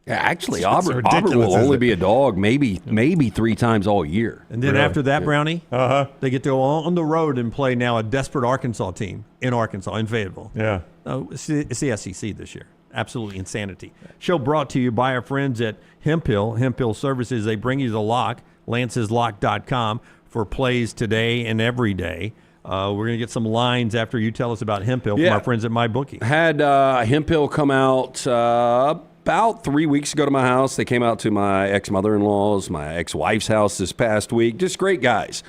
Yeah, actually, Auburn will only be a dog maybe 3 times all year. And then after that, Brownie, they get to go on the road and play now a desperate Arkansas team in Arkansas, in Fayetteville. Yeah. It's the SEC this year. Absolutely insanity. Show brought to you by our friends at Hemphill. Hemphill Services, they bring you the lock, lanceslock.com, for plays today and every day. We're going to get some lines after you tell us about Hemphill from our friends at MyBookie. Had Hemphill come out about 3 weeks ago to my house. They came out to my ex-mother-in-law's, my ex-wife's house this past week. Just great guys.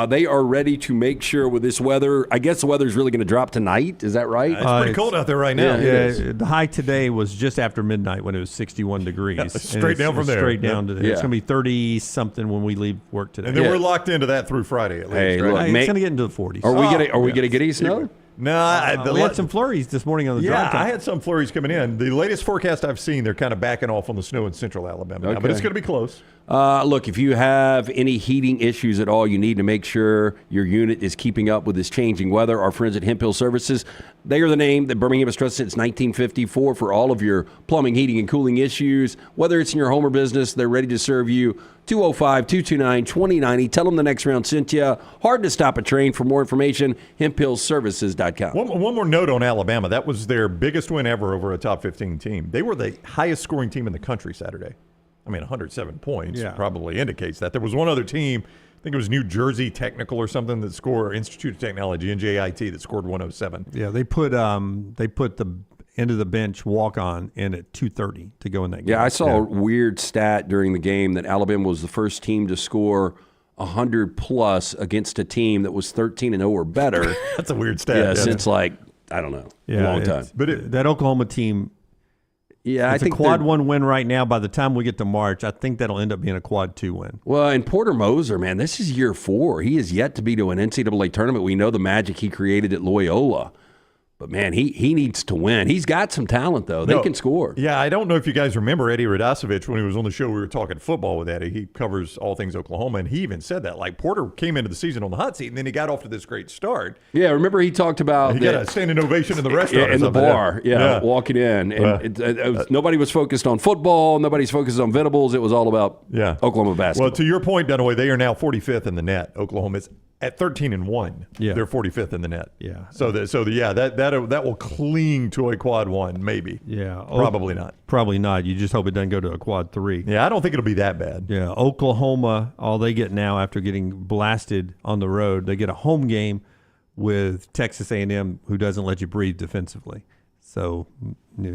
They are ready to make sure with this weather. I guess the weather is really going to drop tonight. Is that right? It's pretty cold out there right now. Yeah, the high today was just after midnight when it was 61 degrees. Yeah, straight down from there. Straight down to there. It's going to be 30-something when we leave work today. And then we're locked into that through Friday at least. Hey, right? look, it's going to get into the 40s. Are we going to get any snow? No, we had some flurries this morning on the drive. Yeah, I had some flurries coming in. The latest forecast I've seen, they're kind of backing off on the snow in central Alabama now, but it's going to be close. Look, if you have any heating issues at all, you need to make sure your unit is keeping up with this changing weather. Our friends at Hemphill Services, they are the name that Birmingham has trusted since 1954 for all of your plumbing, heating, and cooling issues. Whether it's in your home or business, they're ready to serve you. 205-229-2090. Tell them the next round sent you. Hard to stop a train. For more information, hemphillservices.com. One more note on Alabama. That was their biggest win ever over a top 15 team. They were the highest scoring team in the country Saturday. I mean, 107 points probably indicates that. There was one other team, I think it was New Jersey Technical or something, that scored, Institute of Technology, NJIT, that scored 107. Yeah, they put the end of the bench walk-on in at 2:30 to go in that game. Yeah, I saw a weird stat during the game that Alabama was the first team to score 100-plus against a team that was 13-0 or better. That's a weird stat. Yeah, since I don't know, a long time. But that Oklahoma team, I think a quad 1 win right now. By the time we get to March, I think that'll end up being a quad 2 win. Well, and Porter Moser, man, this is year 4. He is yet to be to an NCAA tournament. We know the magic he created at Loyola. But, man, he needs to win. He's got some talent, though. They can score. Yeah, I don't know if you guys remember Eddie Radosevich when he was on the show. We were talking football with Eddie. He covers all things Oklahoma, and he even said that. Like, Porter came into the season on the hot seat, and then he got off to this great start. Yeah, remember he talked about he got a standing ovation in the restaurant. In the bar, walking in. And nobody was focused on football. Nobody's focused on Venables. It was all about Oklahoma basketball. Well, to your point, Dunaway, they are now 45th in the net. Oklahoma's at 13-1. Yeah. They're 45th in the net. Yeah. So that will cling to a quad 1, maybe. Yeah. Probably not. Probably not. You just hope it doesn't go to a quad 3. Yeah, I don't think it'll be that bad. Yeah. Oklahoma, all they get now after getting blasted on the road, they get a home game with Texas A&M, who doesn't let you breathe defensively. So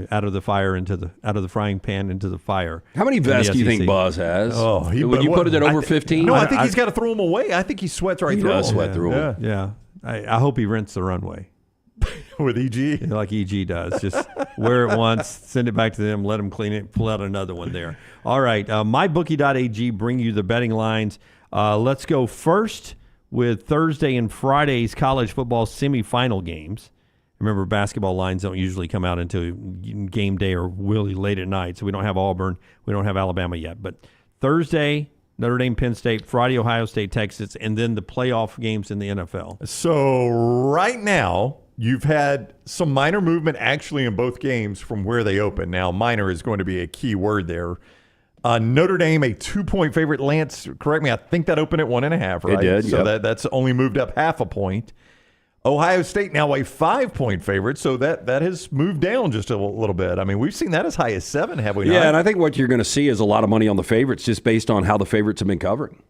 out of the frying pan into the fire. How many vests do you think Buzz has? Would you put it at over 15? No, I think he's got to throw them away. I think he sweats right through them. He does sweat through them. Yeah. I hope he rents the runway. With EG? Like EG does. Just wear it once, send it back to them, let them clean it, pull out another one there. All right. MyBookie.ag bring you the betting lines. Let's go first with Thursday and Friday's college football semifinal games. Remember, basketball lines don't usually come out until game day or really late at night, so we don't have Auburn. We don't have Alabama yet. But Thursday, Notre Dame, Penn State, Friday, Ohio State, Texas, and then the playoff games in the NFL. So right now, you've had some minor movement actually in both games from where they open. Now, minor is going to be a key word there. Notre Dame, a 2-point favorite. Lance, correct me, I think that opened at 1.5, right? It did, So yep. that's only moved up half a point. Ohio State now a 5-point favorite, so that has moved down just a little bit. I mean, we've seen that as high as 7, have we not? Yeah, and I think what you're going to see is a lot of money on the favorites just based on how the favorites have been covering.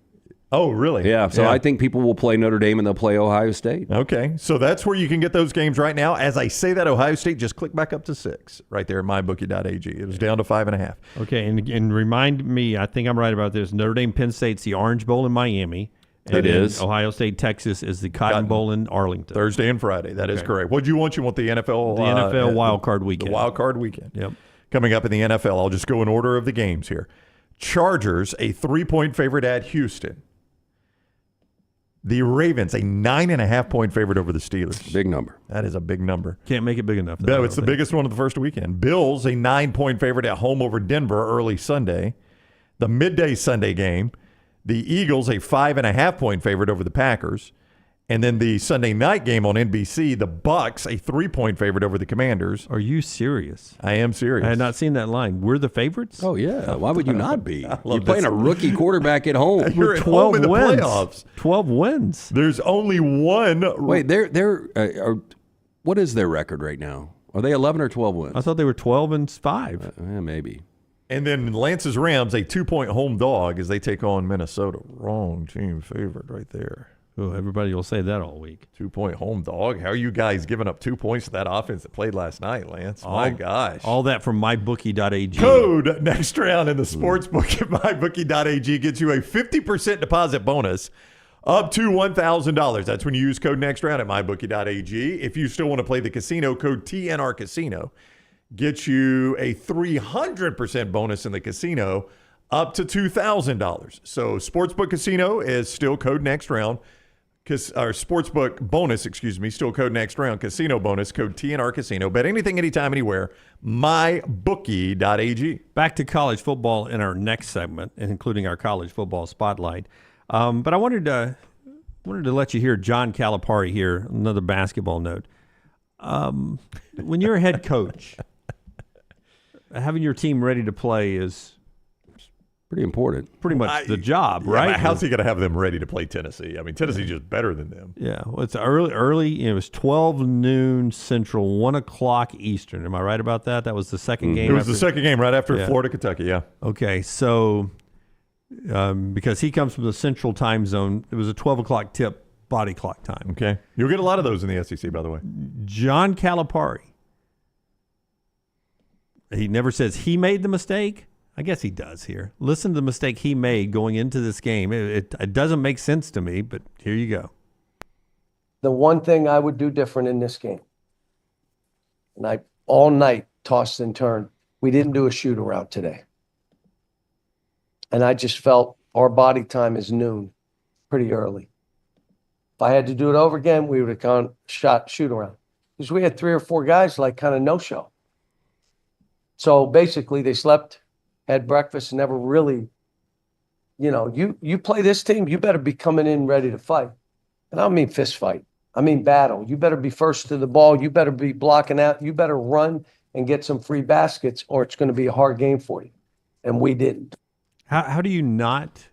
Oh, really? Yeah, so I think people will play Notre Dame and they'll play Ohio State. Okay, so that's where you can get those games right now. As I say that, Ohio State just click back up to 6 right there at mybookie.ag. It was down to 5.5. Okay, and remind me, I think I'm right about this. Notre Dame, Penn State's the Orange Bowl in Miami. And it is. Ohio State, Texas is the Cotton Bowl in Arlington. Thursday and Friday. That is correct. What do you want? You want the NFL? The NFL wild card weekend. The wild card weekend. Yep. Coming up in the NFL, I'll just go in order of the games here. Chargers, a 3-point favorite at Houston. The Ravens, a 9.5-point favorite over the Steelers. Big number. That is a big number. Can't make it big enough. No, it's the biggest one of the first weekend. Bills, a 9-point favorite at home over Denver early Sunday. The midday Sunday game. The Eagles, a 5.5-point favorite over the Packers. And then the Sunday night game on NBC, the Bucks, a 3-point favorite over the Commanders. Are you serious? I am serious. I had not seen that line. We're the favorites? Oh, yeah. Why would you not be? You're this. playing a rookie quarterback at home. You're With at 12 home in the wins. playoffs. 12 wins. There's only one. Wait, what is their record right now? Are they 11 or 12 wins? I thought they were 12-5. Maybe. And then Lance's Rams, a 2-point home dog as they take on Minnesota. Wrong team favorite right there. Oh, everybody will say that all week. 2-point home dog. How are you guys giving up 2 points to that offense that played last night, Lance? My gosh. All that from mybookie.ag. Code next round in the sportsbook at mybookie.ag gets you a 50% deposit bonus up to $1,000. That's when you use code next round at mybookie.ag. If you still want to play the casino, code TNR Casino gets you a 300% bonus in the casino up to $2,000. So Sportsbook Casino is still code next round. Our Sportsbook bonus, still code next round. Casino bonus, code TNR Casino. Bet anything, anytime, anywhere. mybookie.ag. Back to college football in our next segment, including our college football spotlight. But I wanted to let you hear John Calipari here, another basketball note. When you're a head coach, having your team ready to play is pretty important. Pretty much the job, right? How's he going to have them ready to play Tennessee? I mean, Tennessee's just better than them. Yeah. Well, it's early. It was 12 noon Central, 1 o'clock Eastern. Am I right about that? That was the second game. It was the second game right after Florida, Kentucky, yeah. Okay, so because he comes from the Central time zone, it was a 12 o'clock tip body clock time. Okay. You'll get a lot of those in the SEC, by the way. John Calipari. He never says he made the mistake. I guess he does here. Listen to the mistake he made going into this game. It doesn't make sense to me, but here you go. The one thing I would do different in this game, and I all night tossed and turned, we didn't do a shoot around today. And I just felt our body time is noon pretty early. If I had to do it over again, we would have gone shoot around. Because we had 3 or 4 guys like kind of no-show. So basically they slept, had breakfast, and never really, you play this team, you better be coming in ready to fight. And I don't mean fist fight. I mean battle. You better be first to the ball. You better be blocking out. You better run and get some free baskets, or it's going to be a hard game for you. And we didn't. How do you not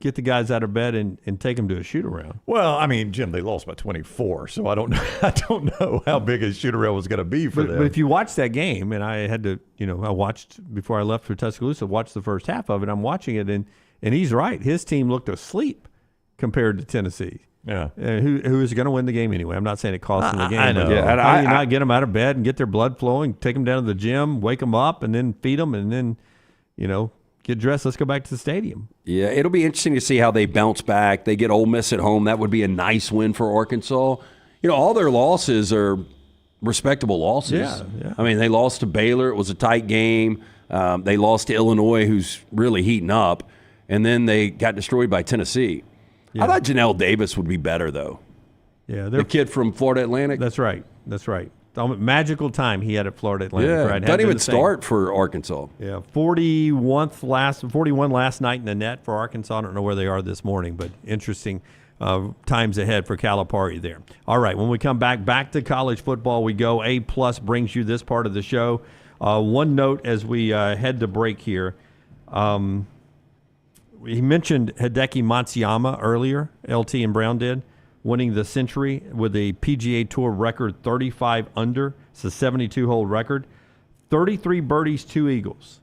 get the guys out of bed and take them to a shoot-around? Well, I mean, Jim, they lost by 24, so I don't know how big a shoot-around was going to be for them. But if you watch that game, and I had to, I watched before I left for Tuscaloosa, watched the first half of it. I'm watching it, and he's right. His team looked asleep compared to Tennessee. Yeah. Who is going to win the game anyway? I'm not saying it cost them the game. I know. Yeah, how do you not get them out of bed and get their blood flowing, take them down to the gym, wake them up, and then feed them, and then, get dressed. Let's go back to the stadium. Yeah, it'll be interesting to see how they bounce back. They get Ole Miss at home. That would be a nice win for Arkansas. All their losses are respectable losses. Yeah. I mean, they lost to Baylor. It was a tight game. They lost to Illinois, who's really heating up. And then they got destroyed by Tennessee. Yeah. I thought Janelle Davis would be better, though. Yeah, the kid from Florida Atlantic. That's right. Magical time he had at Florida Atlantic. Yeah, right? doesn't even start for Arkansas. Yeah, 41 last night in the net for Arkansas. I don't know where they are this morning, but interesting times ahead for Calipari there. All right, when we come back to college football, we go. A+ brings you this part of the show. One note as we head to break here. He mentioned Hideki Matsuyama earlier, LT and Brown did, winning the Century with a PGA Tour record 35 under. It's a 72-hole record. 33 birdies, 2 eagles.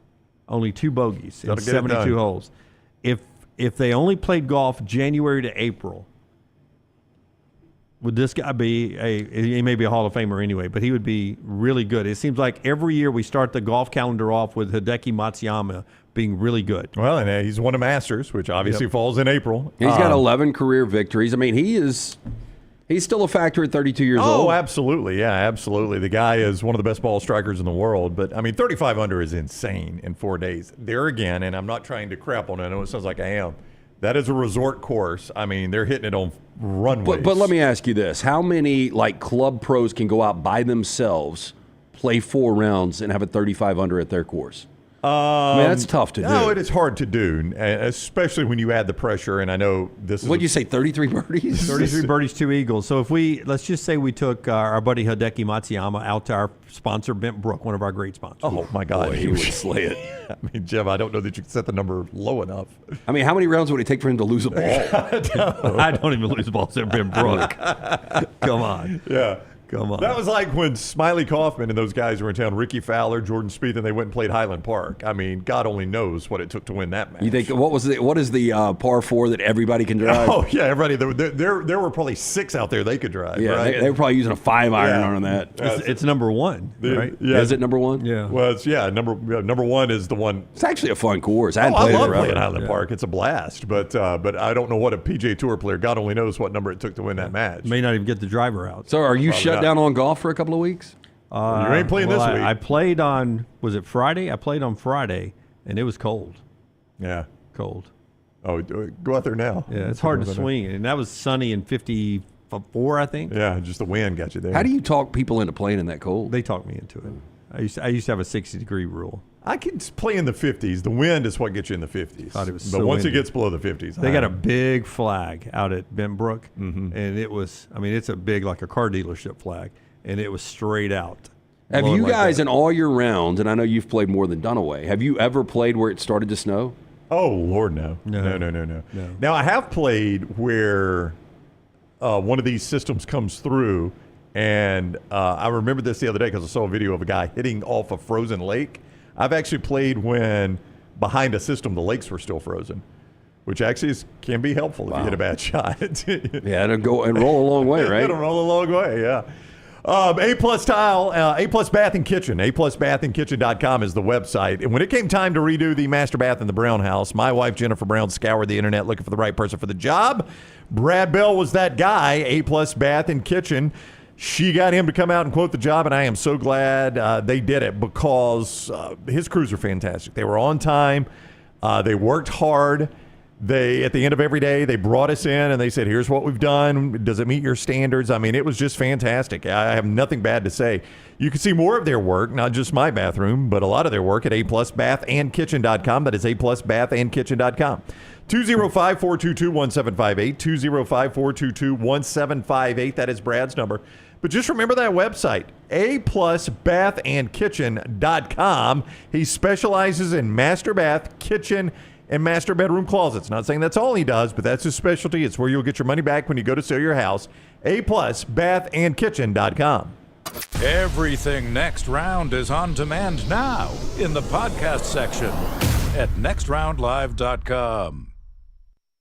Only 2 bogeys in 72 holes. If they only played golf January to April, would this guy be he may be a Hall of Famer anyway, but he would be really good. It seems like every year we start the golf calendar off with Hideki Matsuyama being really good. Well, and he's won a Masters, which obviously falls in April. He's got 11 career victories. I mean, he's still a factor at 32 years old. Oh, absolutely. Yeah, absolutely. The guy is one of the best ball strikers in the world. But, I mean, 35 under is insane in 4 days. There again, and I'm not trying to crap on it. I know it sounds like I am. That is a resort course. I mean, they're hitting it on runways. But let me ask you this. How many, club pros can go out by themselves, play 4 rounds, and have a 35 under at their course? I mean, that's tough to do. No, it is hard to do, especially when you add the pressure. And I know this is. What did you say, 33 birdies? 33 birdies, 2 eagles. So let's just say we took our buddy Hideki Matsuyama out to our sponsor, Bent Brook, one of our great sponsors. Oh, my God. Boy, he would slay it. I mean, Jim, I don't know that you can set the number low enough. I mean, how many rounds would it take for him to lose a ball? I don't even lose balls at Bent Brook. Come on. Yeah. Come on. That was like when Smiley Kaufman and those guys were in town, Ricky Fowler, Jordan Spieth, and they went and played Highland Park. I mean, God only knows what it took to win that match. You think what is the par 4 that everybody can drive? Oh yeah, everybody. There were probably 6 out there they could drive. Yeah, right? they were probably using a 5-iron on that. It's number 1, right? Yeah. Is it number 1? Yeah. Well, it's number 1 is the one. It's actually a fun course. I love playing Highland Park. It's a blast. But I don't know what a PGA Tour player. God only knows what number it took to win that match. May not even get the driver out. So are you shut down on golf for a couple of weeks? You ain't playing this week. I played on, was it Friday? I played on Friday, and it was cold. Yeah. Cold. Oh, go out there now. Yeah, it's hard to swing. And that was sunny and 54, I think. Yeah, just the wind got you there. How do you talk people into playing in that cold? They talked me into it. I used to have a 60-degree rule. I can play in the 50s. The wind is what gets you in the 50s. Thought it was but so once windy. it gets below the 50s. They got a big flag out at Bent Brook, Mm-hmm. and it was, I mean, it's a big, like a car dealership flag, and it was straight out. Have you guys in all your rounds, and I know you've played more than Dunaway, have you ever played where it started to snow? Oh, Lord, no. No. Now, I have played where one of these systems comes through, and I remember this the other day because I saw a video of a guy hitting off a frozen lake. I've actually played when behind a system the lakes were still frozen, which actually can be helpful if you hit a bad shot. Yeah, it'll go and roll a long way, right? It'll roll a long way, yeah. A+ Tile, A+ Bath and Kitchen. A+bathandkitchen.com is the website. And when it came time to redo the master bath in the Brown house, my wife, Jennifer Brown, scoured the internet looking for the right person for the job. Brad Bell was that guy, A+ Bath and Kitchen. She got him to come out and quote the job, and I am so glad they did it because his crews are fantastic. They were on time. They worked hard. At the end of every day, they brought us in and they said, here's what we've done. Does it meet your standards? I mean, it was just fantastic. I have nothing bad to say. You can see more of their work, not just my bathroom, but a lot of their work at aplusbathandkitchen.com. That is aplusbathandkitchen.com. 205-422-1758. 205-422-1758. That is Brad's number. But just remember that website, aplusbathandkitchen.com. He specializes in master bath, kitchen, and master bedroom closets. Not saying that's all he does, but that's his specialty. It's where you'll get your money back when you go to sell your house. aplusbathandkitchen.com. Everything Next Round is on demand now in the podcast section at nextroundlive.com.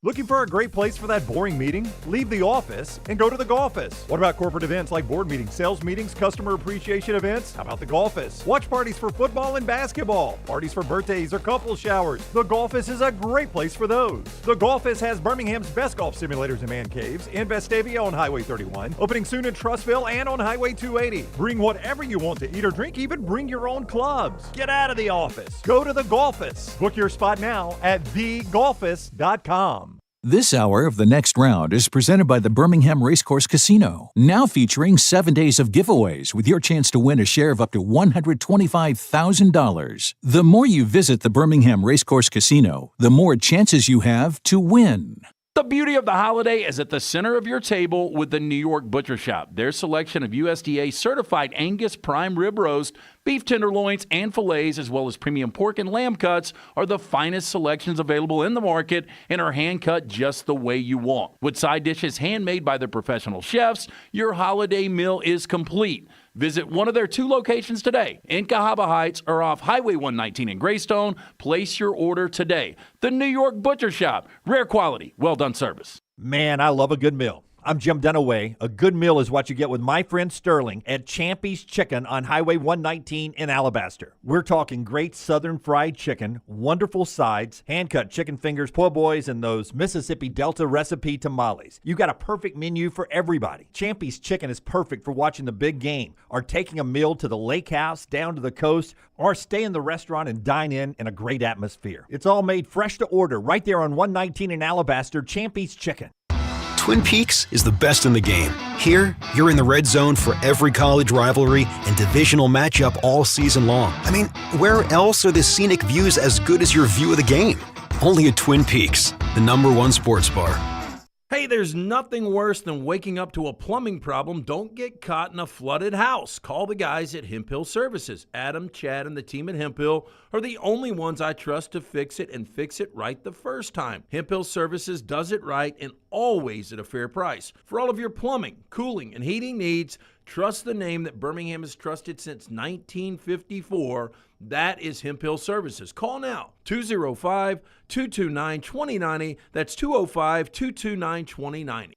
Looking for a great place for that boring meeting? Leave the office and go to the Golfus. What about corporate events like board meetings, sales meetings, customer appreciation events? How about the Golfus? Watch parties for football and basketball, parties for birthdays or couple showers. The Golfus is a great place for those. The Golfus has Birmingham's best golf simulators and man caves in Vestavia on Highway 31, opening soon in Trussville and on Highway 280. Bring whatever you want to eat or drink, even bring your own clubs. Get out of the office. Go to the Golfus. Book your spot now at thegolfus.com. This hour of The Next Round is presented by the Birmingham Racecourse Casino, now featuring 7 days of giveaways with your chance to win a share of up to $125,000. The more you visit the Birmingham Racecourse Casino, the more chances you have to win. The beauty of the holiday is at the center of your table with the New York Butcher Shop. Their selection of USDA certified Angus prime rib roast, beef tenderloins, and fillets, as well as premium pork and lamb cuts, are the finest selections available in the market and are hand-cut just the way you want. With side dishes handmade by their professional chefs, your holiday meal is complete. Visit one of their 2 locations today, in Cahaba Heights or off Highway 119 in Greystone. Place your order today. The New York Butcher Shop. Rare quality, well-done service. Man, I love a good meal. I'm Jim Dunaway. A good meal is what you get with my friend Sterling at Champy's Chicken on Highway 119 in Alabaster. We're talking great southern fried chicken, wonderful sides, hand-cut chicken fingers, po' boys, and those Mississippi Delta recipe tamales. You got a perfect menu for everybody. Champy's Chicken is perfect for watching the big game, or taking a meal to the lake house, down to the coast, or stay in the restaurant and dine in a great atmosphere. It's all made fresh to order right there on 119 in Alabaster, Champy's Chicken. Twin Peaks is the best in the game. Here, you're in the red zone for every college rivalry and divisional matchup all season long. I mean, where else are the scenic views as good as your view of the game? Only at Twin Peaks, the #1 sports bar. Hey, there's nothing worse than waking up to a plumbing problem. Don't get caught in a flooded house. Call the guys at Hemp Hill Services. Adam, Chad, and the team at Hemp Hill are the only ones I trust to fix it and fix it right the first time. Hemp Hill Services does it right and always at a fair price. For all of your plumbing, cooling, and heating needs, trust the name that Birmingham has trusted since 1954. That is Hemp Hill Services. Call now, 205-229-2090. That's 205-229-2090.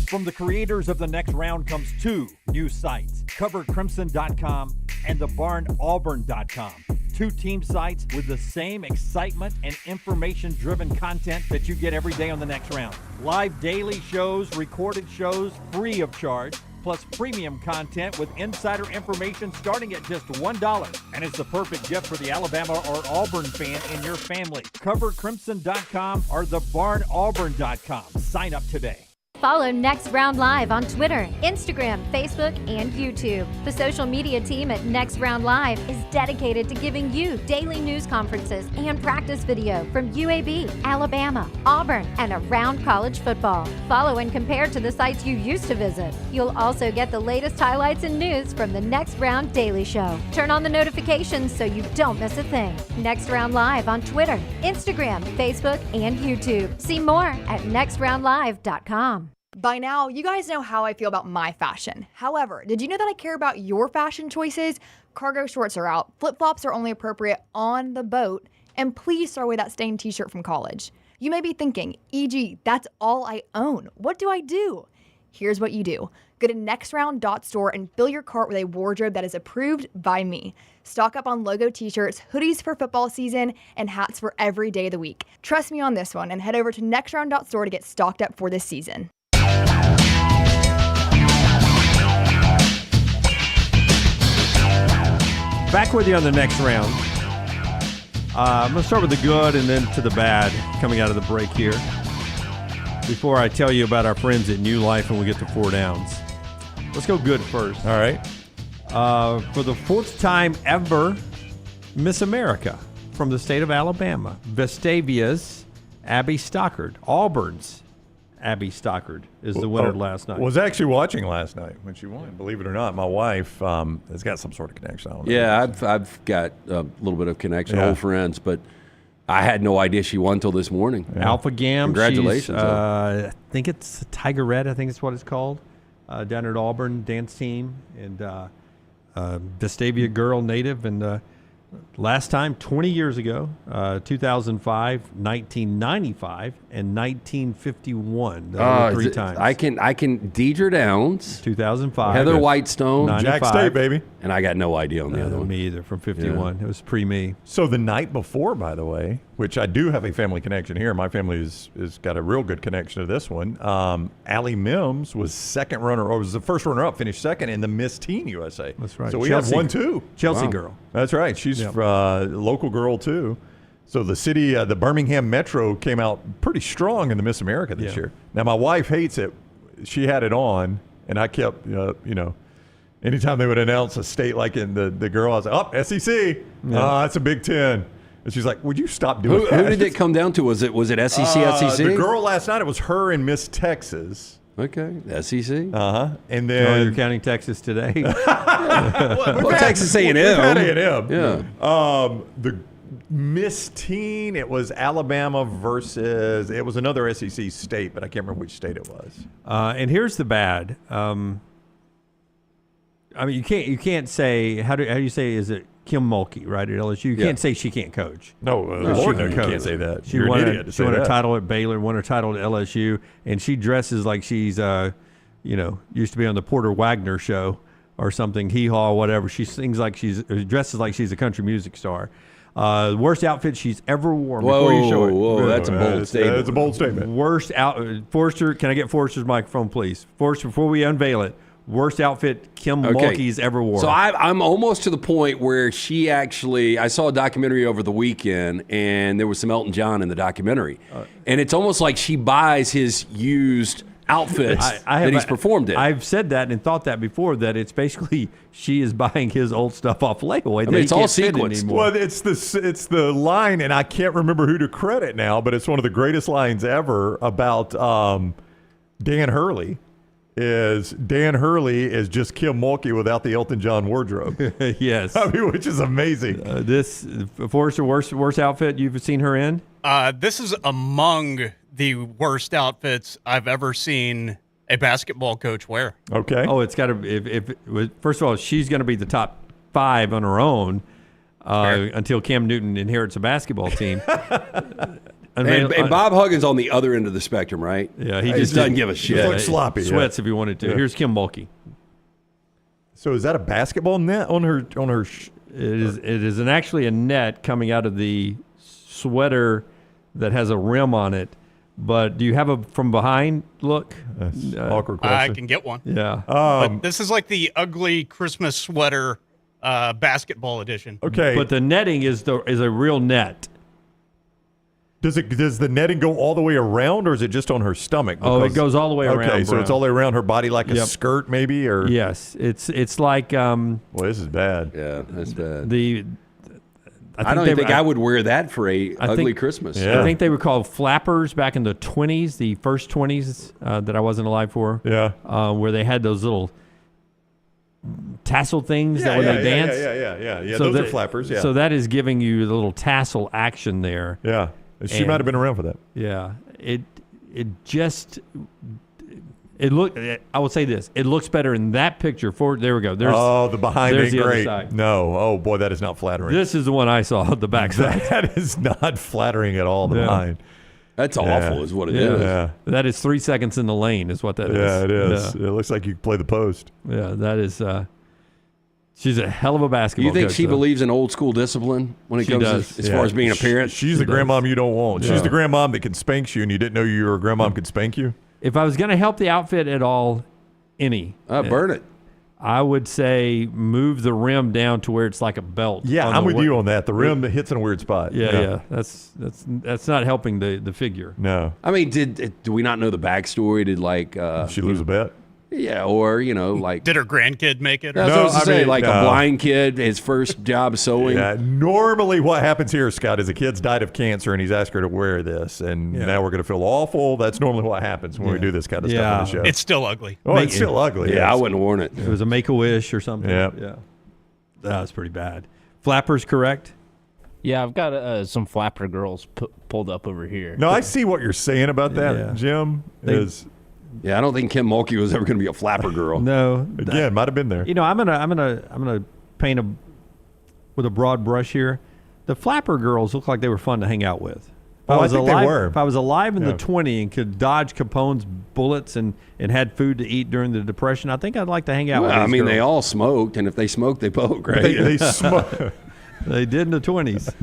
From the creators of The Next Round comes 2 new sites, covercrimson.com and thebarnauburn.com. 2 team sites with the same excitement and information-driven content that you get every day on The Next Round. Live daily shows, recorded shows, free of charge, plus premium content with insider information starting at just $1. And it's the perfect gift for the Alabama or Auburn fan in your family. CoverCrimson.com or thebarnauburn.com. Sign up today. Follow Next Round Live on Twitter, Instagram, Facebook, and YouTube. The social media team at Next Round Live is dedicated to giving you daily news conferences and practice video from UAB, Alabama, Auburn, and around college football. Follow and compare to the sites you used to visit. You'll also get the latest highlights and news from the Next Round Daily Show. Turn on the notifications so you don't miss a thing. Next Round Live on Twitter, Instagram, Facebook, and YouTube. See more at nextroundlive.com. By now, you guys know how I feel about my fashion. However, did you know that I care about your fashion choices? Cargo shorts are out, flip-flops are only appropriate on the boat, and please throw away that stained t-shirt from college. You may be thinking, EG, that's all I own. What do I do? Here's what you do. Go to nextround.store and fill your cart with a wardrobe that is approved by me. Stock up on logo t-shirts, hoodies for football season, and hats for every day of the week. Trust me on this one and head over to nextround.store to get stocked up for this season. Back with you on The Next Round. I'm going to start with the good and then to the bad coming out of the break here. Before I tell you about our friends at New Life and we get to 4 downs. Let's go good first. All right. For the 4th time ever, Miss America from the state of Alabama. Vestavia's Abby Stockard. Auburn's Abby Stockard is the winner last night. Was actually watching last night when she won. Believe it or not, my wife has got some sort of connection. I don't know. Yeah, I've got a little bit of connection, old friends, but I had no idea she won until this morning. Yeah. Alpha Gam. Congratulations. I think it's Tiger Red, I think it's what it's called, down at Auburn dance team. And Vestavia girl, native, and last time, 20 years ago, 2005, 1995, and 1951. Three times. I can Deidre Downs, 2005, Heather Whitestone, Jack State, baby. And I got no idea on the other one. Me either, from 51. Yeah. It was pre-me. So the night before, by the way, which I do have a family connection here. My family is got a real good connection to this one. Allie Mims was second runner, or was the first runner-up, finished second in the Miss Teen USA. That's right. So we have 1-2. Chelsea girl. That's right. She's a local girl, too. So the city, the Birmingham Metro came out pretty strong in the Miss America this year. Now, my wife hates it. She had it on, and I kept, anytime they would announce a state like in the girl, I was like, oh, SEC. That's a Big Ten. And she's like, would you stop doing that? Who did it come down to? Was it SEC, SEC? The girl last night, it was her and Miss Texas. Okay, SEC. And then you're counting Texas today. Texas A&M. We've had A&M. Yeah. The Miss Teen, it was Alabama versus, it was another SEC state, but I can't remember which state it was. And here's the bad. I mean, you can't say, how do you say, is it Kim Mulkey, right, at LSU? You can't say she can't coach. No, Lord, you can't say that. She You're won an idiot to say a that. title at Baylor, won a title at LSU, and she dresses like she's, used to be on the Porter Wagner show or something, hee-haw, whatever. She sings like dresses like she's a country music star. Worst outfit she's ever worn. Before you show it. Whoa, that's a bold statement. That's a bold statement. Worst Forrester, can I get Forrester's microphone, please? Forrester, before we unveil it, worst outfit Kim Mulkey's ever worn. So I'm almost to the point where she actually, I saw a documentary over the weekend, and there was some Elton John in the documentary. And it's almost like she buys his used outfits that he's performed in. I've said that and thought that before, that it's basically she is buying his old stuff off layaway. I mean, it's all sequenced. Well, it's the line, and I can't remember who to credit now, but it's one of the greatest lines ever about Dan Hurley. Dan Hurley is just Kim Mulkey without the Elton John wardrobe. Yes. I mean, which is amazing. This, Forrester, worst outfit you've seen her in? This is among the worst outfits I've ever seen a basketball coach wear. Okay. Oh, it's got to. First of all, she's going to be the top 5 on her own until Cam Newton inherits a basketball team. And Bob Huggins on the other end of the spectrum, right? Yeah, he just doesn't give a shit. He looks sloppy. Sweats if he wanted to. Yeah. Here's Kim Mulkey. So is that a basketball net on her? It is actually a net coming out of the sweater that has a rim on it. But do you have a from behind look? That's awkward question. I can get one. Yeah. But this is like the ugly Christmas sweater basketball edition. Okay. But the netting is a real net. Does the netting go all the way around, or is it just on her stomach? It goes all the way around. Okay, so it's all the way around her body, like a skirt, maybe, or yes, it's like. Well, this is bad. Yeah, that's bad. I don't think I would wear that for a ugly Christmas. Yeah. I think they were called flappers back in the 20s, the first 20s that I wasn't alive for. Yeah, where they had those little tassel things that when they dance. Yeah. So those are flappers. Yeah. So that is giving you the little tassel action there. Yeah. She might have been around for that. Yeah. It looked. I will say this: it looks better in that picture. There we go. The behind ain't the great. Other side. No. Oh boy, that is not flattering. This is the one I saw. The backside. That is not flattering at all. The behind. That's awful, is what it is. Yeah. That is 3 seconds in the lane, is what that is. Yeah, it is. Yeah. It looks like you play the post. Yeah, that is. She's a hell of a basketball You think coach, she though. believes in old school discipline when it She comes does. as far as being a parent? She's the grandmom you don't want. Yeah. She's the grandmom that can spank you, and you didn't know your grandmom could spank you. If I was going to help the outfit at all, burn it. I would say move the rim down to where it's like a belt. Yeah, I'm with you on that. The rim that hits in a weird spot. Yeah. That's not helping the figure. No. I mean, do we not know the backstory? Did she lose a bet? Yeah, or like did her grandkid make it? That's what I was gonna say, a blind kid, his first job sewing. Yeah, normally what happens here, Scott, is a kid's died of cancer and he's asked her to wear this, and now we're going to feel awful. That's normally what happens when we do this kind of stuff on the show. It's still ugly. Oh, it's still ugly. Yeah, I wouldn't have worn it. It was a Make-A-Wish or something. Yeah. That was pretty bad. Flappers, correct? Yeah, I've got some flapper girls pulled up over here. No, I see what you're saying about that, Jim. Yeah, I don't think Kim Mulkey was ever going to be a flapper girl. No, again, might have been there. You know, I'm gonna paint with a broad brush here. The flapper girls look like they were fun to hang out with. I think they were. If I was alive in the 20s and could dodge Capone's bullets and had food to eat during the Depression, I think I'd like to hang out with these girls. They all smoked, and if they smoked, they poke, right? They smoke. They did in the 20s.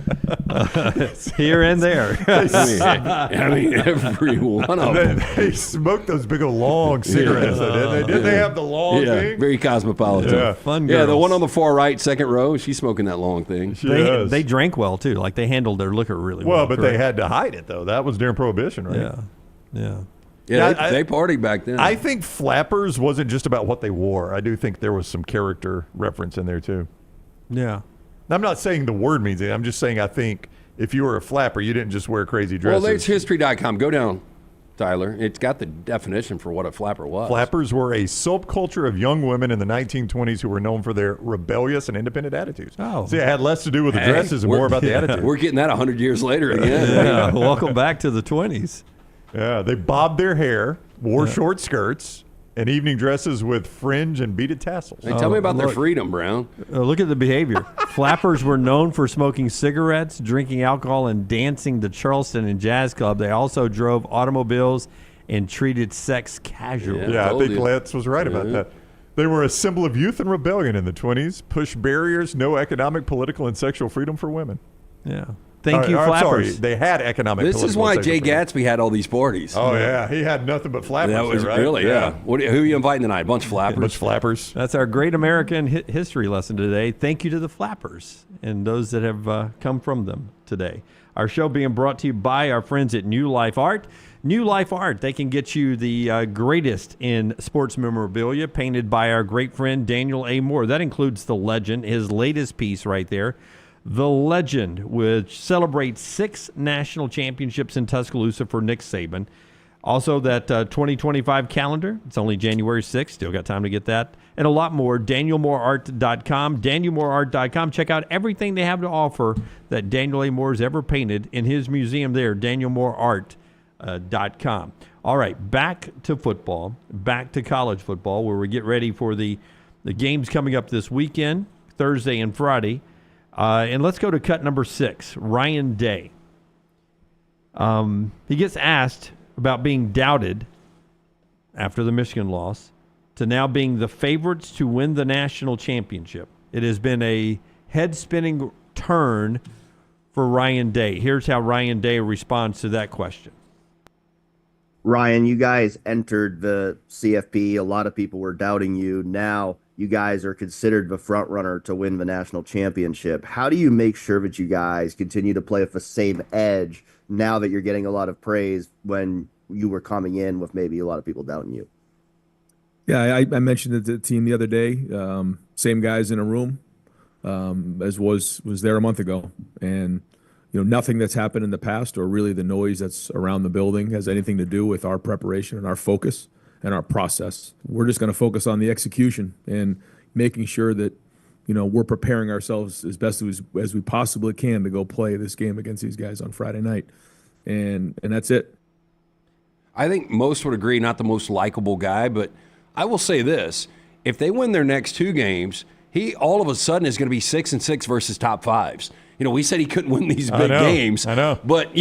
Here and there. I mean, every one of them. They smoked those big old long cigarettes, didn't they? Didn't they have the long thing? Very cosmopolitan. Yeah, fun Yeah, the girls. one on the far right, second row, she's smoking that long thing. They drank well, too. Like, they handled their liquor really well. Well, but they correct? had to hide it, though. That was during Prohibition, right? Yeah. Yeah, they partied back then. I think flappers wasn't just about what they wore. I do think there was some character reference in there, too. Yeah. I'm not saying the word means it. I'm just saying I think if you were a flapper, you didn't just wear crazy dresses. Well, there's history.com. Go down, Tyler. It's got the definition for what a flapper was. Flappers were a subculture of young women in the 1920s who were known for their rebellious and independent attitudes. Oh. See, it had less to do with the dresses and more about the attitude. We're getting that 100 years later again. Yeah, welcome back to the 20s. Yeah, they bobbed their hair, wore short skirts, and evening dresses with fringe and beaded tassels. Hey, tell me about their freedom, Brown. Look at the behavior. Flappers were known for smoking cigarettes, drinking alcohol, and dancing the Charleston and Jazz Club. They also drove automobiles and treated sex casual. Yeah, I think Lance was right about that. They were a symbol of youth and rebellion in the 20s, pushed barriers, no economic, political, and sexual freedom for women. Yeah. Thank you, I'm Flappers. sorry, they had economic. This is why Jay Gatsby had all these parties. Oh yeah, he had nothing but flappers. That was there, right? really, yeah. Who are you inviting tonight? A bunch of flappers? A bunch of flappers. That's our great American history lesson today. Thank you to the Flappers and those that have come from them today. Our show being brought to you by our friends at New Life Art. New Life Art, they can get you the greatest in sports memorabilia painted by our great friend Daniel A. Moore. That includes the Legend, his latest piece right there. The Legend, which celebrates 6 national championships in Tuscaloosa for Nick Saban. Also, that 2025 calendar. It's only January 6th. Still got time to get that. And a lot more. DanielMooreArt.com. DanielMooreArt.com. Check out everything they have to offer that Daniel A. Moore's ever painted in his museum there, DanielMooreArt.com. All right, back to football. Back to college football, where we get ready for the games coming up this weekend, Thursday and Friday. And let's go to cut number 6, Ryan Day. He gets asked about being doubted after the Michigan loss to now being the favorites to win the national championship. It has been a head-spinning turn for Ryan Day. Here's how Ryan Day responds to that question. Ryan, you guys entered the CFP. A lot of people were doubting you. Now you guys are considered the front runner to win the national championship. How do you make sure that you guys continue to play with the same edge now that you're getting a lot of praise when you were coming in with maybe a lot of people doubting you? Yeah, I mentioned it to the team the other day. Same guys in a room as was there a month ago, and nothing that's happened in the past or really the noise that's around the building has anything to do with our preparation and our focus and our process. We're just going to focus on the execution and making sure that, we're preparing ourselves as best as we possibly can to go play this game against these guys on Friday night. And that's it. I think most would agree, not the most likable guy, but I will say this. If they win their next 2 games, he all of a sudden is going to be 6-6 versus top 5s. We said he couldn't win these big games. I know. But,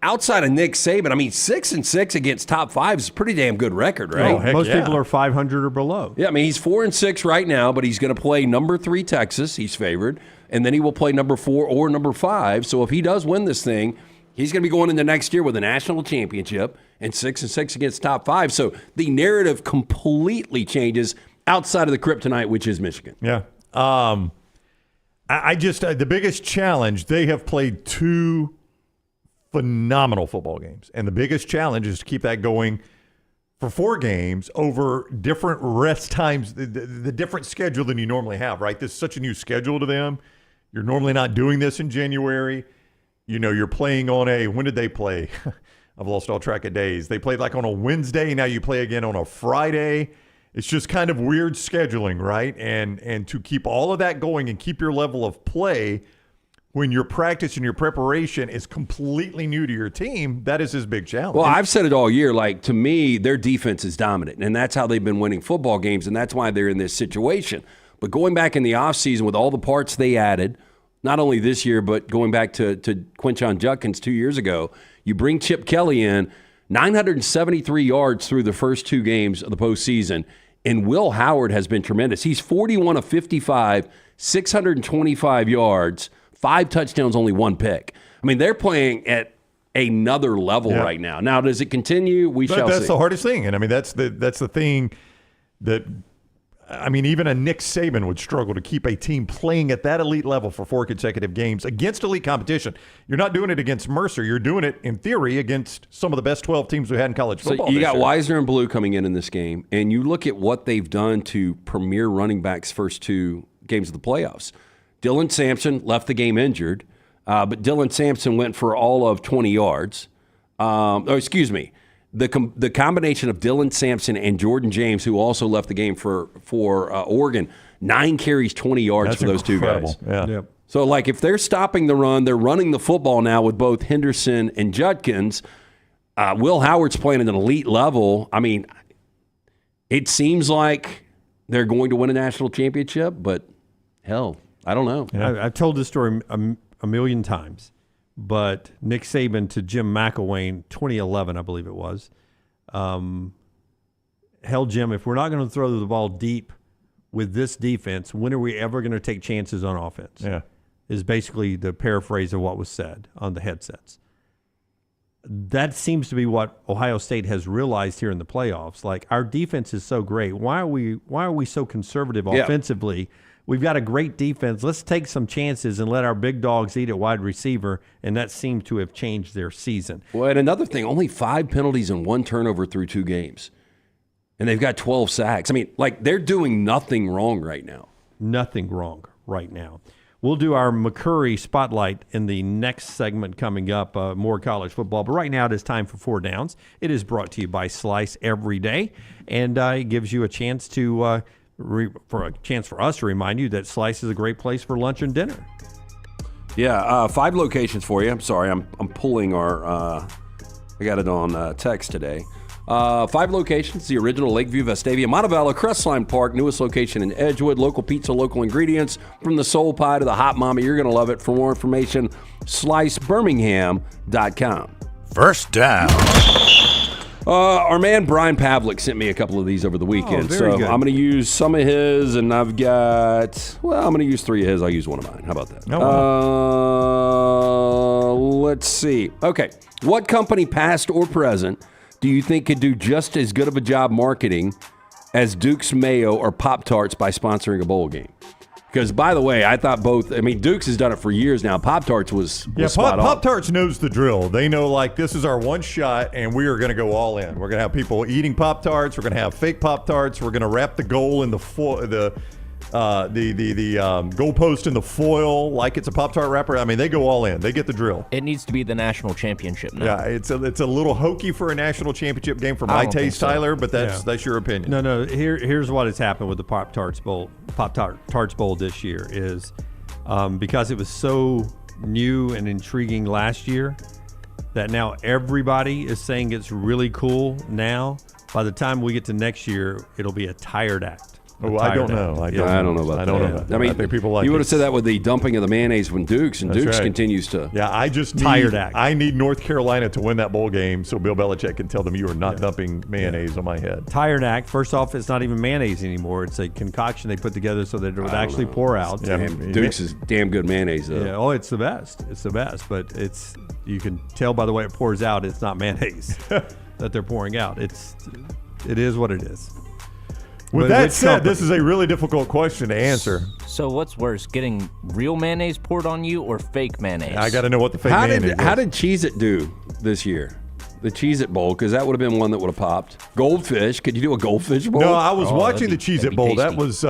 outside of Nick Saban, 6-6 against top 5 is a pretty damn good record, right? Most people are 500 or below. Yeah, he's 4-6 right now, but he's going to play number 3 Texas. He's favored, and then he will play number 4 or number 5. So if he does win this thing, he's going to be going into next year with a national championship and 6-6 against top 5. So the narrative completely changes outside of the kryptonite, which is Michigan. Yeah. I just the biggest challenge, they have played 2 phenomenal football games. And the biggest challenge is to keep that going for 4 games over different rest times, the different schedule than you normally have, right? This is such a new schedule to them. You're normally not doing this in January. You're playing on when did they play? I've lost all track of days. They played like on a Wednesday. Now you play again on a Friday. It's just kind of weird scheduling, right? And to keep all of that going and keep your level of play when your practice and your preparation is completely new to your team, that is his big challenge. Well, I've said it all year. To me, their defense is dominant, and that's how they've been winning football games, and that's why they're in this situation. But going back in the offseason with all the parts they added, not only this year, but going back to Quinshon Judkins 2 years ago, you bring Chip Kelly in, 973 yards through the first 2 games of the postseason, and Will Howard has been tremendous. He's 41 of 55, 625 yards, 5 touchdowns, only 1 pick. I mean, they're playing at another level right now. Now, does it continue? We shall see. That's the hardest thing. And I mean, that's the thing that, I mean, even a Nick Saban would struggle to keep a team playing at that elite level for 4 consecutive games against elite competition. You're not doing it against Mercer. You're doing it, in theory, against some of the best 12 teams we had in college football. So you got year. Wisner and Blue coming in this game, and you look at what they've done to premier running backs' first 2 games of the playoffs. Dylan Sampson left the game injured, but Dylan Sampson went for all of 20 yards. The combination of Dylan Sampson and Jordan James, who also left the game for Oregon, 9 carries, 20 yards for those incredible. 2 guys. Yeah. Yep. So, like, if they're stopping the run, they're running the football now with both Henderson and Judkins. Will Howard's playing at an elite level. I mean, it seems like they're going to win a national championship, but hell, I don't know. Yeah. I've told this story a million times. But Nick Saban to Jim McElwain, 2011, I believe it was, hell, Jim, if we're not going to throw the ball deep with this defense, when are we ever going to take chances on offense? Yeah, is basically the paraphrase of what was said on the headsets. That seems to be what Ohio State has realized here in the playoffs. Like, our defense is so great. Why are we so conservative offensively? We've got a great defense. Let's take some chances and let our big dogs eat at wide receiver, and that seemed to have changed their season. Well, and another thing, only 5 penalties and 1 turnover through 2 games. And they've got 12 sacks. I mean, like, they're doing nothing wrong right now. Nothing wrong right now. We'll do our McCurry Spotlight in the next segment coming up, more college football. But right now it is time for 4 Downs. It is brought to you by Slice every day, and it gives you a chance to for us to remind you that Slice is a great place for lunch and dinner. Yeah, 5 locations for you. I'm sorry, I'm pulling our. I got it on text today. 5 locations: the original Lakeview, Vestavia, Montevallo, Crestline Park, newest location in Edgewood. Local pizza, local ingredients, from the soul pie to the hot mama. You're gonna love it. For more information, slicebirmingham.com. First down. Our man Brian Pavlik sent me a couple of these over the weekend, so good. I'm going to use some of his, and I'm going to use 3 of his. I'll use 1 of mine. How about that? Let's see. Okay. What company, past or present, do you think could do just as good of a job marketing as Duke's Mayo or Pop-Tarts by sponsoring a bowl game? Because, by the way, I thought both. I mean, Duke's has done it for years now. Pop-Tarts was spot on. Pop-Tarts knows the drill. They know, like, this is our one shot, and we are going to go all in. We're going to have people eating Pop-Tarts. We're going to have fake Pop-Tarts. We're going to wrap the goal in the goalpost in the foil like it's a Pop-Tart wrapper. I mean, they go all in. They get the drill. It needs to be the national championship now. Yeah, it's a little hokey for a national championship game for my taste, so, Tyler, but that's your opinion. No. Here's what has happened with the Pop-Tarts Bowl this year is because it was so new and intriguing last year that now everybody is saying it's really cool now. By the time we get to next year, it'll be a tired act. Oh, I don't know. I don't know about that. I mean, I think people like you would have said that with the dumping of the mayonnaise when Dukes, and Dukes continues to. Yeah, I just I need North Carolina to win that bowl game so Bill Belichick can tell them you are not dumping mayonnaise on my head. Tired act. First off, it's not even mayonnaise anymore. It's a concoction they put together so that it would actually pour out. Yeah, Dukes is damn good mayonnaise, though. Yeah, it's the best. It's the best, but you can tell by the way it pours out, it's not mayonnaise that they're pouring out. It is what it is. With that said, this is a really difficult question to answer. So what's worse, getting real mayonnaise poured on you or fake mayonnaise? I got to know what the fake mayonnaise is. How did Cheez-It do this year? The Cheez-It Bowl, because that would have been one that would have popped. Goldfish. Could you do a Goldfish Bowl? No, I was watching the Cheez-It Bowl. That was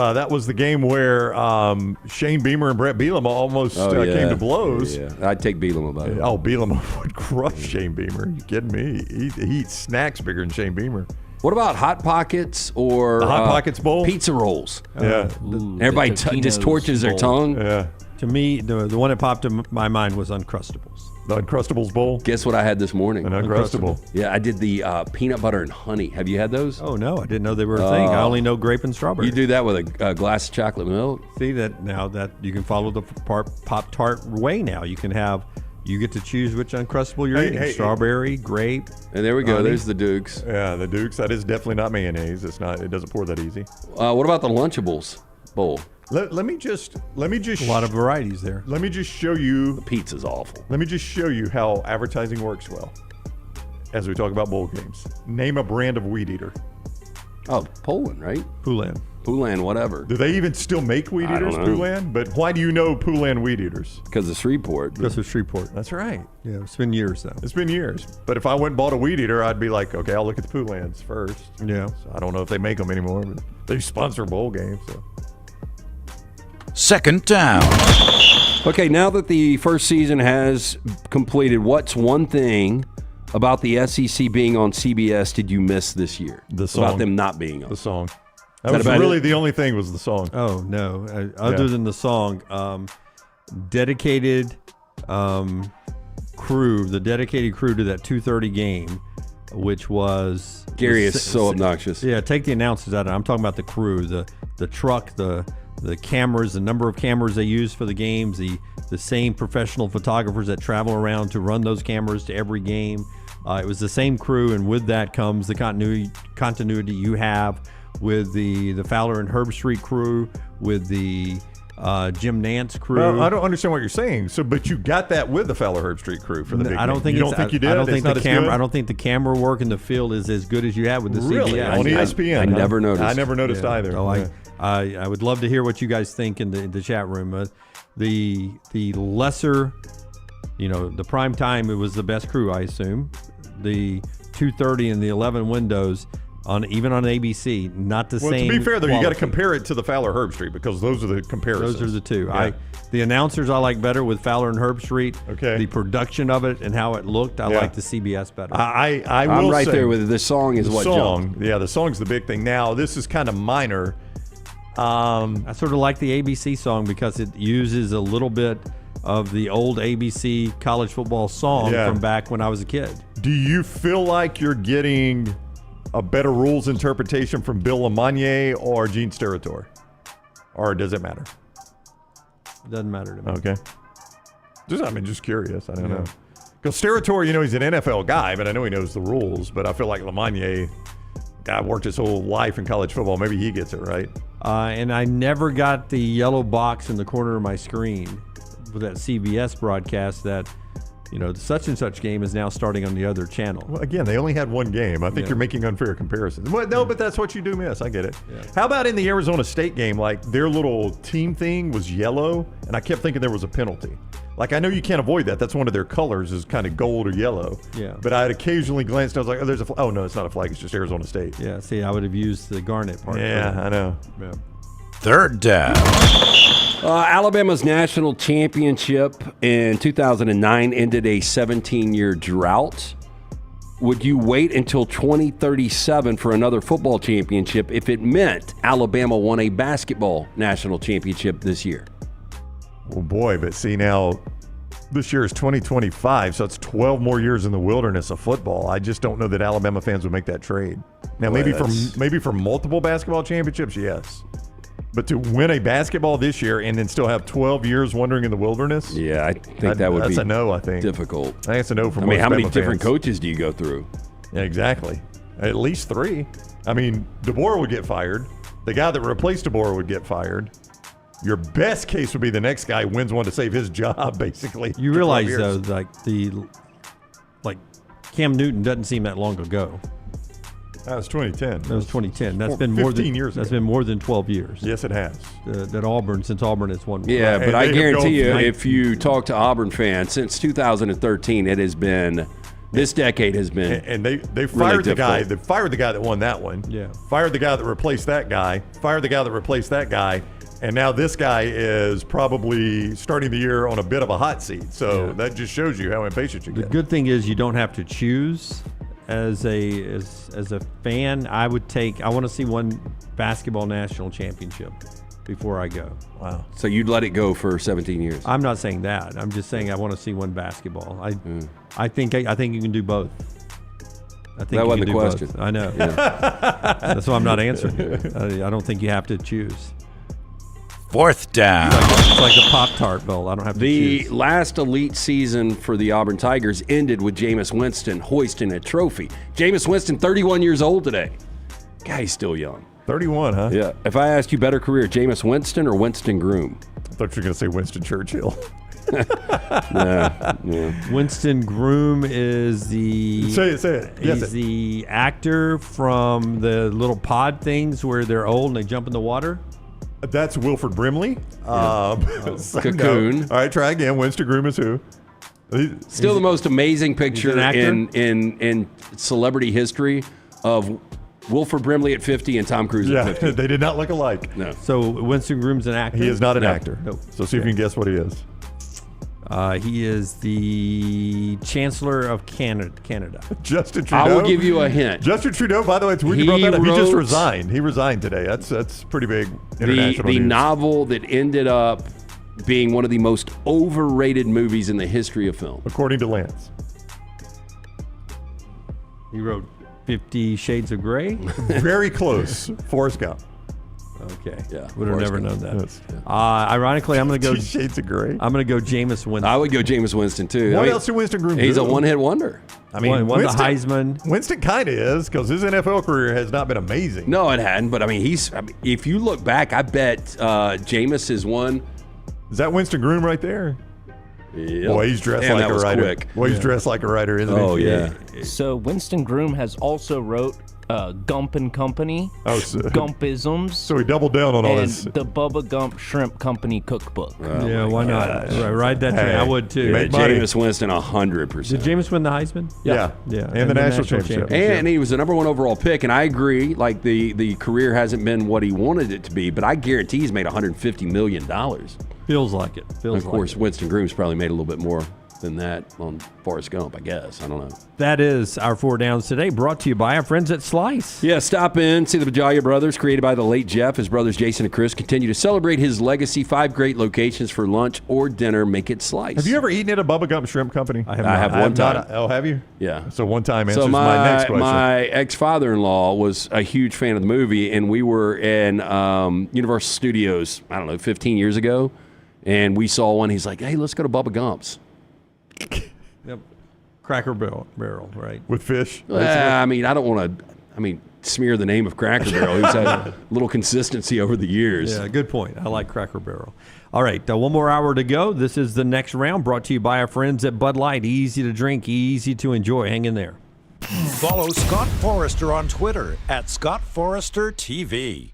the game where Shane Beamer and Brett Bielema almost came to blows. Yeah, I'd take Bielema about it. Oh, Bielema would crush Shane Beamer. Are you kidding me? He eats snacks bigger than Shane Beamer. What about Hot Pockets or the Hot Pockets Bowl? Pizza rolls. Yeah. Everybody just torches their tongue. Yeah. To me, the one that popped in my mind was Uncrustables. The Uncrustables Bowl? Guess what I had this morning? An Uncrustable. Yeah, I did the peanut butter and honey. Have you had those? Oh, no. I didn't know they were a thing. I only know grape and strawberry. You do that with a glass of chocolate milk? See, that now that you can follow the Pop-Tart way now. You get to choose which Uncrustable you're eating. Strawberry, grape. And there we go. honey. There's the Dukes. Yeah, the Dukes. That is definitely not mayonnaise. It doesn't pour that easy. What about the Lunchables Bowl? Let me just a lot of varieties there. Let me just show you. The pizza's awful. Let me just show you how advertising works well. As we talk about bowl games, name a brand of weed eater. Oh, Poland, right? Poulan, whatever. Do they even still make weed eaters, Poulan? But why do you know Poulan weed eaters? Because of Shreveport. Because of Shreveport. That's right. Yeah, it's been years though. It's been years. But if I went and bought a weed eater, I'd be like, okay, I'll look at the Poulans first. Yeah. So I don't know if they make them anymore, but they sponsor bowl games. So. Second down. Okay, now that the first season has completed, what's one thing about the SEC being on CBS did you miss this year? The song. About them not being on. The song. That was really the only thing was the song. Oh, no. Other than the song, dedicated crew, the dedicated crew to that 2:30 game, which was... Gary is so obnoxious. Yeah, take the announcers out of it. I'm talking about the crew, the truck, the cameras, the number of cameras they use for the games, the same professional photographers that travel around to run those cameras to every game. It was the same crew, and with that comes the continuity you have with the Fowler and Herb Street crew, with the Jim Nance crew. Well, I don't understand what you're saying. So, but you got that with the Fowler Herb Street crew for the big I don't game. think you don't think you did. I don't think the camera. Good? I don't think the camera work in the field is as good as you had with the really? CBS. On ESPN. I never noticed. I never noticed either. So I would love to hear what you guys think in the chat room. The lesser, the prime time, it was the best crew, I assume. The 2:30 and the 11 windows. Even on ABC, not the same. To be fair, though, quality. you got to compare it to the Fowler Herb Street because those are the comparisons. Those are the two. Yeah. The announcers I like better with Fowler and Herb Street. Okay. The production of it and how it looked, I like the CBS better. I'm right there with it. The song is what jumped. Yeah, the song's the big thing. Now, this is kind of minor. I sort of like the ABC song because it uses a little bit of the old ABC college football song from back when I was a kid. Do you feel like you're getting a better rules interpretation from Bill LeMonnier or Gene Steratore? Or does it matter? It doesn't matter to me. Okay. Just curious. I don't know. Because Steratore, he's an NFL guy, but I know he knows the rules. But I feel like LeMonnier, guy worked his whole life in college football. Maybe he gets it right. And I never got the yellow box in the corner of my screen with that CBS broadcast that the such and such game is now starting on the other channel. Well, again, they only had one game. I think you're making unfair comparisons. Well, no, but that's what you do miss. I get it. Yeah. How about in the Arizona State game, like their little team thing was yellow, and I kept thinking there was a penalty. Like, I know you can't avoid that. That's one of their colors is kind of gold or yellow. Yeah. But I had occasionally glanced, and I was like, oh, there's a flag. Oh, no, it's not a flag. It's just Arizona State. Yeah, see, I would have used the garnet part. Yeah, I know. Yeah. Third down. Alabama's national championship in 2009 ended a 17-year drought. Would you wait until 2037 for another football championship if it meant Alabama won a basketball national championship this year? Oh, boy, but see, now this year is 2025, so it's 12 more years in the wilderness of football. I just don't know that Alabama fans would make that trade. Now, maybe for multiple basketball championships, yes. But to win a basketball this year and then still have 12 years wandering in the wilderness? Yeah, I think that would be a no, I think. difficult. I think it's a no for most how many Bama different fans. coaches do you go through? Yeah, exactly. At least 3. I mean, DeBoer would get fired. The guy that replaced DeBoer would get fired. Your best case would be the next guy wins one to save his job, basically. You realize, though, like Cam Newton doesn't seem that long ago. That was 2010. That was 2010. That's been 15 years That's ago. been more than 12 years. Yes, it has. That Auburn has won. Yeah, Right. but I They have guarantee you, gone- if you talk to Auburn fans, since 2013, it has been, this decade has been And they really fired the guy. difficult. They fired the guy that won that one. Yeah. Fired the guy that replaced that guy. Fired the guy that replaced that guy. And now this guy is probably starting the year on a bit of a hot seat. So that just shows you how impatient you The get. good thing is you don't have to choose. As a fan, I want to see one basketball national championship before I go. Wow. So you'd let it go for 17 years? I'm not saying that. I'm just saying I want to see one basketball. I think you can do both. I think That wasn't the do question. both. I know. That's why I'm not answering it. I don't think you have to choose. Fourth down. It's like a Pop-Tart bowl. I don't have to The choose. last elite season for the Auburn Tigers ended with Jameis Winston hoisting a trophy. Jameis Winston, 31 years old today. Guy's still young. 31, huh? Yeah. If I asked you better career, Jameis Winston or Winston Groom? I thought you were going to say Winston Churchill. Yeah. Winston Groom is the say it. Yes, he's the actor from the little pod things where they're old and they jump in the water. That's Wilford Brimley. Cocoon. No. All right, try again. Winston Groom is who? Still the most amazing picture an actor? in celebrity history of Wilford Brimley at 50 and Tom Cruise at 50. They did not look alike. No. So Winston Groom's an actor? He is not an actor. Nope. So see if you can guess what he is. He is the Chancellor of Canada. Justin Trudeau. I will give you a hint. Justin Trudeau, by the way, it's weird you brought that up. He just resigned. He resigned today. That's pretty big international the news. novel that ended up being one of the most overrated movies in the history of film. According to Lance. He wrote 50 Shades of Grey? Very close. Forrest Gump. Okay. Yeah. Would have never known that. Yes. Ironically, I'm going to go Shades of Grey. I'm going to go Jameis Winston. I would go Jameis Winston too. What else did Winston Groom do? He's a one-hit wonder. I mean, won the Winston, Heisman. Winston kind of is because his NFL career has not been amazing. No, it hadn't. But I mean, if you look back, I bet Jameis is one. Is that Winston Groom right there? Yep. Boy, he's dressed Damn, like that a was writer. quick. Boy, he's dressed like a writer, isn't he? Oh yeah. So Winston Groom has also wrote Gump and Company, Gumpisms. So he doubled down on all and this. the Bubba Gump Shrimp Company Cookbook. Yeah, why not? Ride that train. I would too. Yeah, Jameis Winston 100%. Did Jameis win the Heisman? Yeah. And the national championship. And he was the number one overall pick. And I agree, like the career hasn't been what he wanted it to be, but I guarantee he's made $150 million. Feels like it. Of course, Winston Groom's probably made a little bit more than that on Forrest Gump, I guess. I don't know. That is our Four Downs today, brought to you by our friends at Slice. Yeah, stop in, see the Bajalia brothers, created by the late Jeff. His brothers Jason and Chris continue to celebrate his legacy. 5 great locations for lunch or dinner. Make it Slice. Have you ever eaten at a Bubba Gump Shrimp Company? I have one time. Oh, have you? Yeah. So one time answers my next question. My ex-father-in-law was a huge fan of the movie, and we were in Universal Studios, 15 years ago, and we saw one. He's like, hey, let's go to Bubba Gump's. Yep. Cracker Barrel, right? With fish? I mean, I don't want to, smear the name of Cracker Barrel. He's had a little consistency over the years. Yeah, good point. I like Cracker Barrel. All right, one more hour to go. This is the next round, brought to you by our friends at Bud Light. Easy to drink, easy to enjoy. Hang in there. Follow Scott Forrester on Twitter at ScottForresterTV.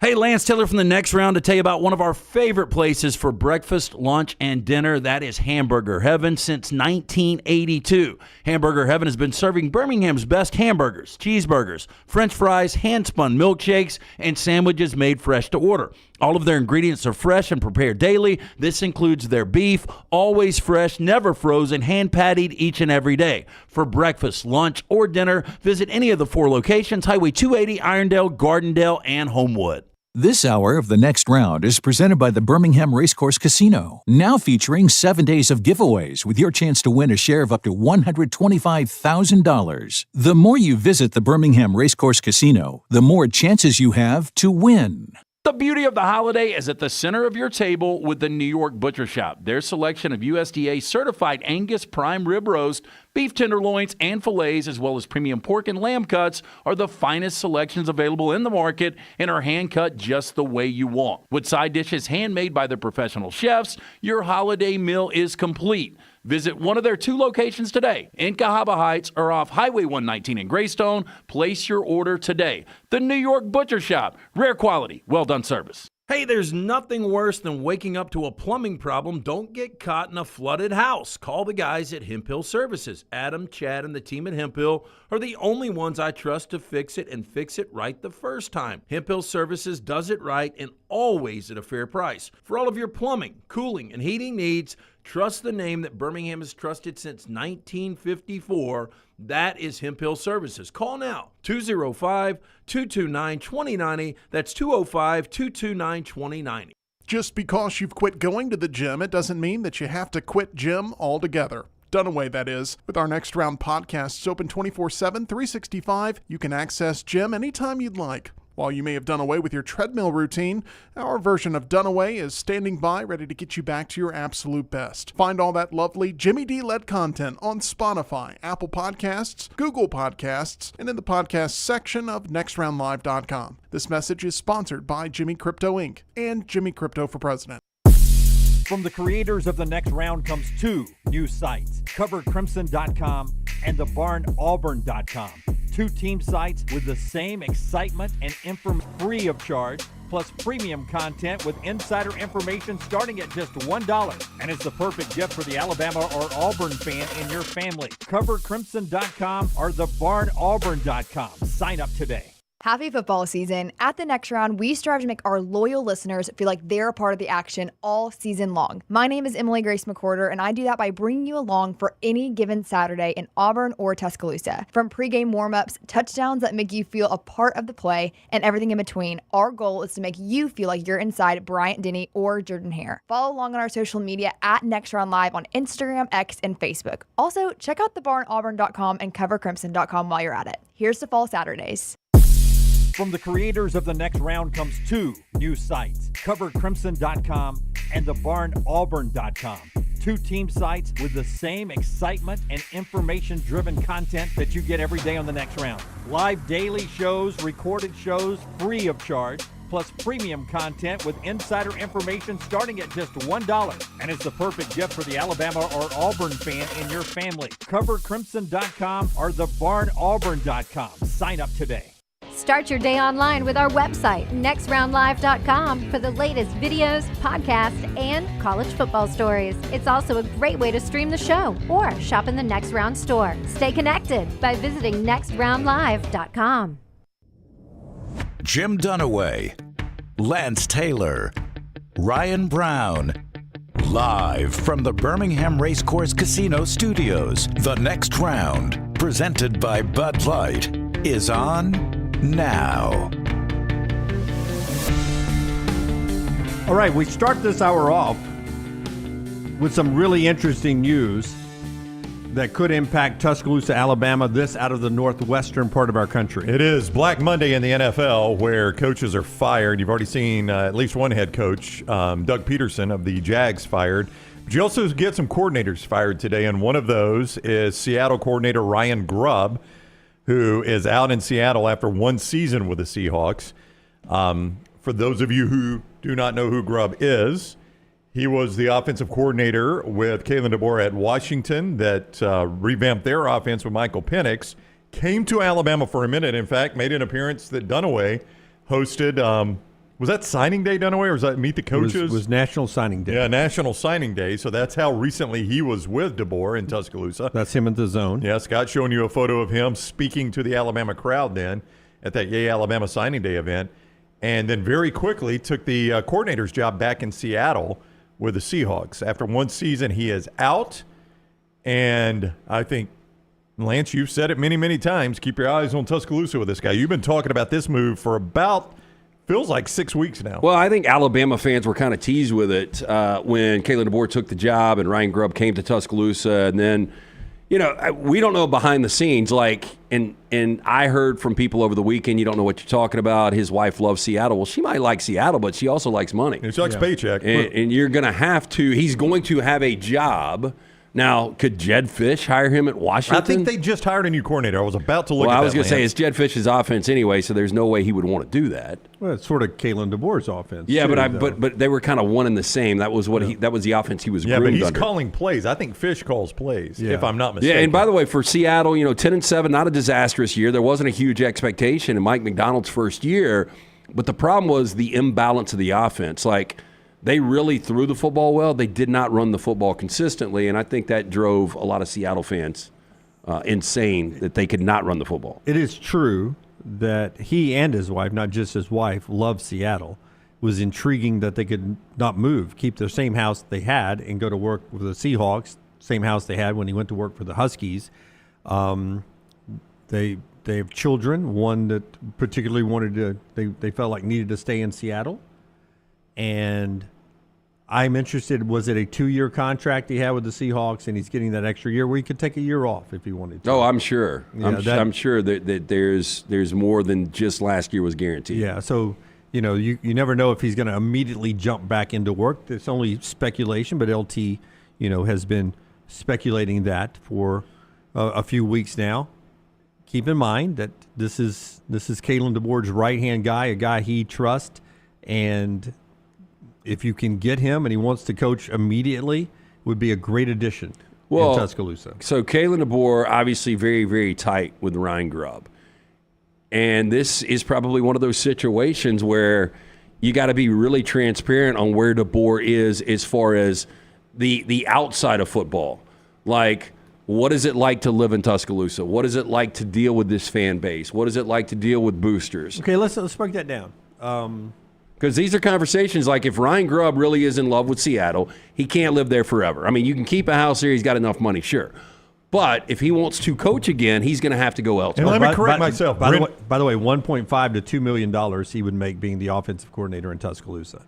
Hey, Lance Taylor from the next round to tell you about one of our favorite places for breakfast, lunch, and dinner. That is Hamburger Heaven since 1982. Hamburger Heaven has been serving Birmingham's best hamburgers, cheeseburgers, French fries, hand-spun milkshakes, and sandwiches made fresh to order. All of their ingredients are fresh and prepared daily. This includes their beef, always fresh, never frozen, hand-pattied each and every day. For breakfast, lunch, or dinner, visit any of the 4 locations, Highway 280, Irondale, Gardendale, and Homewood. This hour of the next round is presented by the Birmingham Racecourse Casino, now featuring 7 days of giveaways with your chance to win a share of up to $125,000. The more you visit the Birmingham Racecourse Casino, the more chances you have to win. The beauty of the holiday is at the center of your table with the New York Butcher Shop. Their selection of USDA certified Angus prime rib roast, beef tenderloins, and fillets, as well as premium pork and lamb cuts, are the finest selections available in the market and are hand-cut just the way you want. With side dishes handmade by their professional chefs, your holiday meal is complete. Visit one of their 2 locations today in Cahaba Heights or off Highway 119 in Greystone. Place your order today. The New York Butcher Shop. Rare quality, well done service. Hey, there's nothing worse than waking up to a plumbing problem. Don't get caught in a flooded house. Call the guys at Hemp Hill Services. Adam, Chad, and the team at Hemp Hill are the only ones I trust to fix it and fix it right the first time. Hemp Hill Services does it right and always at a fair price. For all of your plumbing, cooling, and heating needs, trust the name that Birmingham has trusted since 1954. That is Hemp Hill Services. Call now, 205-229-2090. That's 205-229-2090. Just because you've quit going to the gym, it doesn't mean that you have to quit gym altogether. Done away, that is. With our Next Round podcast, it's open 24/7, 365. You can access gym anytime you'd like. While you may have done away with your treadmill routine, our version of Done Away is standing by ready to get you back to your absolute best. Find all that lovely Jimmy D-led content on Spotify, Apple Podcasts, Google Podcasts, and in the podcast section of nextroundlive.com. This message is sponsored by Jimmy Crypto Inc. and Jimmy Crypto for President. From the creators of The Next Round comes two new sites, covercrimson.com and thebarnauburn.com. Two team sites with the same excitement and information free of charge, plus premium content with insider information starting at just $1. And it's the perfect gift for the Alabama or Auburn fan in your family. Covercrimson.com or thebarnauburn.com. Sign up today. Happy football season. At the Next Round, we strive to make our loyal listeners feel like they're a part of the action all season long. My name is Emily Grace McWhorter, and I do that by bringing you along for any given Saturday in Auburn or Tuscaloosa. From pregame warm-ups, touchdowns that make you feel a part of the play, and everything in between, our goal is to make you feel like you're inside Bryant Denny or Jordan Hare. Follow along on our social media at Next Round Live on Instagram, X, and Facebook. Also, check out thebarnauburn.com and covercrimson.com while you're at it. Here's to fall Saturdays. From the creators of The Next Round comes two new sites, covercrimson.com and thebarnauburn.com. Two team sites with the same excitement and information-driven content that you get every day on The Next Round. Live daily shows, recorded shows, free of charge, plus premium content with insider information starting at just $1. And it's the perfect gift for the Alabama or Auburn fan in your family. Covercrimson.com or thebarnauburn.com. Sign up today. Start your day online with our website, nextroundlive.com, for the latest videos, podcasts, and college football stories. It's also a great way to stream the show or shop in the Next Round store. Stay connected by visiting nextroundlive.com. Jim Dunaway, Lance Taylor, Ryan Brown. Live from the Birmingham Racecourse Casino Studios, The Next Round, presented by Bud Light, is on now. All right, we start this hour off with some really interesting news that could impact Tuscaloosa, Alabama, this out of the northwestern part of our country. It is Black Monday in the NFL where coaches are fired. You've already seen at least one head coach, Doug Peterson of the Jags, fired. But you also get some coordinators fired today, and one of those is Seattle coordinator Ryan Grubb, who is out in Seattle after one season with the Seahawks. For those of you who do not know who Grubb is, he was the offensive coordinator with Kalen DeBoer at Washington that revamped their offense with Michael Penix, came to Alabama for a minute, in fact, made an appearance that Dunaway hosted. Was that signing day, Dunaway, or was that Meet the Coaches? It was National Signing Day. Yeah, National Signing Day. So that's how recently he was with DeBoer in Tuscaloosa. That's him at the Zone. Yeah, Scott showing you a photo of him speaking to the Alabama crowd then at that Yay Alabama Signing Day event. And then very quickly took the coordinator's job back in Seattle with the Seahawks. After one season, he is out. And I think, Lance, you've said it many, many times, keep your eyes on Tuscaloosa with this guy. You've been talking about this move for about – feels like 6 weeks now. Well, I think Alabama fans were kind of teased with it when Kalen DeBoer took the job and Ryan Grubb came to Tuscaloosa. And then, you know, we don't know behind the scenes. Like, and I heard from people over the weekend, you don't know what you're talking about. His wife loves Seattle. Well, she might like Seattle, but she also likes money. She likes paycheck. And you're going to have to – he's going to have a job. Now, could Jed Fish hire him at Washington? I think they just hired a new coordinator. I was about to look at that. Well, I was going to say, it's Jed Fish's offense anyway, so there's no way he would want to do that. Well, it's sort of Kalen DeBoer's offense. Yeah, too, but they were kind of one and the same. That was what that was the offense he was groomed but he's under. calling plays. I think Fish calls plays, if I'm not mistaken. Yeah, and by the way, for Seattle, 10-7, not a disastrous year. There wasn't a huge expectation in Mike McDonald's first year, but the problem was the imbalance of the offense. Like, they really threw the football well. They did not run the football consistently, and I think that drove a lot of Seattle fans insane that they could not run the football. It is true that he and his wife, not just his wife, loved Seattle. It was intriguing that they could not move, keep the same house they had, and go to work with the Seahawks, same house they had when he went to work for the Huskies. They have children, one that particularly wanted to, they felt like needed to stay in Seattle. And I'm interested. Was it a 2-year contract he had with the Seahawks, and he's getting that extra year where he could take a year off if he wanted to? Oh, I'm sure. Yeah, I'm sure that there's more than just last year was guaranteed. Yeah, so you never know if he's going to immediately jump back into work. It's only speculation, but LT, has been speculating that for a few weeks now. Keep in mind that this is Kalen DeBoer's right-hand guy, a guy he trusts, and if you can get him and he wants to coach immediately, would be a great addition in Tuscaloosa. So Kalen DeBoer, obviously very, very tight with Ryan Grubb. And this is probably one of those situations where you got to be really transparent on where DeBoer is as far as the outside of football. Like, what is it like to live in Tuscaloosa? What is it like to deal with this fan base? What is it like to deal with boosters? Okay, let's break that down. Because these are conversations like if Ryan Grubb really is in love with Seattle, he can't live there forever. I mean, you can keep a house here. He's got enough money, sure. But if he wants to coach again, he's going to have to go elsewhere. And let me correct myself. By the way, $1.5 to $2 million he would make being the offensive coordinator in Tuscaloosa.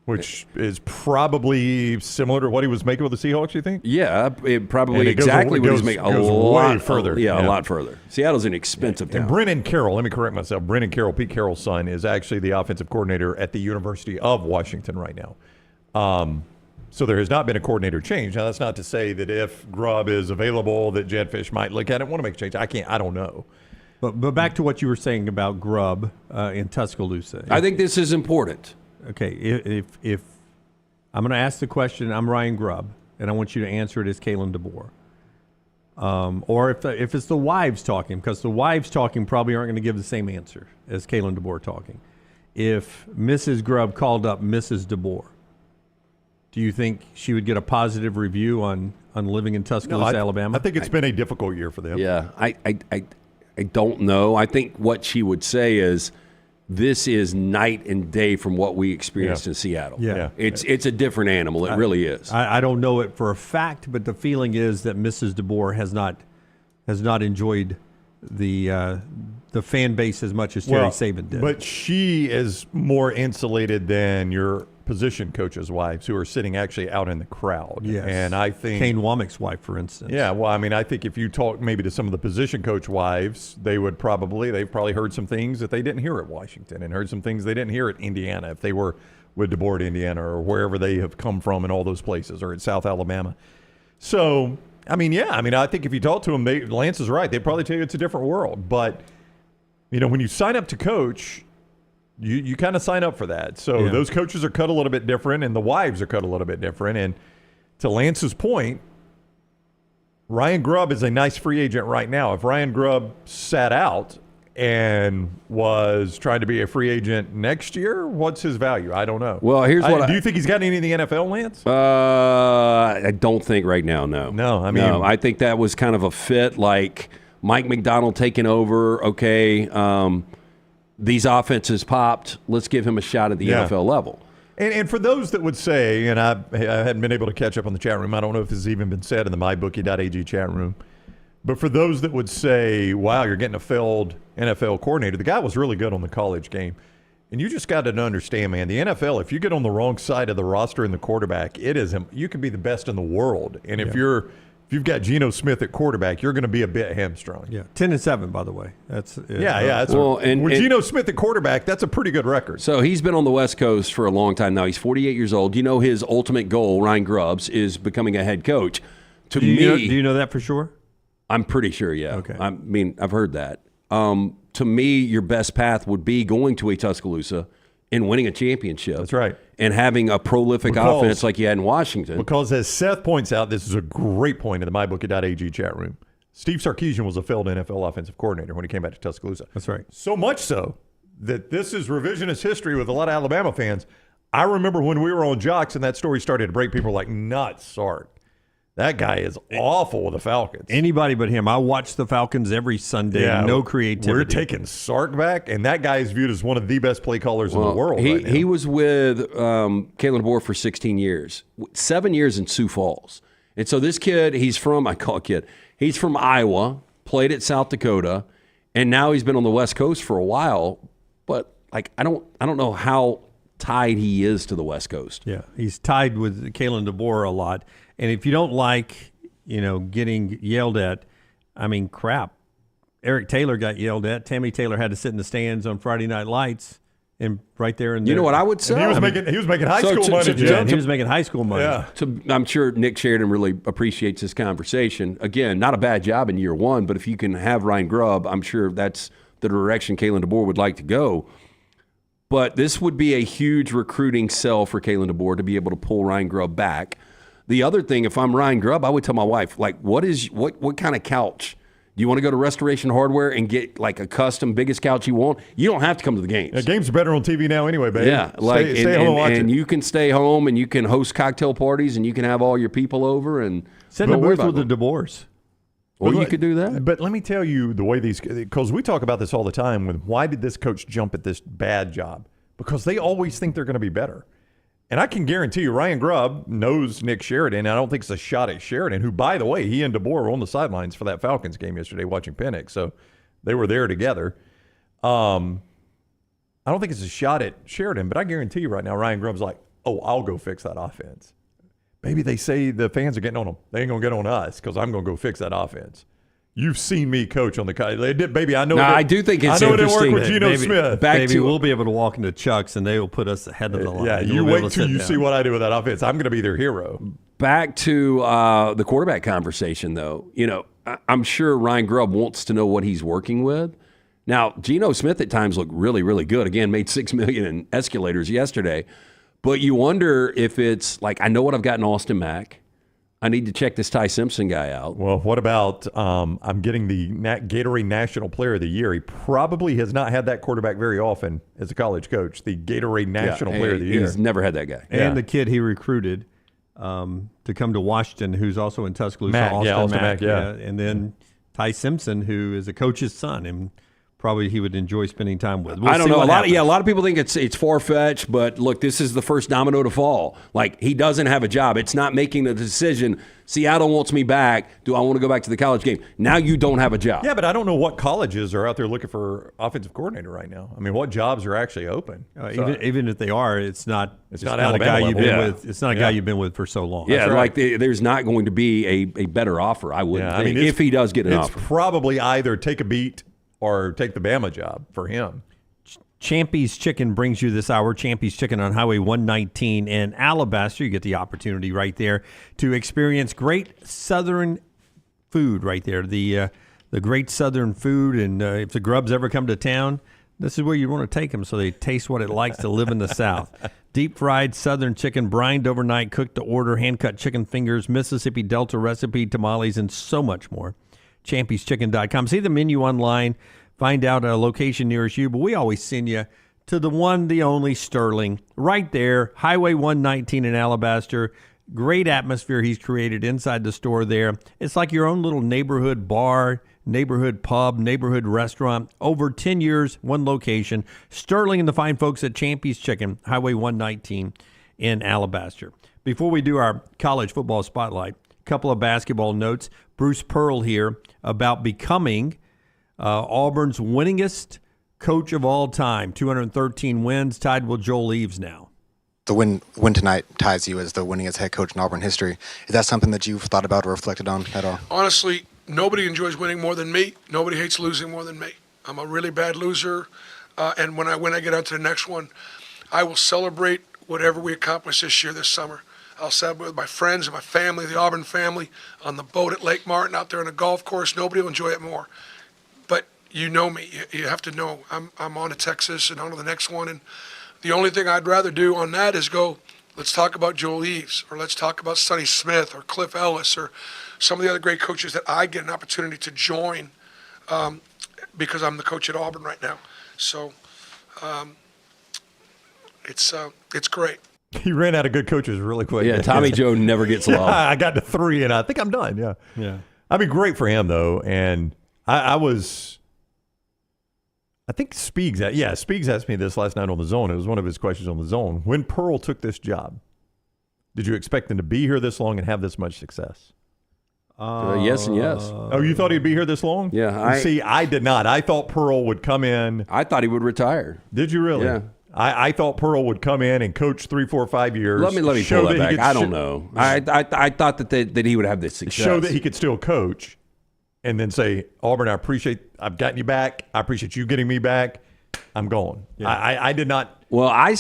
Which is probably similar to what he was making with the Seahawks, you think? Yeah, exactly what he's making. Goes way further. A lot further. Seattle's an expensive town. And Brennan Carroll, let me correct myself. Brennan Carroll, Pete Carroll's son, is actually the offensive coordinator at the University of Washington right now. So there has not been a coordinator change. Now, that's not to say that if Grubb is available, that Jed Fish might look at it and want to make a change. I don't know. But back to what you were saying about Grubb in Tuscaloosa. I think this is important. Okay, if I'm going to ask the question, I'm Ryan Grubb, and I want you to answer it as Kalen DeBoer. Or if it's the wives talking, because the wives talking probably aren't going to give the same answer as Kalen DeBoer talking. If Mrs. Grubb called up Mrs. DeBoer, do you think she would get a positive review on living in Tuscaloosa, Alabama? I think it's been a difficult year for them. Yeah, I don't know. I think what she would say is, this is night and day from what we experienced in Seattle. Yeah. It's a different animal. It really is. I don't know it for a fact, but the feeling is that Mrs. DeBoer has not enjoyed the fan base as much as Terry Saban did. But she is more insulated than your position coaches' wives who are sitting actually out in the crowd. Yes. And I think Kane Womack's wife, for instance. Yeah, well, I mean, I think if you talk maybe to some of the position coach wives, they've probably heard some things that they didn't hear at Washington and heard some things they didn't hear at Indiana if they were with DeBoer at Indiana or wherever they have come from in all those places or at South Alabama. So, I think if you talk to them, Lance is right. They'd probably tell you it's a different world. But, when you sign up to coach, you kind of sign up for that. So those coaches are cut a little bit different and the wives are cut a little bit different. And to Lance's point, Ryan Grubb is a nice free agent right now. If Ryan Grubb sat out and was trying to be a free agent next year, what's his value? I don't know. Well, do you think he's got any in the NFL, Lance? I don't think right now, no. No, I think that was kind of a fit, like Mike McDonald taking over, these offenses popped. Let's give him a shot at the NFL level. And for those that would say, and I hadn't been able to catch up on the chat room, I don't know if this has even been said in the mybookie.ag chat room, but for those that would say, wow, you're getting a failed NFL coordinator, the guy was really good on the college game. And you just got to understand, man, the NFL, if you get on the wrong side of the roster and the quarterback, you can be the best in the world. And if you've got Geno Smith at quarterback, you're going to be a bit hamstrung. Yeah, 10-7, by the way. That's with Geno Smith at quarterback, that's a pretty good record. So he's been on the West Coast for a long time now. He's 48 years old. His ultimate goal, Ryan Grubb's, is becoming a head coach. Do you know that for sure? I'm pretty sure. Yeah. Okay. I mean, I've heard that. To me, your best path would be going to a Tuscaloosa and winning a championship. That's right. And having a prolific offense like you had in Washington. Because as Seth points out, this is a great point in the mybookie.ag chat room. Steve Sarkisian was a failed NFL offensive coordinator when he came back to Tuscaloosa. That's right. So much so that this is revisionist history with a lot of Alabama fans. I remember when we were on Jocks and that story started to break, people were like, nuts, Sark. That guy is awful with the Falcons. Anybody but him. I watch the Falcons every Sunday. Yeah, no creativity. We're taking Sark back, and that guy is viewed as one of the best play callers in the world right now. He was with Kalen DeBoer for 16 years, 7 years in Sioux Falls. And so this kid, he's from Iowa, played at South Dakota, and now he's been on the West Coast for a while. But I don't know how tied he is to the West Coast. Yeah, he's tied with Kalen DeBoer a lot. And if you don't like, getting yelled at, I mean, crap. Eric Taylor got yelled at. Tammy Taylor had to sit in the stands on Friday Night Lights. And right there and you know what I would say? He was making high school money. He was making high school money. Yeah. I'm sure Nick Sheridan really appreciates this conversation. Again, not a bad job in year one, but if you can have Ryan Grubb, I'm sure that's the direction Kalen DeBoer would like to go. But this would be a huge recruiting sell for Kalen DeBoer to be able to pull Ryan Grubb back. The other thing, if I'm Ryan Grubb, I would tell my wife, like, what kind of couch? Do you want to go to Restoration Hardware and get like a custom biggest couch you want? You don't have to come to the games. The games are better on TV now anyway, baby. Yeah, stay home and watch it. You can stay home and you can host cocktail parties and you can have all your people over and send them with the DeBoers. Well, you could do that. But let me tell you the way because we talk about this all the time with why did this coach jump at this bad job? Because they always think they're going to be better. And I can guarantee you Ryan Grubb knows Nick Sheridan, and I don't think it's a shot at Sheridan, who, by the way, he and DeBoer were on the sidelines for that Falcons game yesterday watching Penn. So they were there together. I don't think it's a shot at Sheridan, but I guarantee you right now Ryan Grubb's like, oh, I'll go fix that offense. Maybe they say the fans are getting on them. They ain't going to get on us because I'm going to go fix that offense. You've seen me coach on the – they did, baby. I know. No, I do think it's interesting. I know it didn't work with Geno Smith. We'll be able to walk into Chuck's and they will put us ahead of the line. Yeah, you wait till you see what I do with that offense. I'm going to be their hero. Back to the quarterback conversation, though. I'm sure Ryan Grubb wants to know what he's working with. Now, Geno Smith at times looked really, really good. Again, made $6 million in escalators yesterday. But you wonder if it's like, I know what I've got in Austin Mack. I need to check this Ty Simpson guy out. Well, what about I'm getting the Gatorade National Player of the Year. He probably has not had that quarterback very often as a college coach, the Gatorade National Player of the Year. He's never had that guy. And the kid he recruited to come to Washington, who's also in Tuscaloosa, Austin Mack. And then Ty Simpson, who is a coach's son, and probably he would enjoy spending time with. I don't know. A lot of people think it's far-fetched, but look, this is the first domino to fall. Like, he doesn't have a job. It's not making the decision, Seattle wants me back. Do I want to go back to the college game? Now you don't have a job. Yeah, but I don't know what colleges are out there looking for offensive coordinator right now. I mean, what jobs are actually open? Even if they are, it's not a guy you've been with. It's not a guy you've been with for so long. Yeah, right. There's not going to be a better offer, I wouldn't think, if he does get an offer. It's probably either take a beat or take the Bama job for him. Champy's Chicken brings you this hour. Champy's Chicken on Highway 119 in Alabaster. You get the opportunity right there to experience great Southern food right there. The great Southern food. And if the Grubbs ever come to town, this is where you want to take them so they taste what it likes to live in the South. Deep-fried Southern chicken, brined overnight, cooked to order, hand-cut chicken fingers, Mississippi Delta recipe, tamales, and so much more. Champy'sChicken.com. See the menu online. Find out a location nearest you. But we always send you to the one, the only Sterling. Right there, Highway 119 in Alabaster. Great atmosphere he's created inside the store there. It's like your own little neighborhood bar, neighborhood pub, neighborhood restaurant. Over 10 years, one location. Sterling and the fine folks at Champy's Chicken, Highway 119 in Alabaster. Before we do our college football spotlight, a couple of basketball notes. Bruce Pearl here about becoming Auburn's winningest coach of all time. 213 wins, tied with Joel Eves now. The win tonight ties you as the winningest head coach in Auburn history. Is that something that you've thought about or reflected on at all? Honestly, nobody enjoys winning more than me. Nobody hates losing more than me. I'm a really bad loser, and when I get on to the next one, I will celebrate whatever we accomplish this summer. I'll celebrate with my friends and my family, the Auburn family, on the boat at Lake Martin, out there on the golf course. Nobody will enjoy it more. But you know me. You have to know I'm on to Texas and on to the next one. And the only thing I'd rather do on that is go, let's talk about Joel Eves, or let's talk about Sonny Smith or Cliff Ellis or some of the other great coaches that I get an opportunity to join because I'm the coach at Auburn right now. So it's great. He ran out of good coaches really quick. Yeah, Tommy Joe never gets long. I got to 3, and I think I'm done. Yeah. I mean, great for him, though. And I think Speegs asked me this last night on The Zone. It was one of his questions on The Zone. When Pearl took this job, did you expect him to be here this long and have this much success? Yes and yes. Oh, you thought he'd be here this long? Yeah. I did not. I thought Pearl would come in. I thought he would retire. Did you really? Yeah. I thought Pearl would come in and coach 3, 4, 5 years. Let me pull that back. I don't know. I thought that he would have this success. Show that he could still coach, and then say, Auburn, I've gotten you back. I appreciate you getting me back. I'm going. Yeah. I did not. Well, I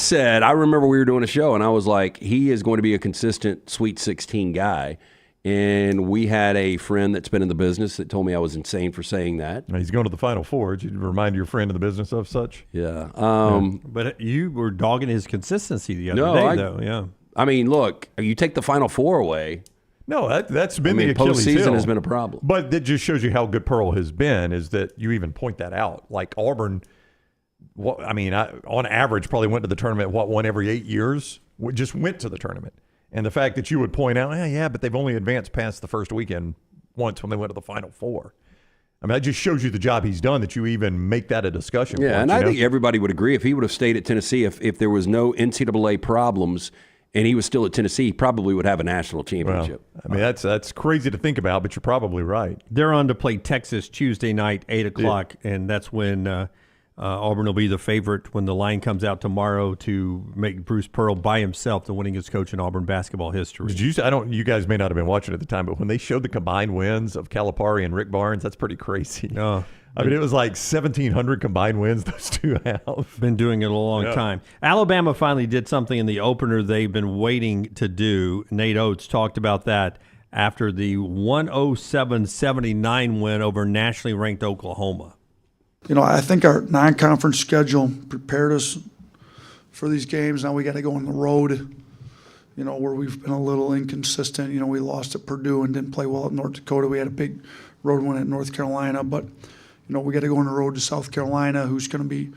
remember we were doing a show, and I was like, he is going to be a consistent Sweet 16 guy. And we had a friend that's been in the business that told me I was insane for saying that. He's going to the Final Four. Did you remind your friend in the business of such? Yeah. But you were dogging his consistency the other day, though. Yeah. I mean, look, you take the Final Four away. No, that's been the Achilles heel. Postseason has been a problem. But that just shows you how good Pearl has been, is that you even point that out. Like Auburn, on average, probably went to the tournament, one every 8 years? Just went to the tournament. And the fact that you would point out, but they've only advanced past the first weekend once when they went to the Final Four. I mean, that just shows you the job he's done, that you even make that a discussion point. Yeah, and I think everybody would agree if he would have stayed at Tennessee, if there was no NCAA problems and he was still at Tennessee, he probably would have a national championship. Well, I mean, that's crazy to think about, but you're probably right. They're on to play Texas Tuesday night, 8 o'clock, and that's when Auburn will be the favorite when the line comes out tomorrow to make Bruce Pearl by himself the winningest coach in Auburn basketball history. Did you? You guys may not have been watching at the time, but when they showed the combined wins of Calipari and Rick Barnes, that's pretty crazy. I mean, it was like 1,700 combined wins those two have. Been doing it a long time. Alabama finally did something in the opener they've been waiting to do. Nate Oates talked about that after the 107-79 win over nationally ranked Oklahoma. I think our non-conference schedule prepared us for these games. Now we got to go on the road, where we've been a little inconsistent. We lost at Purdue and didn't play well at North Dakota. We had a big road win at North Carolina, but, we got to go on the road to South Carolina, who's going to be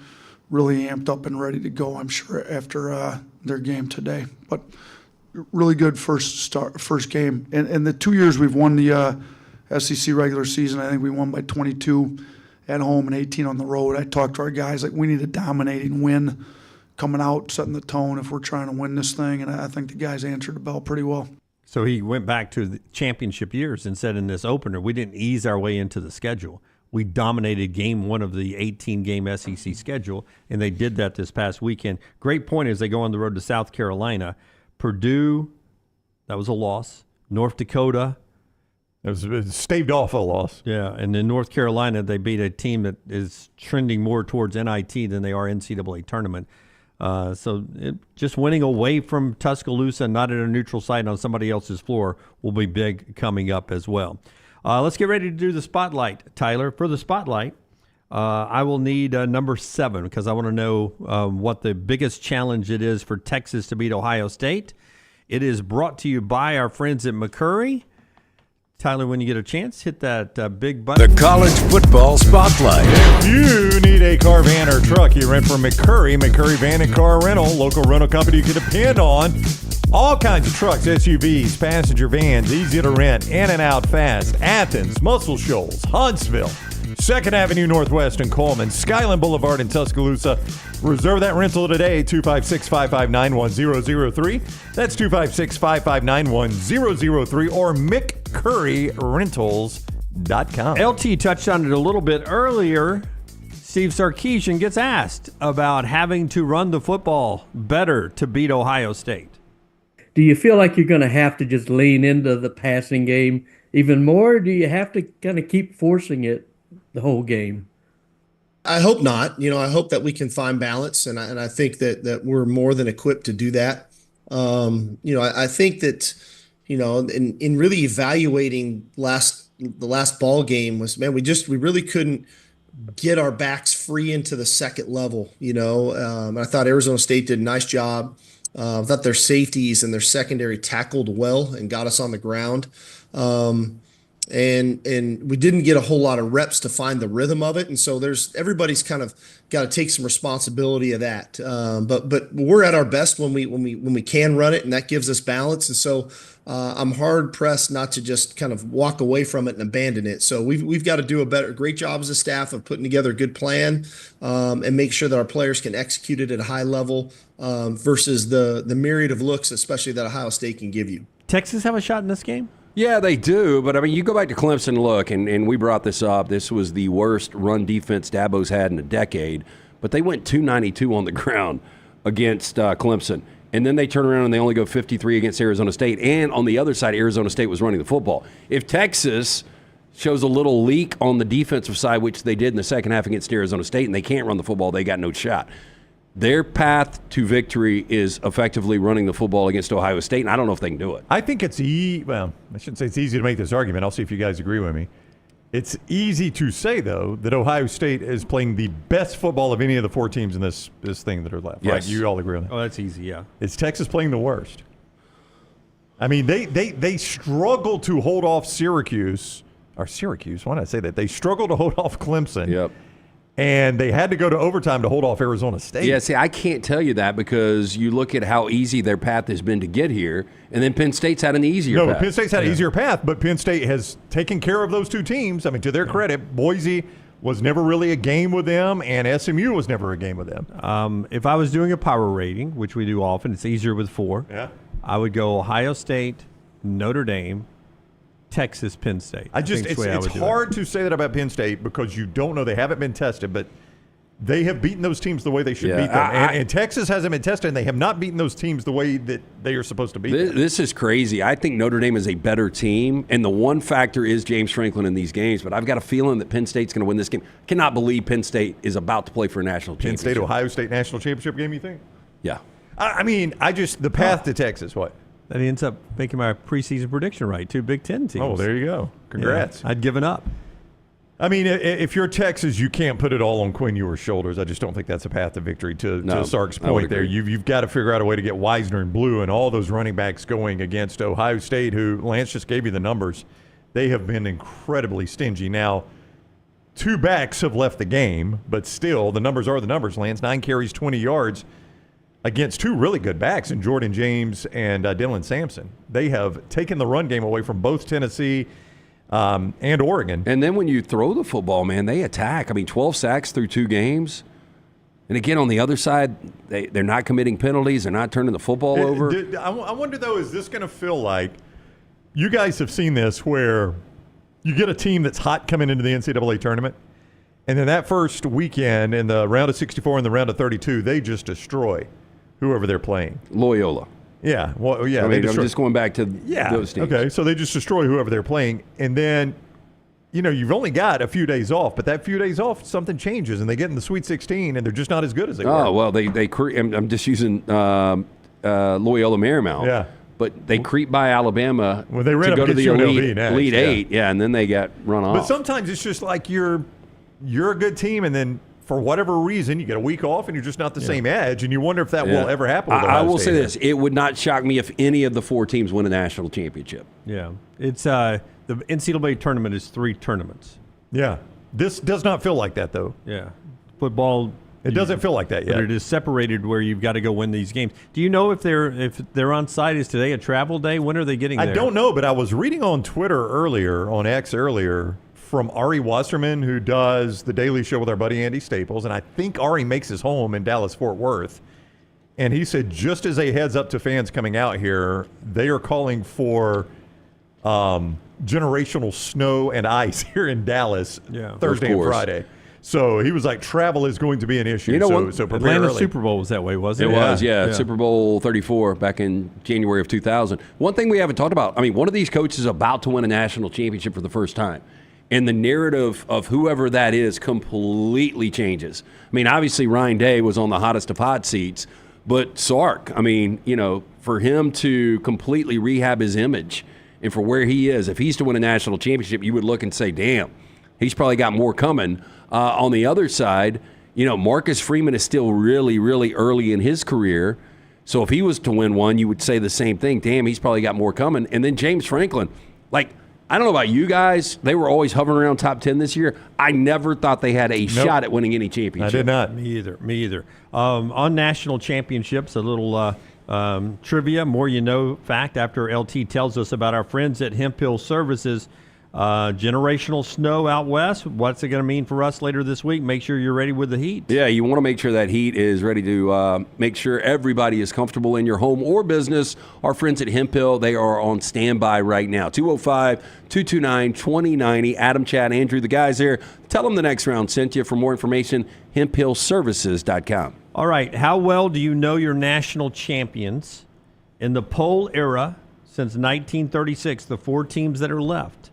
really amped up and ready to go, I'm sure, after their game today. But really good first game. And the 2 years we've won the SEC regular season, I think we won by 22 at home and 18 on the road. I talked to our guys like we need a dominating win coming out, setting the tone if we're trying to win this thing, and I think the guys answered the bell pretty well. So he went back to the championship years and said in this opener, we didn't ease our way into the schedule. We dominated game one of the 18-game SEC schedule, and they did that this past weekend. Great point as they go on the road to South Carolina. Purdue, that was a loss. North Dakota, it was staved off a loss. Yeah, and in North Carolina, they beat a team that is trending more towards NIT than they are NCAA tournament. Just winning away from Tuscaloosa, not at a neutral site on somebody else's floor, will be big coming up as well. Let's get ready to do the spotlight, Tyler. For the spotlight, I will need number 7 because I want to know what the biggest challenge it is for Texas to beat Ohio State. It is brought to you by our friends at McCurry. Tyler, when you get a chance, hit that big button. The College Football Spotlight. If you need a car, van, or truck, you rent from McCurry Van and Car Rental, local rental company you can depend on. All kinds of trucks, SUVs, passenger vans, easy to rent, in and out fast. Athens, Muscle Shoals, Huntsville, 2nd Avenue Northwest in Coleman, Skyland Boulevard in Tuscaloosa. Reserve that rental today, 256-559-1003. That's 256-559-1003 or McCurryRentals.com. LT touched on it a little bit earlier. Steve Sarkisian gets asked about having to run the football better to beat Ohio State. Do you feel like you're going to have to just lean into the passing game even more? Or do you have to kind of keep forcing it the whole game? I hope not. I hope that we can find balance, and I think that we're more than equipped to do that. I think that, in really evaluating the last ball game was, man, we really couldn't get our backs free into the second level. I thought Arizona State did a nice job. I thought their safeties and their secondary tackled well and got us on the ground. And we didn't get a whole lot of reps to find the rhythm of it. And so everybody's kind of got to take some responsibility of that. But we're at our best when we can run it, and that gives us balance. And so I'm hard pressed not to just kind of walk away from it and abandon it. So we've got to do a great job as a staff of putting together a good plan and make sure that our players can execute it at a high level versus the myriad of looks, especially that Ohio State can give you. Texas have a shot in this game? Yeah, they do. But, I mean, you go back to Clemson, look, and we brought this up. This was the worst run defense Dabo's had in a decade. But they went 292 on the ground against Clemson. And then they turn around and they only go 53 against Arizona State. And on the other side, Arizona State was running the football. If Texas shows a little leak on the defensive side, which they did in the second half against Arizona State, and they can't run the football, they got no shot. Their path to victory is effectively running the football against Ohio State, and I don't know if they can do it. I think it's well, I shouldn't say it's easy to make this argument. I'll see if you guys agree with me. It's easy to say, though, that Ohio State is playing the best football of any of the 4 teams in this thing that are left. Yes. Right? You all agree on that? Oh, that's easy, yeah. Is Texas playing the worst? I mean, they struggle to hold off Syracuse. Why did I say that? They struggled to hold off Clemson. Yep. And they had to go to overtime to hold off Arizona State. Yeah, see, I can't tell you that because you look at how easy their path has been to get here, and then Penn State's had an easier path. Penn State's had an easier path, but Penn State has taken care of those 2 teams. I mean, to their credit, Boise was never really a game with them, and SMU was never a game with them. If I was doing a power rating, which we do often, it's easier with 4. Yeah. I would go Ohio State, Notre Dame, Texas, Penn State. It's hard to say that about Penn State because you don't know. They haven't been tested, but they have beaten those teams the way they should beat them. And Texas hasn't been tested, and they have not beaten those teams the way that they are supposed to beat them. This is crazy. I think Notre Dame is a better team, and the one factor is James Franklin in these games, but I've got a feeling that Penn State's going to win this game. I cannot believe Penn State is about to play for a national championship. Penn State, Ohio State national championship game, you think? Yeah. I mean, the path to Texas, what? That ends up making my preseason prediction right. 2 Big Ten teams. Oh, there you go. Congrats. Yeah, I'd given up. I mean, if you're Texas, you can't put it all on Quinn Ewers' shoulders. I just don't think that's a path to victory. To Sark's point there, you've got to figure out a way to get Wisner and Blue and all those running backs going against Ohio State, who Lance just gave you the numbers. They have been incredibly stingy. Now, 2 backs have left the game, but still, the numbers are the numbers, Lance. 9 carries, 20 yards. Against 2 really good backs in Jordan James and Dylan Sampson. They have taken the run game away from both Tennessee and Oregon. And then when you throw the football, man, they attack. I mean, 12 sacks through 2 games. And again, on the other side, they're not committing penalties. They're not turning the football over. I wonder, though, is this going to feel like you guys have seen this where you get a team that's hot coming into the NCAA tournament, and then that first weekend in the round of 64 and the round of 32, they just destroy whoever they're playing. Loyola. Yeah. Well, yeah. I mean, I'm just going back to those teams. Okay, so they just destroy whoever they're playing. And then, you've only got a few days off, but that few days off, something changes, and they get in the Sweet 16, and they're just not as good as they were. Oh, well, I'm just using Loyola Marymount. Yeah. But they creep by Alabama they ran to go to the Elite yeah. 8. Yeah, and then they got run off. But sometimes it's just like you're a good team, and then for whatever reason, you get a week off and you're just not the same edge, and you wonder if that will ever happen with Ohio I will State. say this. It would not shock me if any of the 4 teams win a national championship. Yeah. It's the NCAA tournament is 3 tournaments. Yeah. This does not feel like that, though. Yeah. Football. It doesn't feel like that yet. But it is separated where you've got to go win these games. Do you know if they're on site? Is today a travel day? When are they getting there? I don't know, but I was reading on Twitter earlier, on X earlier, from Ari Wasserman, who does the Daily Show with our buddy Andy Staples, and I think Ari makes his home in Dallas-Fort Worth. And he said, just as a heads up to fans coming out here, they are calling for generational snow and ice here in Dallas Thursday and Friday. So he was like, travel is going to be an issue. You know what? So Atlanta Super Bowl was that way, wasn't it? It was, yeah. Super Bowl 34 back in January of 2000. One thing we haven't talked about, I mean, one of these coaches is about to win a national championship for the first time. And the narrative of whoever that is completely changes. I mean, obviously Ryan Day was on the hottest of hot seats, but Sark, I mean, for him to completely rehab his image and for where he is, if he's to win a national championship, you would look and say, damn, he's probably got more coming. On the other side, Marcus Freeman is still really, really early in his career. So if he was to win one, you would say the same thing. Damn, he's probably got more coming. And then James Franklin, I don't know about you guys. They were always hovering around top 10 this year. I never thought they had a shot at winning any championship. I did not. Me either. On national championships, a little trivia, more you know fact after LT tells us about our friends at Hemp Hill Services. Generational snow out west. What's it going to mean for us later this week? Make sure you're ready with the heat. Yeah, you want to make sure that heat is ready to make sure everybody is comfortable in your home or business. Our friends at Hemp Hill, they are on standby right now. 205-229-2090. Adam, Chad, Andrew, the guys there. Tell them the next round sent you. For more information, hemphillservices.com. All right. How well do you know your national champions in the poll era since 1936? The 4 teams that are left.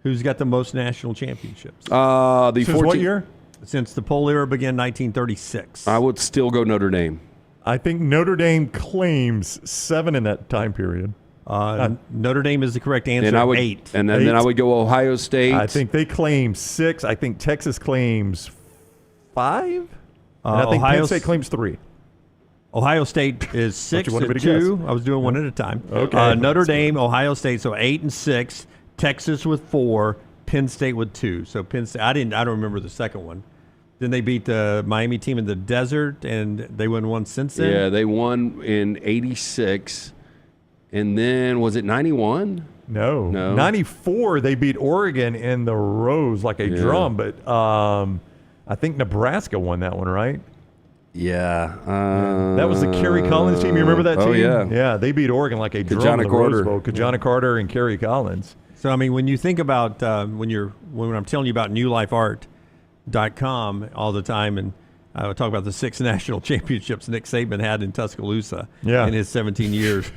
Who's got the most national championships? Since what year? Since the poll era began 1936. I would still go Notre Dame. I think Notre Dame claims 7 in that time period. Notre Dame is the correct answer. And I would, 8. And then I would go Ohio State. I think they claim 6. I think Texas claims 5. And I think Penn State claims 3. Ohio State is 6 wanted me and to 2. guess? I was doing one at a time. Okay. Notre Dame, Ohio State, so 8 and 6. Texas with 4. Penn State with 2. So Penn State, I don't remember the second one. Then they beat the Miami team in the desert, and they won one since then. Yeah, they won in '86, and then was it '91? No. 94, they beat Oregon in the Rose like a drum, but I think Nebraska won that one, right? Yeah. That was the Kerry Collins team. You remember that team? Oh, yeah. Yeah, they beat Oregon like a drum in the Rose Bowl. Kajana Carter and Kerry Collins. So, I mean, when you think about when I'm telling you about newlifeart.com all the time, and I would talk about the 6 national championships Nick Saban had in Tuscaloosa in his 17 years.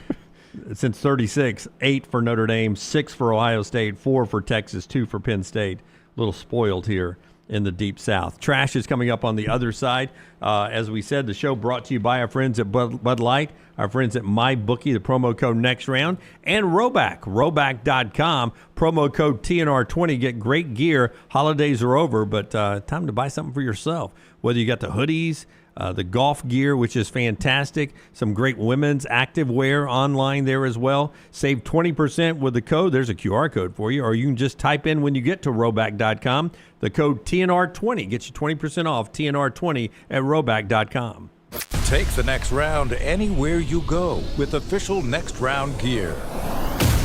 Since 36, 8 for Notre Dame, 6 for Ohio State, 4 for Texas, 2 for Penn State. A little spoiled here in the Deep South. Trash is coming up on the other side. As we said, the show brought to you by our friends at Bud Light, our friends at MyBookie, the promo code Next Round, and Roback.com, promo code TNR20. Get great gear. Holidays are over, but time to buy something for yourself. Whether you got the hoodies, the golf gear, which is fantastic. Some great women's active wear online there as well. Save 20% with the code. There's a QR code for you, or you can just type in when you get to Roback.com. The code TNR20 gets you 20% off TNR20 at Roback.com. Take the next round anywhere you go with official Next Round gear.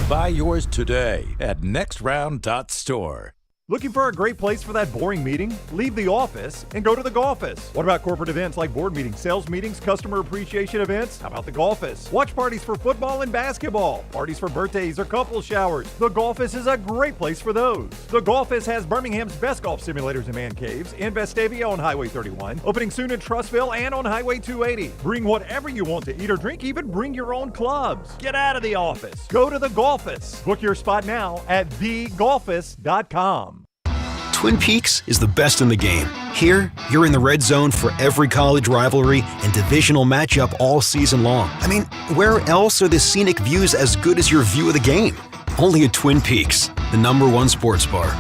Buy yours today at nextround.store. Looking for a great place for that boring meeting? Leave the office and go to the Golfus. What about corporate events like board meetings, sales meetings, customer appreciation events? How about the Golfus? Watch parties for football and basketball, parties for birthdays or couple showers. The Golfus is a great place for those. The Golfus has Birmingham's best golf simulators and man caves in Vestavia on Highway 31, opening soon in Trussville and on Highway 280. Bring whatever you want to eat or drink, even bring your own clubs. Get out of the office. Go to the Golfus. Book your spot now at thegolfus.com. Twin Peaks is the best in the game. Here, you're in the red zone for every college rivalry and divisional matchup all season long. I mean, where else are the scenic views as good as your view of the game? Only at Twin Peaks, the #1 sports bar.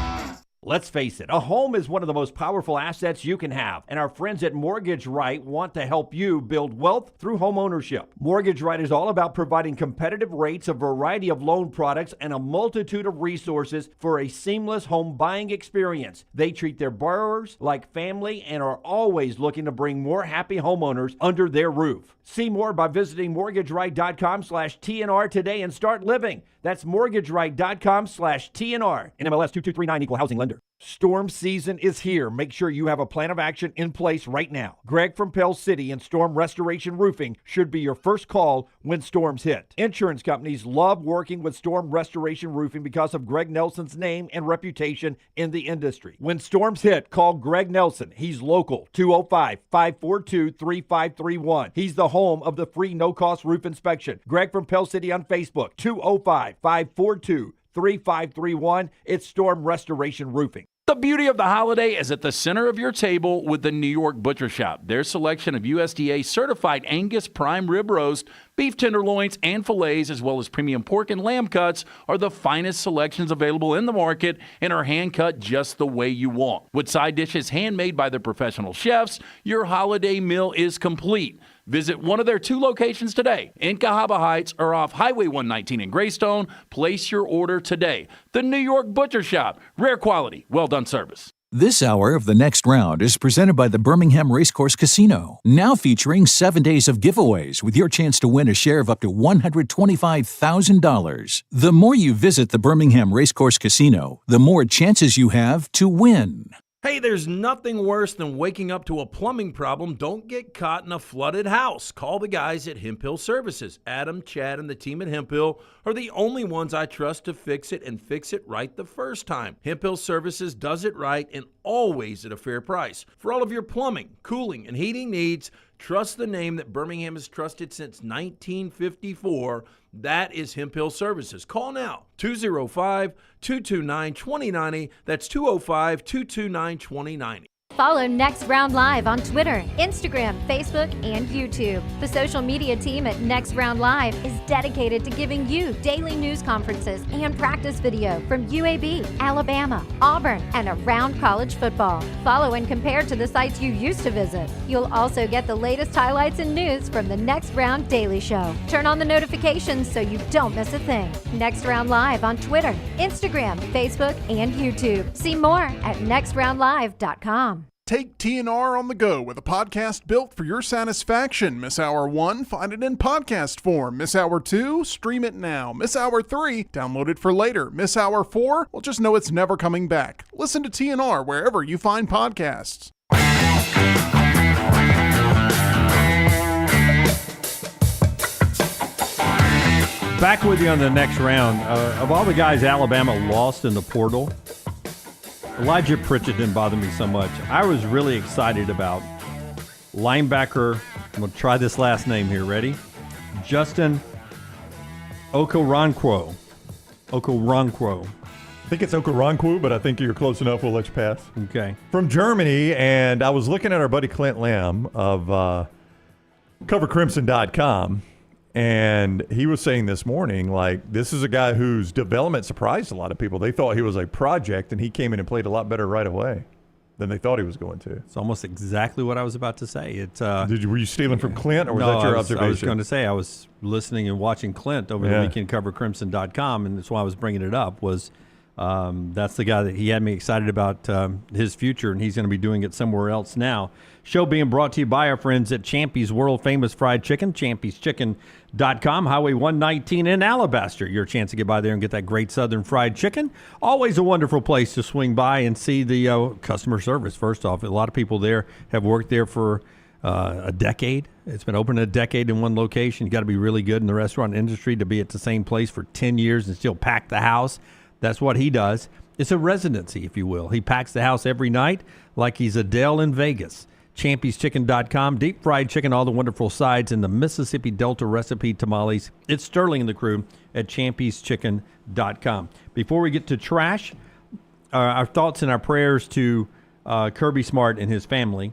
Let's face it, a home is one of the most powerful assets you can have, and our friends at Mortgage Right want to help you build wealth through home ownership. Mortgage Right is all about providing competitive rates, a variety of loan products, and a multitude of resources for a seamless home buying experience. They treat their borrowers like family and are always looking to bring more happy homeowners under their roof. See more by visiting mortgageright.com/TNR today and start living. That's mortgageright.com/TNR. NMLS 2239, equal housing lender. Storm season is here. Make sure you have a plan of action in place right now. Greg from Pell City and Storm Restoration Roofing should be your first call when storms hit. Insurance companies love working with Storm Restoration Roofing because of Greg Nelson's name and reputation in the industry. When storms hit, call Greg Nelson. He's local, 205-542-3531. He's the home of the free no-cost roof inspection. Greg from Pell City on Facebook, 205-542-3531. It's Storm Restoration Roofing. The beauty of the holiday is at the center of your table with the New York Butcher Shop. Their selection of USDA certified Angus prime rib roast, beef tenderloins, and fillets, as well as premium pork and lamb cuts, are the finest selections available in the market and are hand-cut just the way you want. With side dishes handmade by their professional chefs, your holiday meal is complete. Visit one of their 2 locations today in Cahaba Heights or off Highway 119 in Greystone. Place your order today. The New York Butcher Shop. Rare quality, well-done service. This hour of The Next Round is presented by the Birmingham Racecourse Casino, now featuring 7 days of giveaways with your chance to win a share of up to $125,000. The more you visit the Birmingham Racecourse Casino, the more chances you have to win. Hey, there's nothing worse than waking up to a plumbing problem. Don't get caught in a flooded house. Call the guys at Hemphill Services. Adam, Chad, and the team at Hemphill are the only ones I trust to fix it and fix it right the first time. Hemphill Services does it right and always at a fair price. For all of your plumbing, cooling, and heating needs, Trust the name that Birmingham has trusted since 1954. That is Hemp Hill Services. Call now, 205-229-2090. That's 205-229-2090. Follow Next Round Live on Twitter, Instagram, Facebook, and YouTube. The social media team at Next Round Live is dedicated to giving you daily news conferences and practice video from UAB, Alabama, Auburn, and around college football. Follow and compare to the sites you used to visit. You'll also get the latest highlights and news from the Next Round Daily Show. Turn on the notifications so you don't miss a thing. Next Round Live on Twitter, Instagram, Facebook, and YouTube. See more at nextroundlive.com. Take TNR on the go with a podcast built for your satisfaction. Miss Hour 1? Find it in podcast form. Miss Hour 2? Stream it now. Miss Hour 3? Download it for later. Miss Hour 4? Well, just know it's never coming back. Listen to TNR wherever you find podcasts. Back with you on the next round. Of all the guys Alabama lost in the portal, Elijah Pritchett didn't bother me so much. I was really excited about linebacker. I'm going to try this last name here. Ready? Justin Okoronkwo. I think it's Okoronkwo, but I think you're close enough. We'll let you pass. Okay. From Germany, and I was looking at our buddy Clint Lamb of CoverCrimson.com, and he was saying this morning, like, this is a guy whose development surprised a lot of people. They thought he was a project, and he came in and played a lot better right away than they thought he was going to. It's almost exactly what I was about to say. Were you stealing from Clint, or was that your observation? I was going to say I was listening and watching Clint over the weekend, CoverCrimson.com, and that's why I was bringing it up, was that's the guy that he had me excited about his future, and he's going to be doing it somewhere else now. Show being brought to you by our friends at Champy's World Famous Fried Chicken, champyschicken.com, Highway 119 in Alabaster. Your chance to get by there and get that great Southern fried chicken. Always a wonderful place to swing by and see the customer service. First off, a lot of people there have worked there for a decade. It's been open a decade in one location. You got to be really good in the restaurant industry to be at the same place for 10 years and still pack the house. That's what he does. It's a residency, if you will. He packs the house every night like he's Adele in Vegas. ChampysChicken.com, deep fried chicken, all the wonderful sides, and the Mississippi Delta recipe tamales. It's Sterling and the crew at ChampysChicken.com. Before we get to trash, our thoughts and our prayers to Kirby Smart and his family.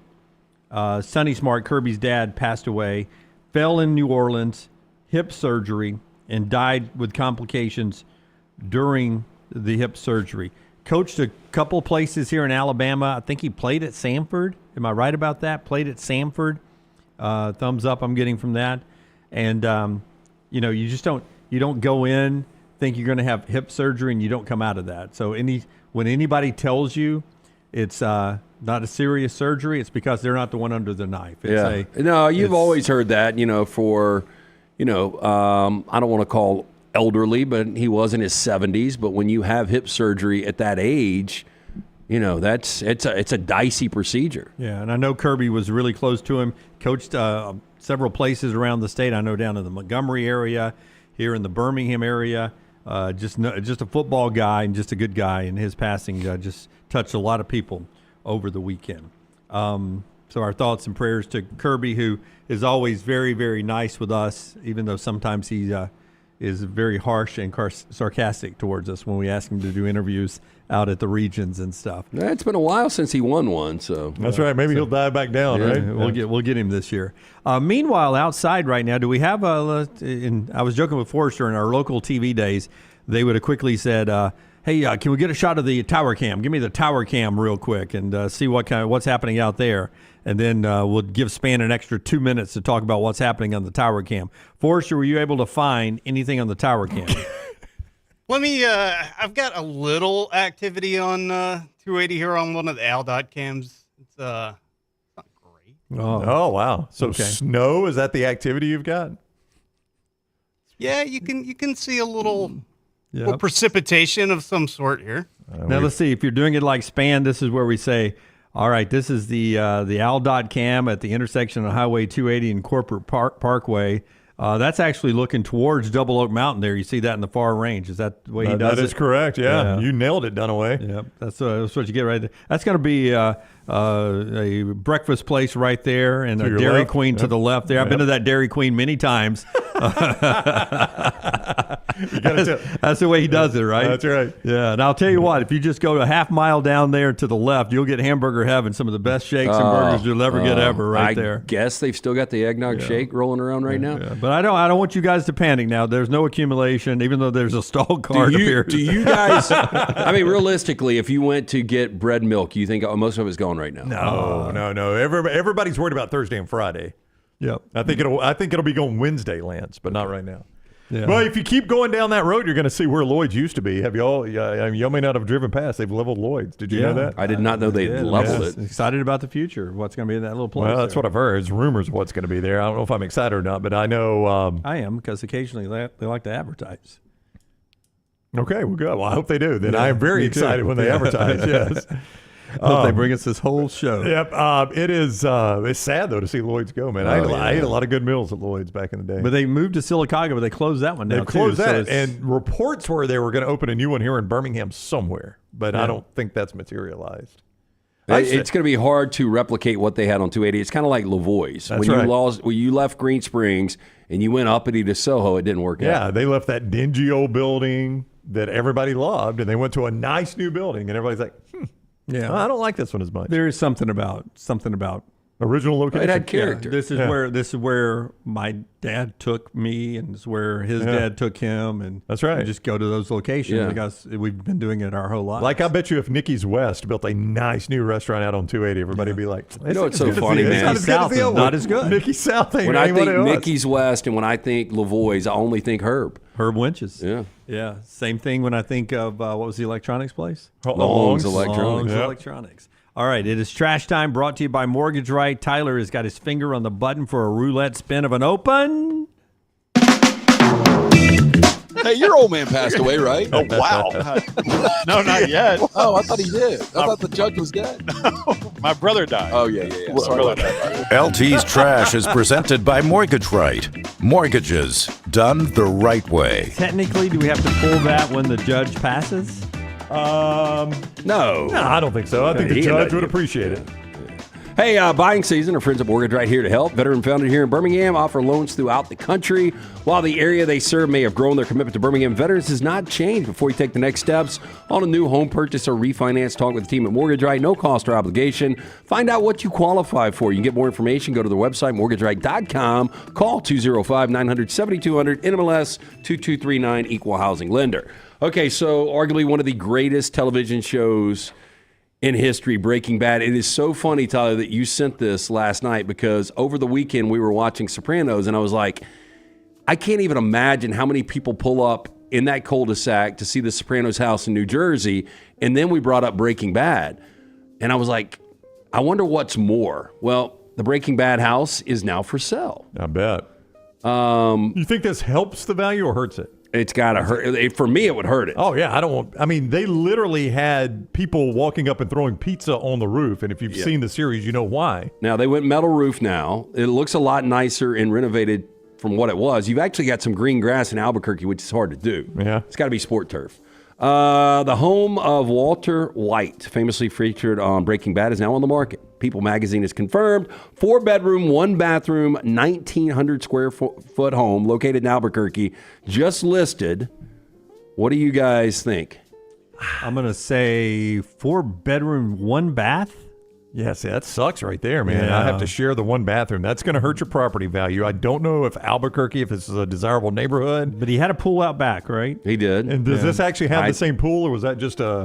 Sonny Smart, Kirby's dad, passed away, fell in New Orleans, hip surgery, and died with complications during the hip surgery. Coached a couple places here in Alabama. I think he played at Samford. Am I right about that? Played at Samford. Thumbs up I'm getting from that. And, you just don't go in, think you're going to have hip surgery, and you don't come out of that. So when anybody tells you it's not a serious surgery, it's because they're not the one under the knife. You've always heard that, I don't want to call elderly, but he was in his 70s. But when you have hip surgery at that age, it's a dicey procedure. Yeah, and I know Kirby was really close to him. Coached several places around the state. I know down in the Montgomery area, here in the Birmingham area. Just a football guy and just a good guy. And his passing just touched a lot of people over the weekend. So our thoughts and prayers to Kirby, who is always very, very nice with us, even though sometimes he is very harsh and sarcastic towards us when we ask him to do interviews out at the regions and stuff. It's been a while since he won one, so that's right. Maybe he'll dive back down, right? We'll get him this year. Meanwhile, outside right now, do we have I was joking with Forrester in our local TV days. They would have quickly said, "Hey, can we get a shot of the tower cam? Give me the tower cam real quick and see what's happening out there." And then we'll give Span an extra 2 minutes to talk about what's happening on the tower cam. Forrester, were you able to find anything on the tower cam? Let me, I've got a little activity on 280 here on one of the Al.dot cams. It's not great. Oh, wow. So snow, is that the activity you've got? Yeah, you can see a little precipitation of some sort here. Now, let's see. If you're doing it like Span, this is where we say, all right, this is the Al.dot cam at the intersection of Highway 280 and Corporate Parkway. That's actually looking towards Double Oak Mountain there. You see that in the far range. Is that the way he does it? That is correct, yeah. You nailed it, Dunaway. Yep, that's what you get right there. That's going to be a breakfast place right there and a Dairy Queen to the left there. I've been to that Dairy Queen many times. That's the way he does it, right? That's right. Yeah, and I'll tell you what, if you just go a half mile down there to the left, you'll get Hamburger Heaven, some of the best shakes and burgers you'll ever get ever right there. I guess they've still got the eggnog shake rolling around right now. Yeah. But I don't want you guys to panic now. There's no accumulation, even though there's a stalled cart here. Do you guys, I mean, realistically, if you went to get bread and milk, you think most of it's gone right now? No. Everybody's worried about Thursday and Friday. Yep. I think it'll be going Wednesday, Lance, but not right now. Yeah. Well, if you keep going down that road, you're going to see where Lloyd's used to be. Have y'all? Y'all may not have driven past. They've leveled Lloyd's. Did you know that? I did not know they leveled it. Excited about the future. What's going to be in that little place? Well, that's what I've heard. It's rumors of what's going to be there. I don't know if I'm excited or not, but I know I am, because occasionally they like to advertise. Okay, well, good. Well, I hope they do. Then I am very excited when they advertise. Yes. Hope they bring us this whole show. Yep. It is. It's sad though to see Lloyd's go, man. I ate a lot of good meals at Lloyd's back in the day. But they moved to Sylacauga, but they closed that one down. They closed too, that, and reports were they were going to open a new one here in Birmingham somewhere, but I don't think that's materialized. It's going to be hard to replicate what they had on 280. It's kind of like Lavoie's. When you left Green Springs and you went uppity to Soho, it didn't work out. Yeah, they left that dingy old building that everybody loved, and they went to a nice new building, and everybody's like, yeah, I don't like this one as much. There is something about original location. It had character. Yeah, this is where my dad took me, and it's where his dad took him, and that's right. You just go to those locations because we've been doing it our whole lives. Like I bet you, if Nikki's West built a nice new restaurant out on 280, everybody would be like, you know, it's so funny, man. Not as good. Nikki's South ain't when I think Nikki's West, and when I think Lavoie's, I only think Herb Winches. Yeah. Same thing when I think of what was the electronics place? Long's Electronics. All right, it is trash time, brought to you by Mortgage Right. Tyler has got his finger on the button for a roulette spin of an open. Hey, your old man passed away, right? Oh, wow. No, not yet. Oh, I thought he did. I thought the judge was dead. My brother died. Oh, yeah. Sorry about that. LT's Trash is presented by Mortgage Right. Mortgages done the right way. Technically, do we have to pull that when the judge passes? No, I don't think so. I think the judge would appreciate it. Hey, buying season. Our friends at Mortgage Right here to help. Veteran founded here in Birmingham, offer loans throughout the country. While the area they serve may have grown, their commitment to Birmingham veterans has not changed. Before you take the next steps on a new home purchase or refinance, talk with the team at Mortgage Right. No cost or obligation. Find out what you qualify for. You can get more information. Go to their website, mortgageright.com. Call 205-900-7200, NMLS 2239, Equal Housing Lender. Okay, so arguably one of the greatest television shows in history, Breaking Bad. It is so funny, Tyler, that you sent this last night, because over the weekend we were watching Sopranos, and I was like, I can't even imagine how many people pull up in that cul-de-sac to see the Sopranos house in New Jersey, and then we brought up Breaking Bad. And I was like, I wonder what's more. Well, the Breaking Bad house is now for sale. I bet. You think this helps the value or hurts it? It's got to hurt. For me, it would hurt it. Oh, yeah. They literally had people walking up and throwing pizza on the roof. And if you've seen the series, you know why. Now, they went metal roof now. It looks a lot nicer and renovated from what it was. You've actually got some green grass in Albuquerque, which is hard to do. Yeah. It's got to be sport turf. The home of Walter White, famously featured on Breaking Bad, is now on the market. People magazine has confirmed 4-bedroom, 1-bathroom, 1,900 square foot home located in Albuquerque, just listed. What do you guys think? I'm going to say 4-bedroom, 1-bath. Yeah, see, that sucks right there, man. Yeah. I have to share the 1 bathroom. That's going to hurt your property value. I don't know if Albuquerque, if this is a desirable neighborhood. But he had a pool out back, right? He did. And does this actually have the same pool, or was that just a...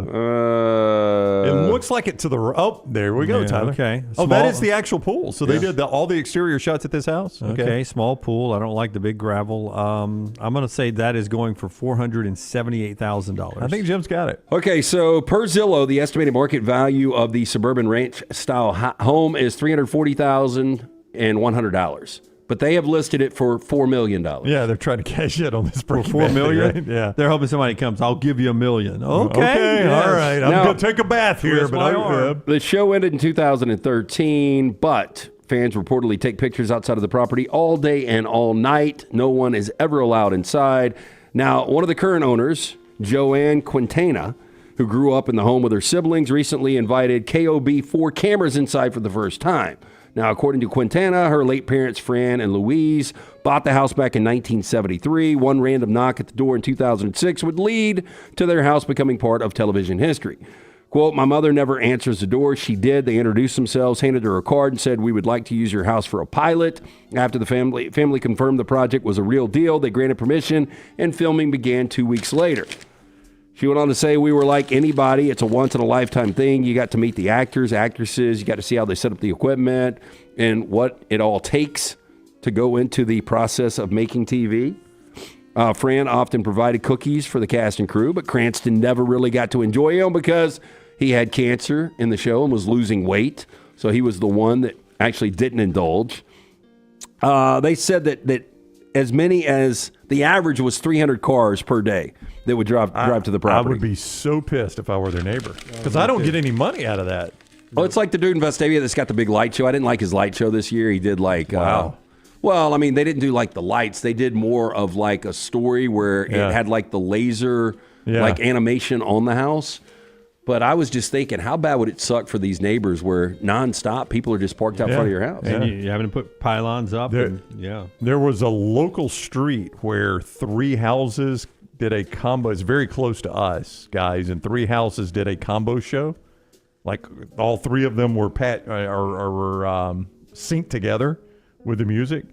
it looks like it to the... Oh, there we go, Tyler. Okay. That is the actual pool. So they did all the exterior shots at this house? Okay, small pool. I don't like the big gravel. I'm going to say that is going for $478,000. I think Jim's got it. Okay, so per Zillow, the estimated market value of the suburban ranch-style home is $340,100. But they have listed it for $4 million. Yeah, they're trying to cash in on this. For $4 million? Right? Yeah. They're hoping somebody comes, I'll give you $1 million. Okay, yes. All right. I'm going to take a bath here. The show ended in 2013, but Fans reportedly take pictures outside of the property all day and all night. No one is ever allowed inside. Now, one of the current owners, Joanne Quintana, who grew up in the home with her siblings, recently invited KOB 4 cameras inside for the first time. Now, according to Quintana, her late parents, Fran and Louise, bought the house back in 1973. One random knock at the door in 2006 would lead to their house becoming part of television history. Quote, my mother never answers the door. She did. They introduced themselves, handed her a card, and said, we would like to use your house for a pilot. After the family confirmed the project was a real deal, they granted permission, and filming began 2 weeks later. She went on to say, we were like anybody. It's a once-in-a-lifetime thing. You got to meet the actors, actresses. You got to see how they set up the equipment and what it all takes to go into the process of making TV. Fran often provided cookies for the cast and crew, but Cranston never really got to enjoy them because he had cancer in the show and was losing weight. So he was the one that actually didn't indulge. They said that as many as the average was 300 cars per day that would drive to the property. I would be so pissed if I were their neighbor because I don't get any money out of that. Well, it's like the dude in Vestavia that's got the big light show. I didn't like his light show this year. He did like, well, I mean, they didn't do like the lights. They did more of like a story where it had like the laser like animation on the house. But I was just thinking, how bad would it suck for these neighbors where nonstop people are just parked out front of your house? And you having to put pylons up. There was a local street where 3 houses did a combo. It's very close to us, guys, and 3 houses did a combo show. Like all 3 of them were synced together with the music.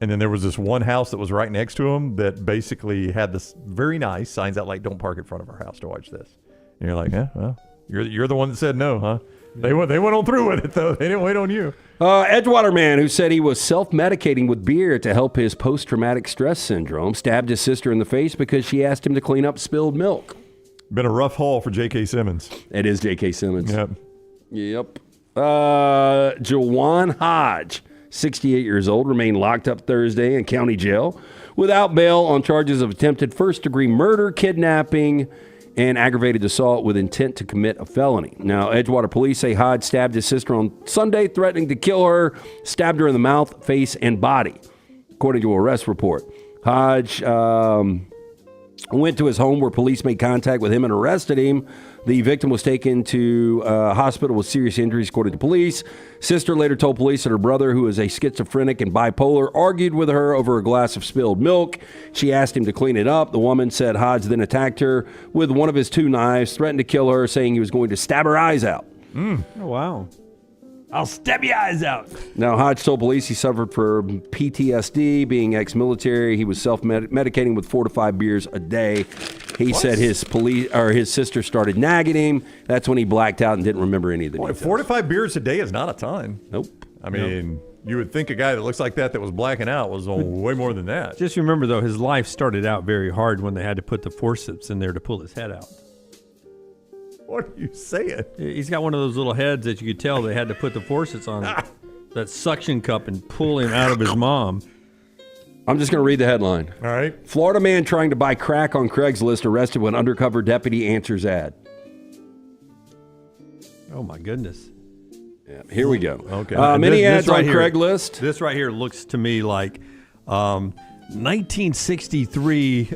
And then there was this one house that was right next to them that basically had this very nice signs out like, don't park in front of our house to watch this. And you're like, well, you're the one that said no, huh? They went on through with it, though. They didn't wait on you. Edgewater man who said he was self-medicating with beer to help his post-traumatic stress syndrome stabbed his sister in the face because she asked him to clean up spilled milk. Been a rough haul for J.K. Simmons. It is J.K. Simmons. Yep. Jawan Hodge, 68 years old, remained locked up Thursday in county jail without bail on charges of attempted first-degree murder, kidnapping, and aggravated assault with intent to commit a felony. Now, Edgewater police say Hodge stabbed his sister on Sunday, threatening to kill her, stabbed her in the mouth, face, and body, according to an arrest report. Hodge went to his home where police made contact with him and arrested him. The victim was taken to a hospital with serious injuries, according to police. Sister later told police that her brother, who is a schizophrenic and bipolar, argued with her over a glass of spilled milk. She asked him to clean it up. The woman said Hodge then attacked her with one of his 2 knives, threatened to kill her, saying he was going to stab her eyes out. Oh, wow. I'll stab your eyes out. Now, Hodge told police he suffered from PTSD, being ex-military. He was self-medicating with 4 to 5 beers a day. He said his sister started nagging him. That's when he blacked out and didn't remember any of the details. 4 to 5 beers a day is not a ton. Nope. I mean, you would think a guy that looks like that was blacking out was on way more than that. Just remember, though, his life started out very hard when they had to put the forceps in there to pull his head out. What are you saying? He's got one of those little heads that you could tell they had to put the forceps on that suction cup and pull him out of his mom. I'm just going to read the headline. All right. Florida man trying to buy crack on Craigslist arrested when undercover deputy answers ad. Oh, my goodness. Yeah, here we go. Okay. Many ads on here, Craigslist. This right here looks to me like 1963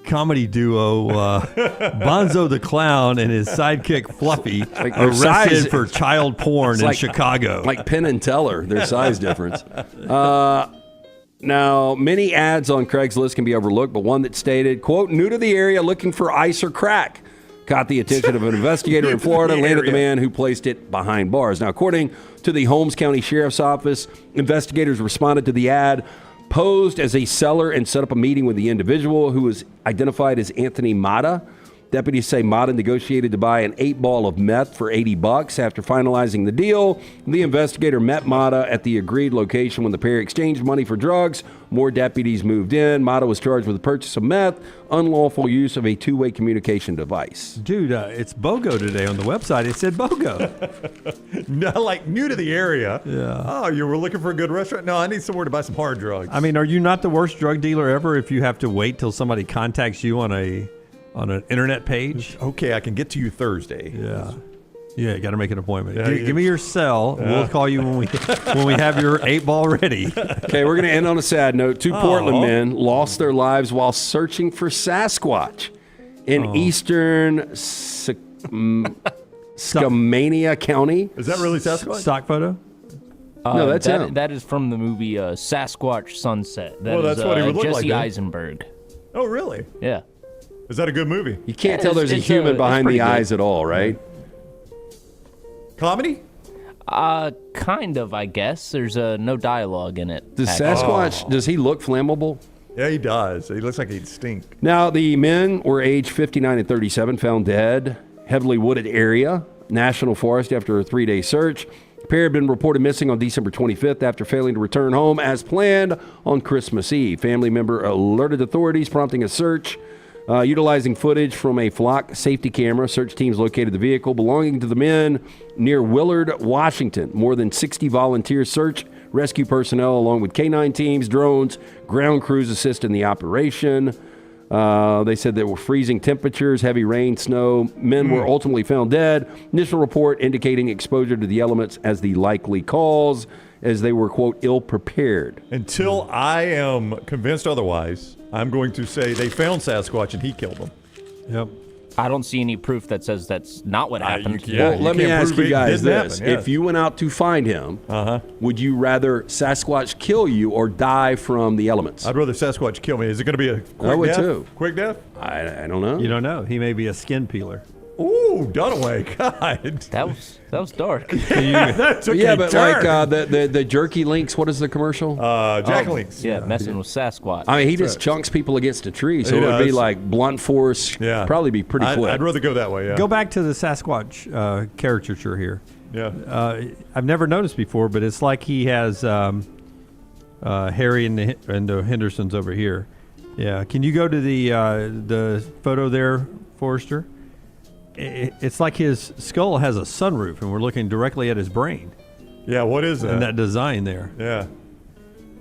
comedy duo Bonzo the Clown and his sidekick Fluffy arrested for child porn in Chicago. Like Penn and Teller, their size difference. Now, many ads on Craigslist can be overlooked, but one that stated, quote, new to the area looking for ice or crack, caught the attention of an investigator in Florida and landed the man who placed it behind bars. Now, according to the Holmes County Sheriff's Office, investigators responded to the ad, posed as a seller, and set up a meeting with the individual, who was identified as Anthony Mata. Deputies say Mata negotiated to buy an 8-ball of meth for $80. After finalizing the deal, the investigator met Mata at the agreed location. When the pair exchanged money for drugs, more deputies moved in. Mata was charged with the purchase of meth, unlawful use of a 2-way communication device. Dude, it's BOGO today on the website. It said BOGO. No, like new to the area. Yeah. Oh, you were looking for a good restaurant? No, I need somewhere to buy some hard drugs. I mean, are you not the worst drug dealer ever if you have to wait till somebody contacts you on an internet page? Okay, I can get to you Thursday. Yeah. Yeah, you got to make an appointment. Yeah, Give me your cell. Yeah. We'll call you when we have your 8-ball ready. Okay, we're going to end on a sad note. Two Portland men lost their lives while searching for Sasquatch in eastern Skamania County. Is that really Sasquatch? Stock photo? No, that's him. That is from the movie Sasquatch Sunset. Well, that's what he would look Jesse like, then. Eisenberg. Oh, really? Yeah. Is that a good movie? You can't tell there's a human behind the eyes at all, right? Comedy? Kind of, I guess. There's no dialogue in it. Does Sasquatch, does he look flammable? Yeah, he does. He looks like he'd stink. Now, the men were aged 59 and 37, found dead, heavily wooded area, National Forest after a 3-day search. The pair had been reported missing on December 25th after failing to return home as planned on Christmas Eve. Family member alerted authorities, prompting a search. Utilizing footage from a flock safety camera, search teams located the vehicle belonging to the men near Willard, Washington. More than 60 volunteer search rescue personnel, along with K-9 teams, drones, ground crews assist in the operation. They said there were freezing temperatures, heavy rain, snow. Men were ultimately found dead. Initial report indicating exposure to the elements as the likely cause, as they were, quote, ill-prepared. Until I am convinced otherwise, I'm going to say they found Sasquatch and he killed them. Yep. I don't see any proof that says that's not what happened. Well, let me ask you guys this. Happen, yes. If you went out to find him, would you rather Sasquatch kill you or die from the elements? I'd rather Sasquatch kill me. Is it going to be a quick I would death? too. Quick death? I don't know. You don't know. He may be a skin peeler. Ooh, Dunaway. God. That was dark. That took Yeah, a but turn. like the jerky links, what is the commercial? Jack Links. Yeah, messing with Sasquatch. I mean, he just chunks people against a tree, so He it would be does. like blunt force. Yeah. Probably be pretty quick. I'd rather go that way, yeah. Go back to the Sasquatch caricature here. Yeah. I've never noticed before, but it's like he has Harry and the Hendersons over here. Yeah. Can you go to the photo there, Forrester? It's like his skull has a sunroof, and we're looking directly at his brain. Yeah, what is that? And that design there. Yeah.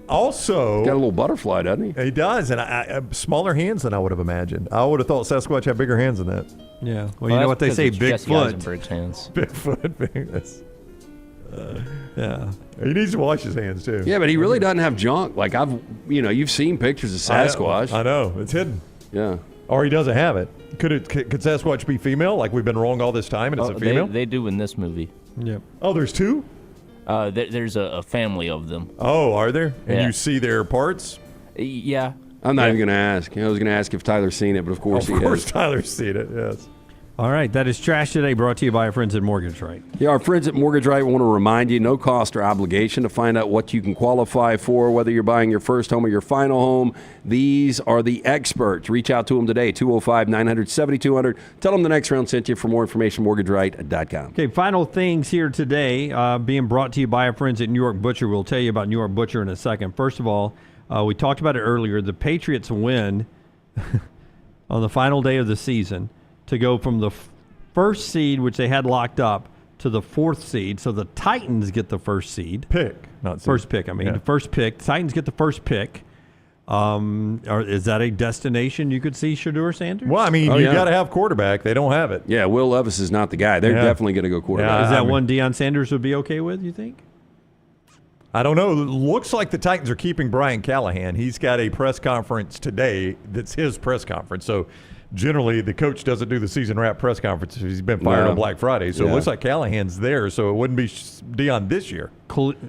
Also, got a little butterfly, doesn't he? He does, and I smaller hands than I would have imagined. I would have thought Sasquatch had bigger hands than that. Yeah. Well, you know what they say, Bigfoot. Eisenberg's hands. Bigfoot. Yeah. He needs to wash his hands too. Yeah, but he really doesn't have junk. Like you've seen pictures of Sasquatch. I know. It's hidden. Yeah. Or he doesn't have it. Could Sasquatch be female? Like we've been wrong all this time, and it's a female. They do in this movie. Yep. Oh, there's two. There's a family of them. Oh, are there? And Yeah. you see their parts? Yeah. I'm not even going to ask. I was going to ask if Tyler's seen it, but of course he has. Of course Tyler's seen it, yes. All right, that is Trash Today, brought to you by our friends at Mortgage Right. Yeah, our friends at Mortgage Right want to remind you, no cost or obligation to find out what you can qualify for, whether you're buying your first home or your final home. These are the experts. Reach out to them today, 205-900-7200. Tell them the next round sent you. For more information, mortgageright.com. Okay, final things here today, being brought to you by our friends at New York Butcher. We'll tell you about New York Butcher in a second. First of all, we talked about it earlier. The Patriots win on the final day of the season to go from the first seed, which they had locked up, to the fourth seed. So the Titans get the first seed. Not seed. First pick, the first pick. The Titans get the first pick. Is that a destination you could see, Shedeur Sanders? Well, I mean, you got to have quarterback. They don't have it. Yeah, Will Levis is not the guy. They're definitely going to go quarterback. Is that one Deion Sanders would be okay with, you think? I don't know. It looks like the Titans are keeping Brian Callahan. He's got a press conference today that's his press conference. So generally, the coach doesn't do the season wrap press conferences. He's been fired on Black Friday. So it looks like Callahan's there. So it wouldn't be Deion this year.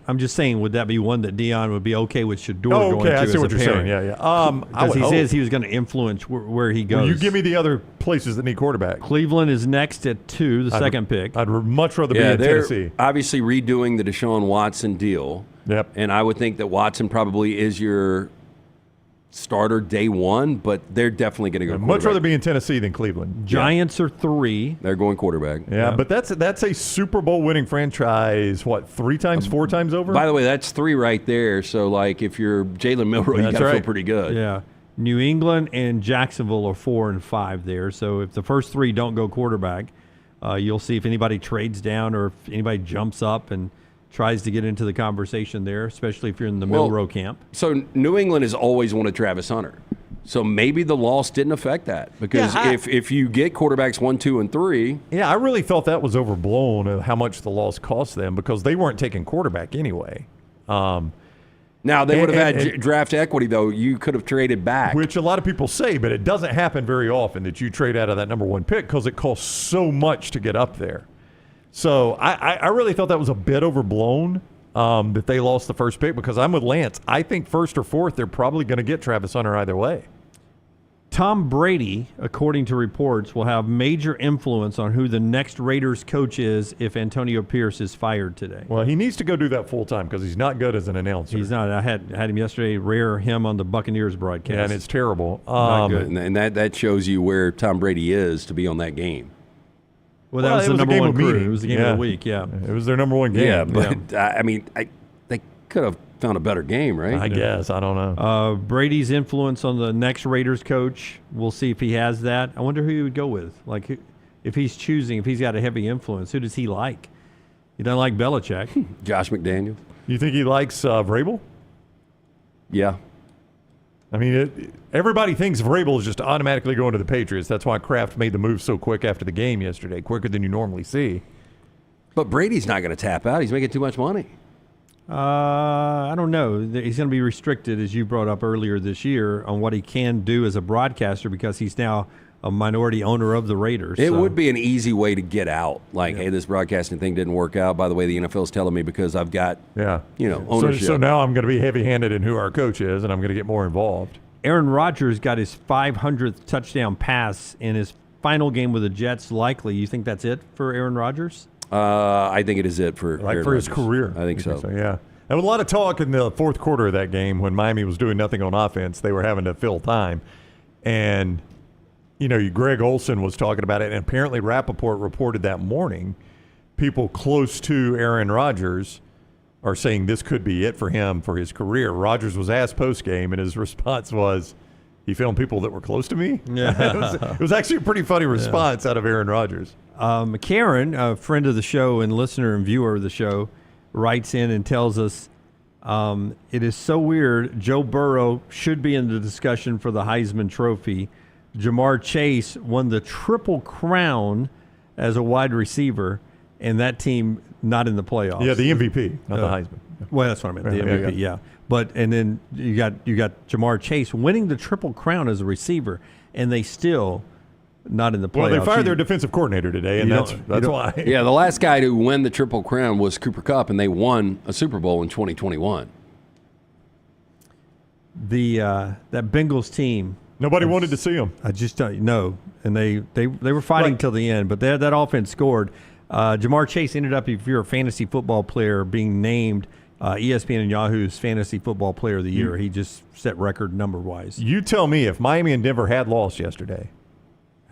I'm just saying, would that be one that Deion would be okay with Shedeur Oh, going okay. to I see as what a you're parent? saying. Yeah. Because he says he was going to influence where he goes. Well, you give me the other places that need quarterback. Cleveland is next at 2, the second pick. I'd much rather be in Tennessee. They're obviously redoing the Deshaun Watson deal. Yep. And I would think that Watson probably is your starter day one, but they're definitely going to go I'd quarterback. much rather be in Tennessee than Cleveland. Giants are 3. They're going quarterback. Yeah, but that's a Super Bowl winning franchise, what, 4 times over? By the way, that's 3 right there. So, like, if you're Jalen Milroe, you got to feel pretty good. Yeah. New England and Jacksonville are 4 and 5 there. So if the first 3 don't go quarterback, you'll see if anybody trades down or if anybody jumps up and tries to get into the conversation there, especially if you're in the Milroe camp. So New England has always wanted Travis Hunter. So maybe the loss didn't affect that because if you get quarterbacks 1, 2, and 3. Yeah, I really thought that was overblown of how much the loss cost them because they weren't taking quarterback anyway. Now, they would have had draft equity, though. You could have traded back. Which a lot of people say, but it doesn't happen very often that you trade out of that number 1 pick because it costs so much to get up there. So I really thought that was a bit overblown that they lost the first pick because I'm with Lance. I think first or fourth, they're probably going to get Travis Hunter either way. Tom Brady, according to reports, will have major influence on who the next Raiders coach is if Antonio Pierce is fired today. Well, he needs to go do that full time because he's not good as an announcer. He's not. I had him yesterday, him on the Buccaneers broadcast. Yeah, and it's terrible. Not good. And that shows you where Tom Brady is to be on that game. Well, that was the number one crew. It was the game of the week, yeah. It was their number one game. Yeah, but, I mean, they could have found a better game, right? I guess. I don't know. Brady's influence on the next Raiders coach, we'll see if he has that. I wonder who he would go with. Like, if he's got a heavy influence, who does he like? He doesn't like Belichick. Josh McDaniels. You think he likes Vrabel? Yeah. I mean, everybody thinks Vrabel is just automatically going to the Patriots. That's why Kraft made the move so quick after the game yesterday, quicker than you normally see. But Brady's not going to tap out. He's making too much money. I don't know. He's going to be restricted, as you brought up earlier this year, on what he can do as a broadcaster because he's now a minority owner of the Raiders. It would be an easy way to get out. Like, hey, this broadcasting thing didn't work out. By the way, the NFL's telling me because I've got, ownership. So now I'm going to be heavy-handed in who our coach is, and I'm going to get more involved. Aaron Rodgers got his 500th touchdown pass in his final game with the Jets. Likely, you think that's it for Aaron Rodgers? I think it is it for Aaron Rodgers. His career. I think so. Yeah. There was a lot of talk in the fourth quarter of that game when Miami was doing nothing on offense. They were having to fill time. And, Greg Olsen was talking about it, and apparently Rappaport reported that morning people close to Aaron Rodgers are saying this could be it for him for his career. Rodgers was asked post-game, and his response was, he filmed people that were close to me? Yeah. It was actually a pretty funny response out of Aaron Rodgers. Karen, a friend of the show and listener and viewer of the show, writes in and tells us, it is so weird. Joe Burrow should be in the discussion for the Heisman Trophy. Jamar Chase won the Triple Crown as a wide receiver, and that team not in the playoffs. Yeah, the MVP, not the Heisman. Well, that's what I meant, the MVP, yeah. But and then you got Jamar Chase winning the Triple Crown as a receiver, and they still not in the playoffs. Well, they fired their defensive coordinator today, and that's why. Yeah, the last guy to win the Triple Crown was Cooper Kupp, and they won a Super Bowl in 2021. That Bengals team. Nobody wanted to see them. I just don't know. And they were fighting till the end, but that offense scored. Jamar Chase ended up, if you're a fantasy football player, being named ESPN and Yahoo's Fantasy Football Player of the Year. He just set record number-wise. You tell me, if Miami and Denver had lost yesterday,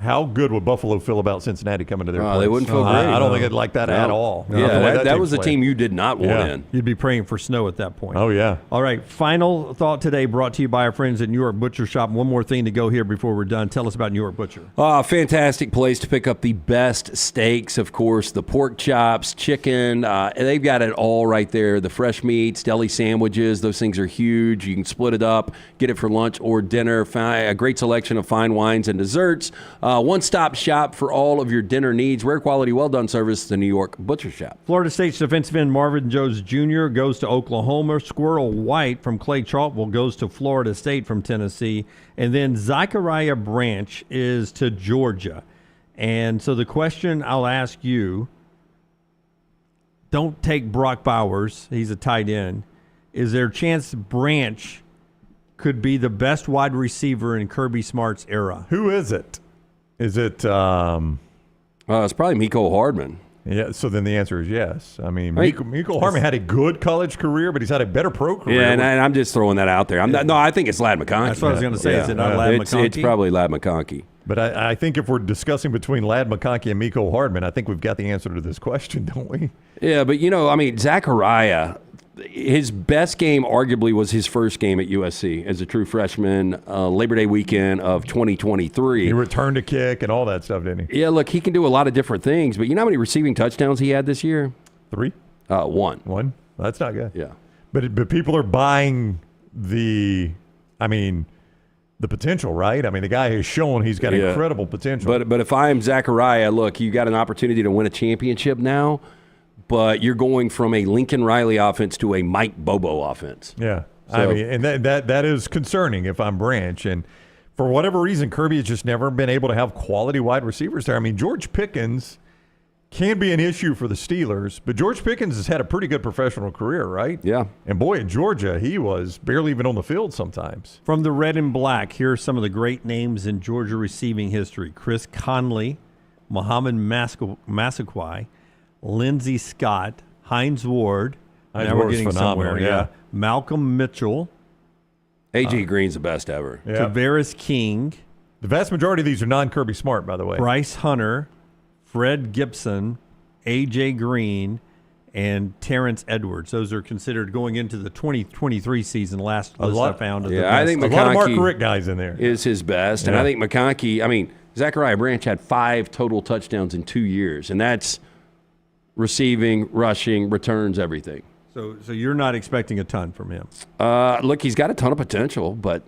how good would Buffalo feel about Cincinnati coming to their place? They wouldn't feel great. I don't think they'd like that at all. Yeah, that was the team you did not want in. You'd be praying for snow at that point. Oh, yeah. All right, final thought today brought to you by our friends at New York Butcher Shop. One more thing to go here before we're done. Tell us about New York Butcher. Fantastic place to pick up the best steaks, of course, the pork chops, chicken. They've got it all right there. The fresh meats, deli sandwiches, those things are huge. You can split it up, get it for lunch or dinner. A great selection of fine wines and desserts. One-stop shop for all of your dinner needs. Rare quality, well-done service, the New York Butcher Shop. Florida State's defensive end Marvin Jones Jr. goes to Oklahoma. Squirrel White from Clay Chalkville goes to Florida State from Tennessee. And then Zachariah Branch is to Georgia. And so the question I'll ask you, don't take Brock Bowers. He's a tight end. Is there a chance Branch could be the best wide receiver in Kirby Smart's era? Who is it? Is it? It's probably Mecole Hardman. Yeah, so then the answer is yes. I mean, Mecole Hardman had a good college career, but he's had a better pro career. Yeah, and I'm just throwing that out there. I think it's Ladd McConkey. That's what I was going to say. Is it not Ladd McConkey? It's probably Ladd McConkey. But I think if we're discussing between Ladd McConkey and Mecole Hardman, I think we've got the answer to this question, don't we? Yeah, but Zachariah, his best game arguably was his first game at USC as a true freshman, Labor Day weekend of 2023. He returned a kick and all that stuff, didn't he? Yeah, look, he can do a lot of different things, but you know how many receiving touchdowns he had this year? 3? 1. 1? That's not good. Yeah. But people are buying the potential, right? I mean, the guy has shown he's got incredible potential. But if I'm Zachariah, look, you got an opportunity to win a championship now, but you're going from a Lincoln Riley offense to a Mike Bobo offense. Yeah. So, I mean, and that is concerning if I'm Branch. And for whatever reason, Kirby has just never been able to have quality wide receivers there. I mean, George Pickens can be an issue for the Steelers, but George Pickens has had a pretty good professional career, right? Yeah. And boy, in Georgia, he was barely even on the field sometimes. From the red and black, here are some of the great names in Georgia receiving history. Chris Conley, Muhammad Massaquoi, Lindsey Scott, Hines Ward. Hines now Ward we're getting phenomenal, somewhere. yeah. Malcolm Mitchell. A.J. Green's the best ever. Yeah. Tavares King. The vast majority of these are non-Kirby Smart, by the way. Bryce Hunter, Fred Gibson, A.J. Green, and Terrence Edwards. Those are considered going into the 2023 season. Last list I found. I think a lot of Mark McConkey Richt guys in there is his best. And I think McConkey, Zachariah Branch had 5 total touchdowns in 2 years, and that's receiving, rushing, returns, everything. So you're not expecting a ton from him? Look, he's got a ton of potential, but,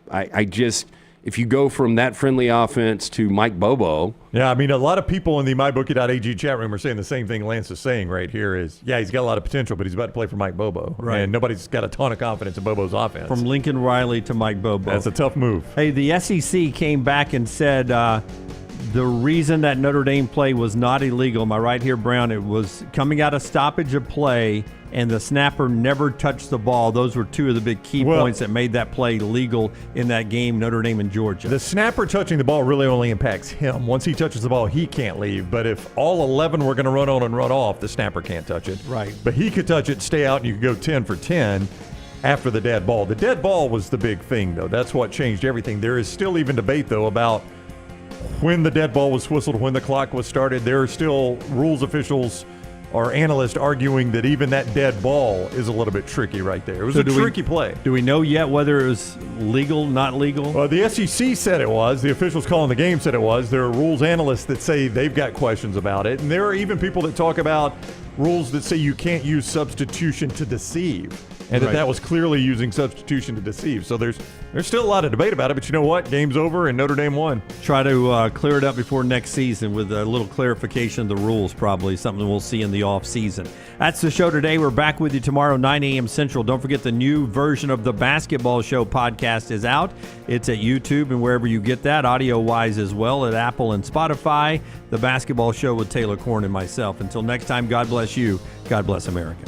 I just – if you go from that friendly offense to Mike Bobo. Yeah, I mean, a lot of people in the MyBookie.ag chat room are saying the same thing Lance is saying right here is, he's got a lot of potential, but he's about to play for Mike Bobo. Right. And nobody's got a ton of confidence in Bobo's offense. From Lincoln Riley to Mike Bobo. That's a tough move. Hey, the SEC came back and said the reason that Notre Dame play was not illegal, am I right here, Brown? It was coming out of stoppage of play, and the snapper never touched the ball. Those were 2 of the big key points that made that play legal in that game, Notre Dame and Georgia. The snapper touching the ball really only impacts him. Once he touches the ball, he can't leave. But if all 11 were going to run on and run off, the snapper can't touch it. Right. But he could touch it, stay out, and you could go 10 for 10 after the dead ball. The dead ball was the big thing, though. That's what changed everything. There is still even debate, though, about when the dead ball was whistled, when the clock was started. There are still rules officials or analysts arguing that even that dead ball is a little bit tricky right there. It was a tricky play. Do we know yet whether it was legal, not legal? Well, the SEC said it was. The officials calling the game said it was. There are rules analysts that say they've got questions about it. And there are even people that talk about rules that say you can't use substitution to deceive. And that was clearly using substitution to deceive. So there's still a lot of debate about it, but you know what? Game's over and Notre Dame won. Try to clear it up before next season with a little clarification of the rules, probably something we'll see in the off season. That's the show today. We're back with you tomorrow, 9 a.m. Central. Don't forget the new version of the Basketball Show podcast is out. It's at YouTube and wherever you get that, audio-wise as well, at Apple and Spotify. The Basketball Show with Taylor Korn and myself. Until next time, God bless you. God bless America.